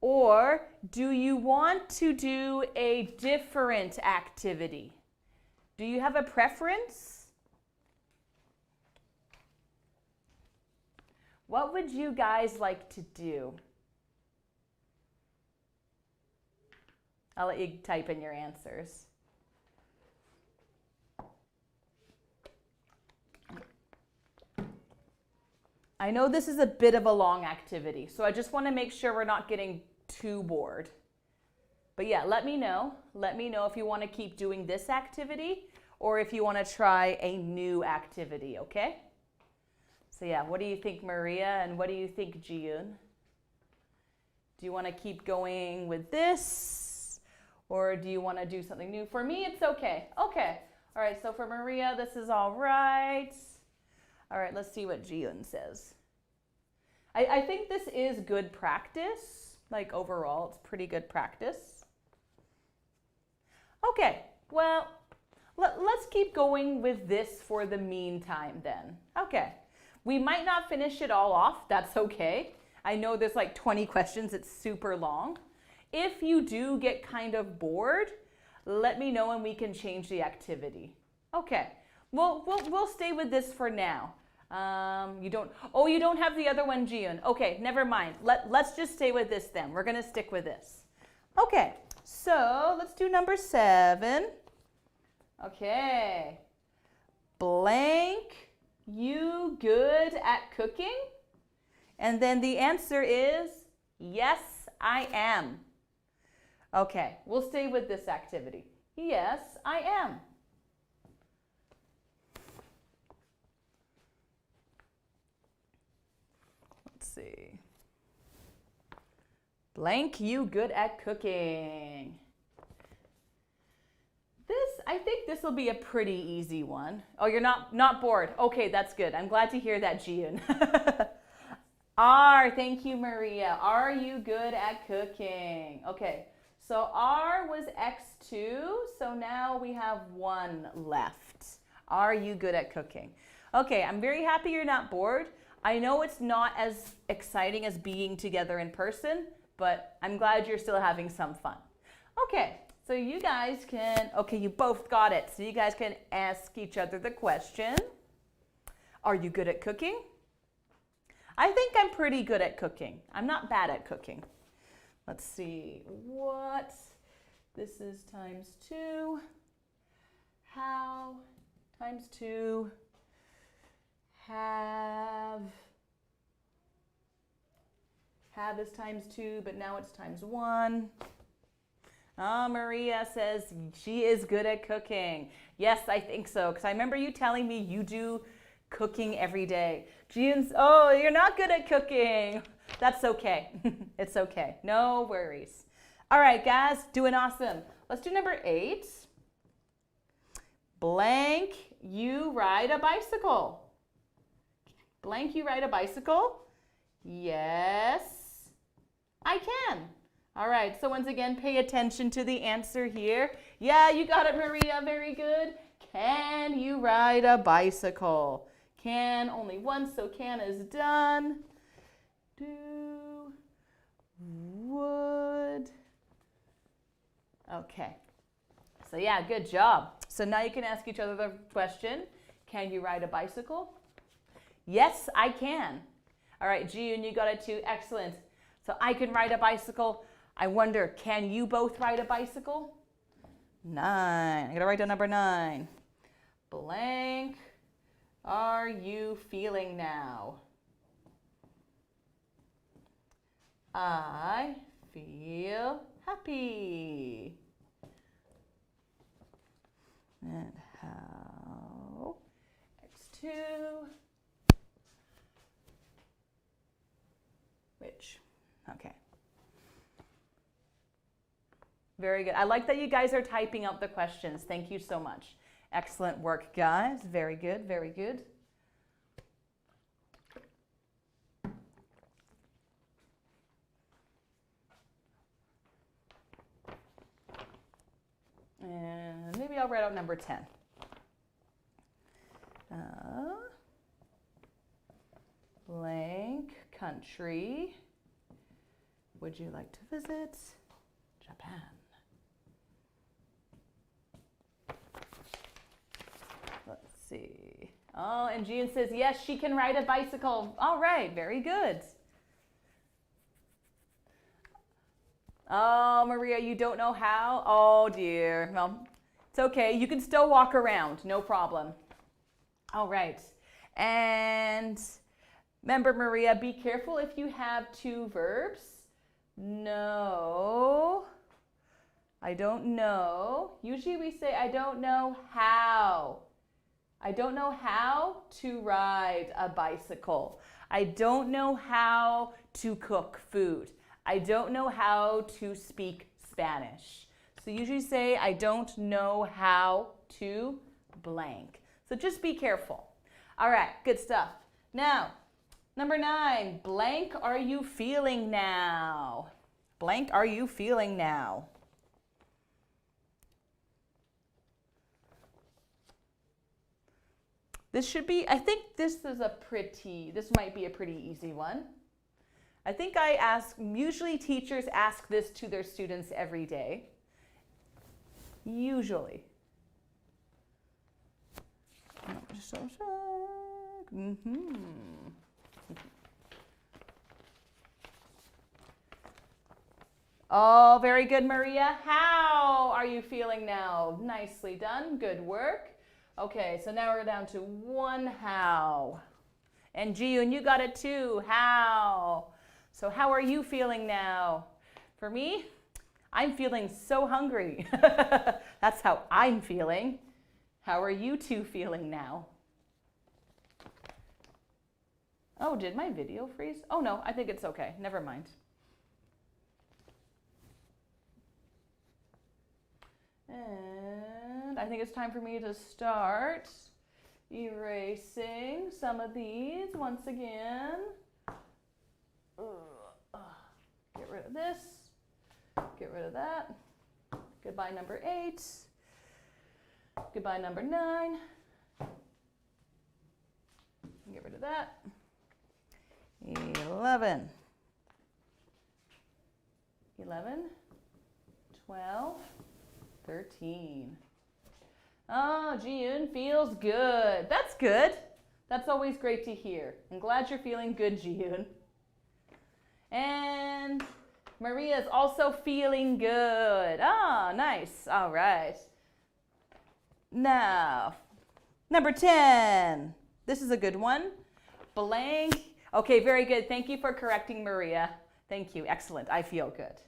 Or do you want to do a different activity? Do you have a preference? What would you guys like to do? I'll let you type in your answers. I know this is a bit of a long activity, so I just want to make sure we're not getting too bored. But yeah, let me know. Let me know if you want to keep doing this activity or if you want to try a new activity, okay? So yeah, what do you think, Maria? And what do you think, Jiyun? Do you want to keep going with this? Or do you want to do something new? For me, it's okay. Okay. All right, so for Maria, this is all right. All right, let's see what Jiyun says. I think this is good practice. Like overall, it's pretty good practice. Okay, well, let's keep going with this for the meantime then. Okay, we might not finish it all off. That's okay. I know there's like 20 questions. It's super long. If you do get kind of bored, let me know and we can change the activity. Okay, we'll stay with this for now. You don't have the other one, Jiyun. Okay, never mind. Let's just stay with this then. We're gonna stick with this. Okay, so let's do number 7. Okay. Blank, you good at cooking? And then the answer is, yes, I am. Okay, we'll stay with this activity. Yes, I am. Let's see. Blank, you good at cooking? I think this will be a pretty easy one. Oh, you're not bored. Okay, that's good. I'm glad to hear that, Jiyun. R, thank you, Maria. Are you good at cooking? Okay, so R was X2, so now we have 1 left. Are you good at cooking? Okay, I'm very happy you're not bored. I know it's not as exciting as being together in person, but I'm glad you're still having some fun. Okay. So you guys can, okay, you both got it. So you guys can ask each other the question. Are you good at cooking? I think I'm pretty good at cooking. I'm not bad at cooking. Let's see, what? This is times 2. How? Times 2. Have. Have is times 2, but now it's times 1. Oh, Maria says she is good at cooking. Yes, I think so, because I remember you telling me you do cooking every day. Jiyun's, oh, you're not good at cooking. That's okay. It's okay. No worries. All right, guys, doing awesome. Let's do number 8. Blank, you ride a bicycle. Blank, you ride a bicycle? Yes, I can. All right, so once again, pay attention to the answer here. Yeah, you got it, Maria, very good. Can you ride a bicycle? Can, only once, so can is done. Do, would. Okay, so yeah, good job. So now you can ask each other the question, can you ride a bicycle? Yes, I can. All right, Jiyun, you got it too, excellent. So I can ride a bicycle. I wonder, can you both ride a bicycle? 9. I gotta write down number 9. Blank, are you feeling now? I feel happy. And how? X2. Which? Okay. Very good. I like that you guys are typing out the questions. Thank you so much. Excellent work, guys. Very good, very good. And maybe I'll write out number 10. Blank country would you like to visit? Japan. Let's see. Oh, and Jiyun says, yes, she can ride a bicycle. All right, very good. Oh, Maria, you don't know how? Oh, dear. Well, it's okay. You can still walk around. No problem. All right. And remember, Maria, be careful if you have 2 verbs. Know I don't know. Usually we say, I don't know how. I don't know how to ride a bicycle. I don't know how to cook food. I don't know how to speak Spanish. So usually say, I don't know how to blank. So just be careful. All right, good stuff. Now, number 9, blank are you feeling now? Blank are you feeling now? This should be, I think this might be a pretty easy one. I think usually teachers ask this to their students every day. Usually. Oh, very good, Maria. How are you feeling now? Nicely done. Good work. Okay, so now we're down to 1 how. And Ji-yoon, you got it too. How? So how are you feeling now? For me, I'm feeling so hungry. That's how I'm feeling. How are you two feeling now? Oh, did my video freeze? Oh no, I think it's okay. Never mind. And I think it's time for me to start erasing some of these once again. Get rid of this. Get rid of that. Goodbye, number 8. Goodbye, number 9. Get rid of that. 11. 11. 12. 13. Oh, Ji-yoon feels good. That's good. That's always great to hear. I'm glad you're feeling good, Ji-yoon. And Maria's also feeling good. Ah, nice. All right. Now, number 10. This is a good one. Blank. Okay, very good. Thank you for correcting Maria. Thank you. Excellent. I feel good.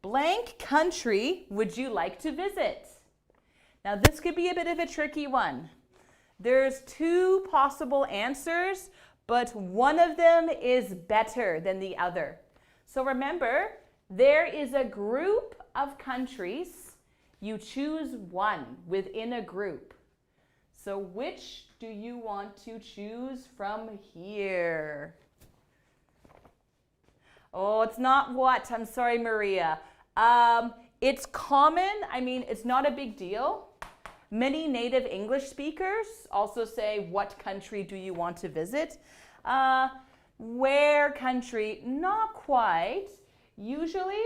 Blank country would you like to visit? Now, this could be a bit of a tricky one. There's 2 possible answers, but one of them is better than the other. So remember, there is a group of countries. You choose one within a group. So which do you want to choose from here? Oh, it's not what. I'm sorry, Maria. It's common. I mean, it's not a big deal. Many native English speakers also say, what country do you want to visit? Where country? Not quite. Usually,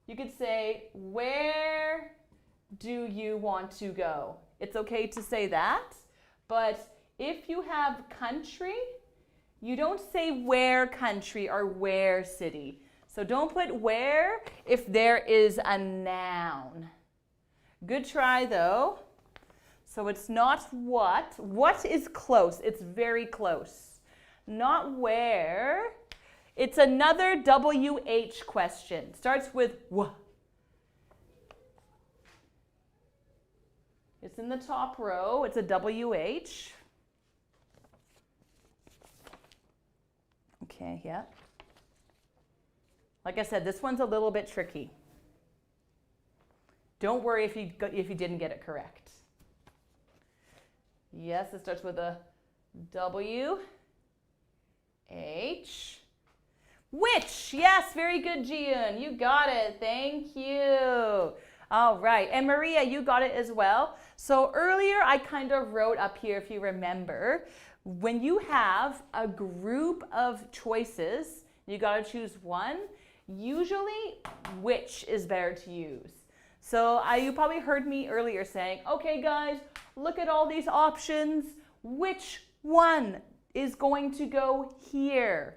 you could say, where do you want to go? It's okay to say that. But if you have country, you don't say where country or where city. So don't put where if there is a noun. Good try though. So it's not what. What is close? It's very close. Not where. It's another WH question. Starts with W. It's in the top row. It's a WH. Okay, yeah. Like I said, this one's a little bit tricky. Don't worry if you didn't get it correct. Yes, it starts with a W, H. Which? Yes, very good, Ji-yoon. You got it. Thank you. All right. And Maria, you got it as well. So earlier I kind of wrote up here, if you remember, when you have a group of choices, you got to choose one. Usually, which is better to use? So you probably heard me earlier saying, okay, guys, look at all these options. Which one is going to go here?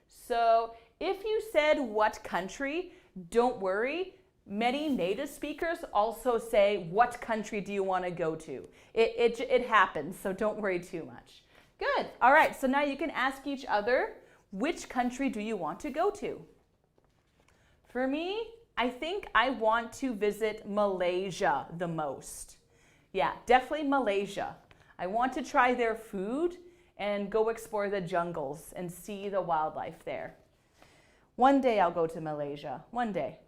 So if you said what country, don't worry. Many native speakers also say, what country do you want to go to? It happens, so don't worry too much. Good. All right, so now you can ask each other, which country do you want to go to? For me, I think I want to visit Malaysia the most. Yeah, definitely Malaysia. I want to try their food and go explore the jungles and see the wildlife there. One day I'll go to Malaysia. One day.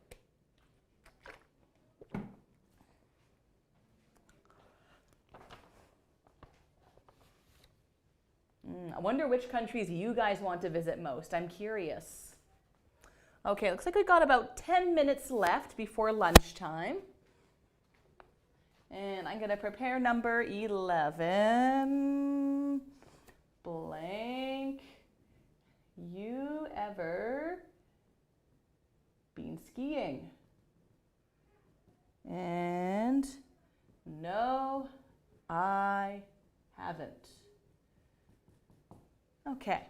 I wonder which countries you guys want to visit most. I'm curious. Okay, looks like we got about 10 minutes left before lunchtime. And I'm going to prepare number 11. Blank. You ever been skiing? And no, I haven't. Okay.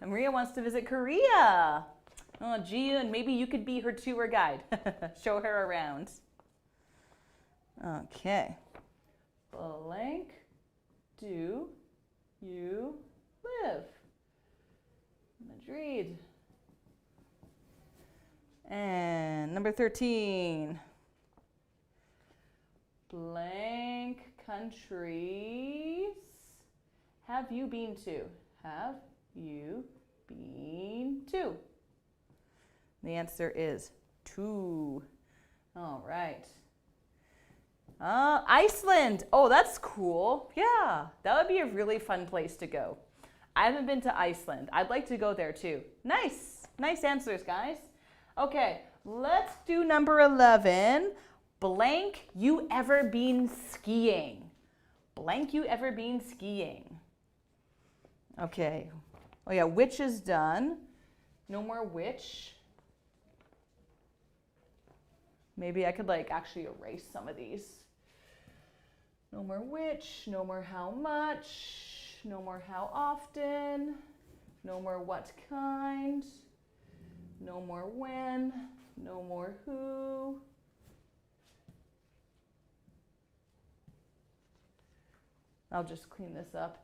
Maria wants to visit Korea. Oh, Jiyoon, maybe you could be her tour guide. Show her around. Okay. Blank do you live? Madrid. And number 13. Blank countries have you been to? Have you been to? The answer is 2. All right. Iceland. Oh, that's cool. Yeah, that would be a really fun place to go. I haven't been to Iceland. I'd like to go there too. Nice. Nice answers, guys. Okay, let's do number 11. Blank, you ever been skiing? Blank, you ever been skiing? Okay. Oh yeah, which is done. No more which. Maybe I could actually erase some of these. No more which, no more how much, no more how often, no more what kind, no more when, no more who. I'll just clean this up.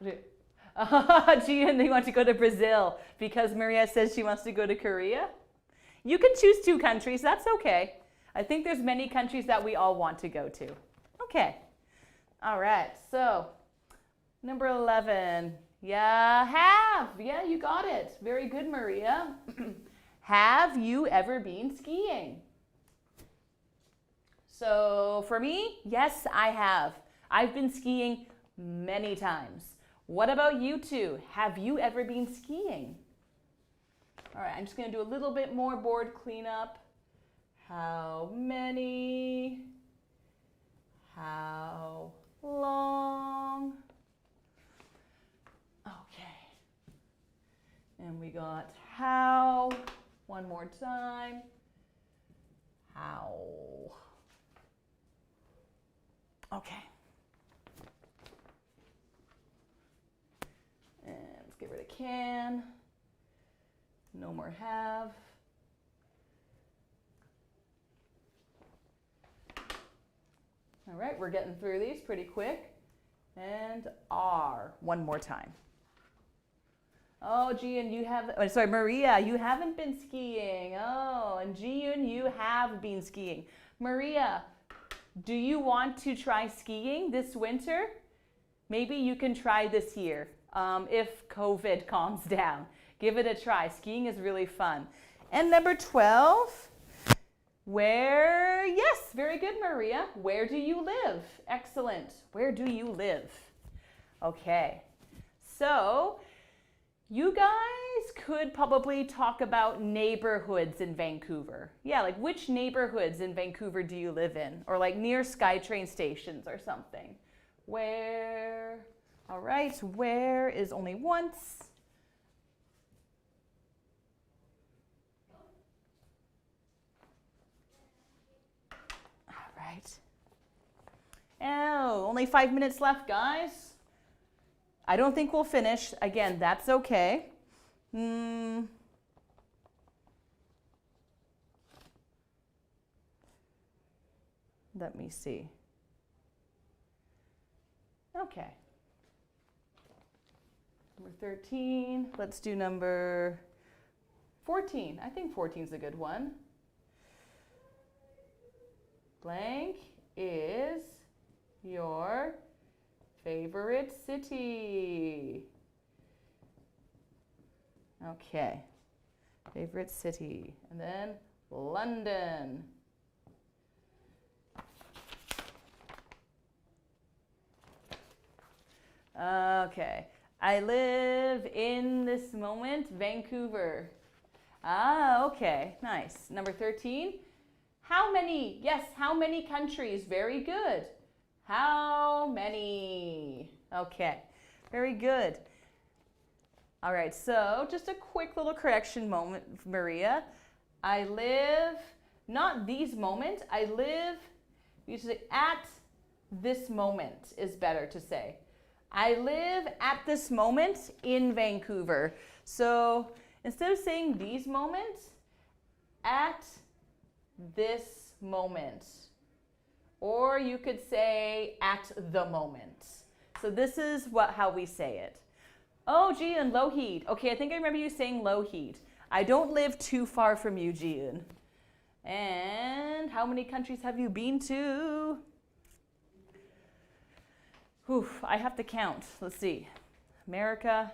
Gia, they want to go to Brazil because Maria says she wants to go to Korea. You can choose 2 countries, that's okay. I think there's many countries that we all want to go to. Okay. All right, so number 11. Yeah, have. Yeah, you got it. Very good, Maria. Have you ever been skiing? So for me, yes, I have. I've been skiing many times. What about you two? Have you ever been skiing? All right, I'm just going to do a little bit more board cleanup. How many? How long? Okay. And we got how. One more time. How. Okay. And let's get rid of can. No more have. All right, we're getting through these pretty quick. And are, one more time. Oh, Jiyoon, Maria, you haven't been skiing. Oh, and Jiyoon, you have been skiing. Maria, do you want to try skiing this winter? Maybe you can try this year if COVID calms down. Give it a try. Skiing is really fun. And number 12. Yes, very good, Maria. Where do you live? Excellent. Where do you live? Okay, so you guys could probably talk about neighborhoods in Vancouver. Yeah, like which neighborhoods in Vancouver do you live in? Or like near SkyTrain stations or something. Where? All right, where is only once. Oh, only 5 minutes left, guys. I don't think we'll finish. Again, that's okay. Let me see. Okay. Number 13. Let's do number 14. I think 14 is a good one. Blank is your favorite city. Okay. Favorite city. And then London. Okay. I live in this moment, Vancouver. Ah, okay. Nice. Number 13. How many? Yes, how many countries? Very good. How many? Okay. Very good. All right, so just a quick little correction moment, Maria. I live, not these moments, I live, usually at this moment is better to say. I live at this moment in Vancouver. So instead of saying these moments, at this moment. Or you could say at the moment. So this is how we say it. Oh, Jian, Lougheed. Okay, I think I remember you saying Lougheed. I don't live too far from you, Jian. And how many countries have you been to? Oof, I have to count. Let's see. America,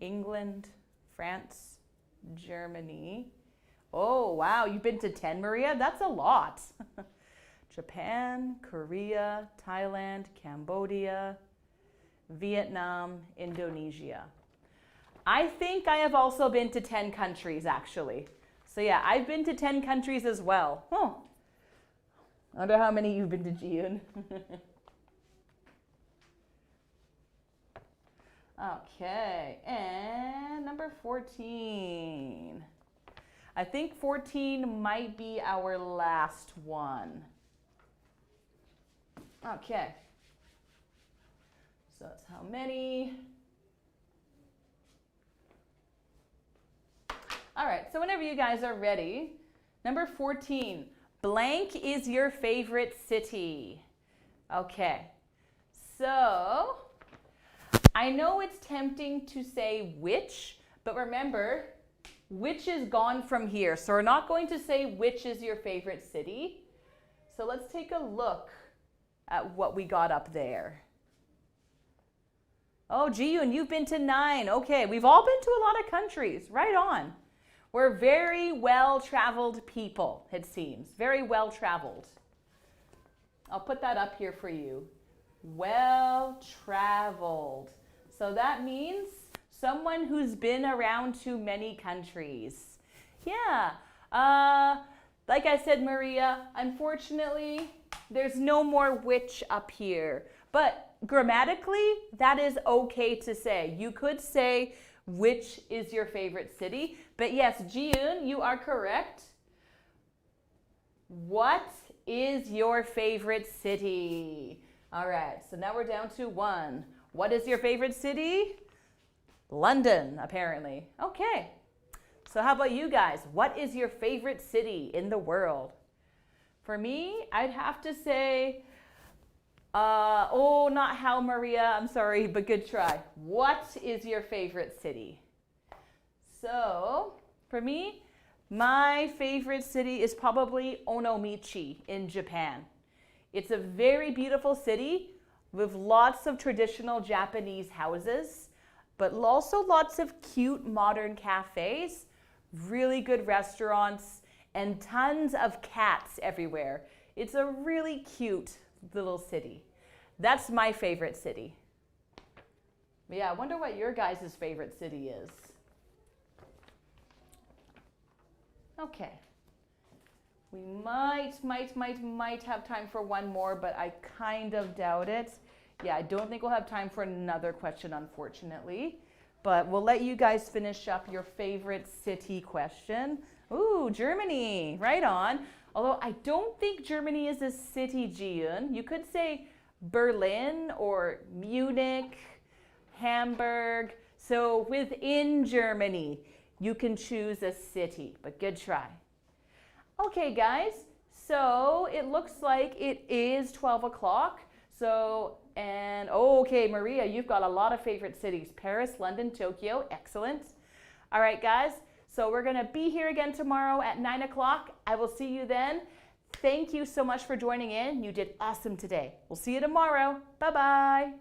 England, France, Germany. Oh, wow, you've been to 10, Maria? That's a lot. Japan, Korea, Thailand, Cambodia, Vietnam, Indonesia. I think I have also been to 10 countries, actually. So yeah, I've been to 10 countries as well. Oh, I wonder how many you've been to, Jiun. Okay, and number 14. I think 14 might be our last one. Okay. So that's how many. All right, so whenever you guys are ready, number 14, blank is your favorite city. Okay, so I know it's tempting to say which, but remember, which is gone from here. So we're not going to say which is your favorite city. So let's take a look at what we got up there. Oh, Jiyun, you've been to 9. Okay, we've all been to a lot of countries. Right on. We're very well-traveled people, it seems. Very well-traveled. I'll put that up here for you. Well-traveled. So that means someone who's been around to many countries. Yeah. Like I said, Maria, unfortunately, there's no more which up here. But grammatically, that is okay to say. You could say, which is your favorite city? But yes, Jiun, you are correct. What is your favorite city? All right, so now we're down to 1. What is your favorite city? London, apparently. Okay. So how about you guys? What is your favorite city in the world? For me, I'd have to say, not how, Maria, I'm sorry, but good try. What is your favorite city? So, for me, my favorite city is probably Onomichi in Japan. It's a very beautiful city with lots of traditional Japanese houses, but also lots of cute modern cafes, really good restaurants, and tons of cats everywhere. It's a really cute little city. That's my favorite city. But yeah, I wonder what your guys' favorite city is. Okay. We might have time for one more, but I kind of doubt it. Yeah, I don't think we'll have time for another question, unfortunately. But we'll let you guys finish up your favorite city question. Ooh, Germany, right on. Although I don't think Germany is a city, Jiun. You could say Berlin or Munich, Hamburg. So within Germany, you can choose a city, but good try. Okay, guys, so it looks like it is 12 o'clock. So, okay, Maria, you've got a lot of favorite cities. Paris, London, Tokyo, excellent. All right, guys, So we're going to be here again tomorrow at 9 o'clock. I will see you then. Thank you so much for joining in. You did awesome today. We'll see you tomorrow. Bye-bye.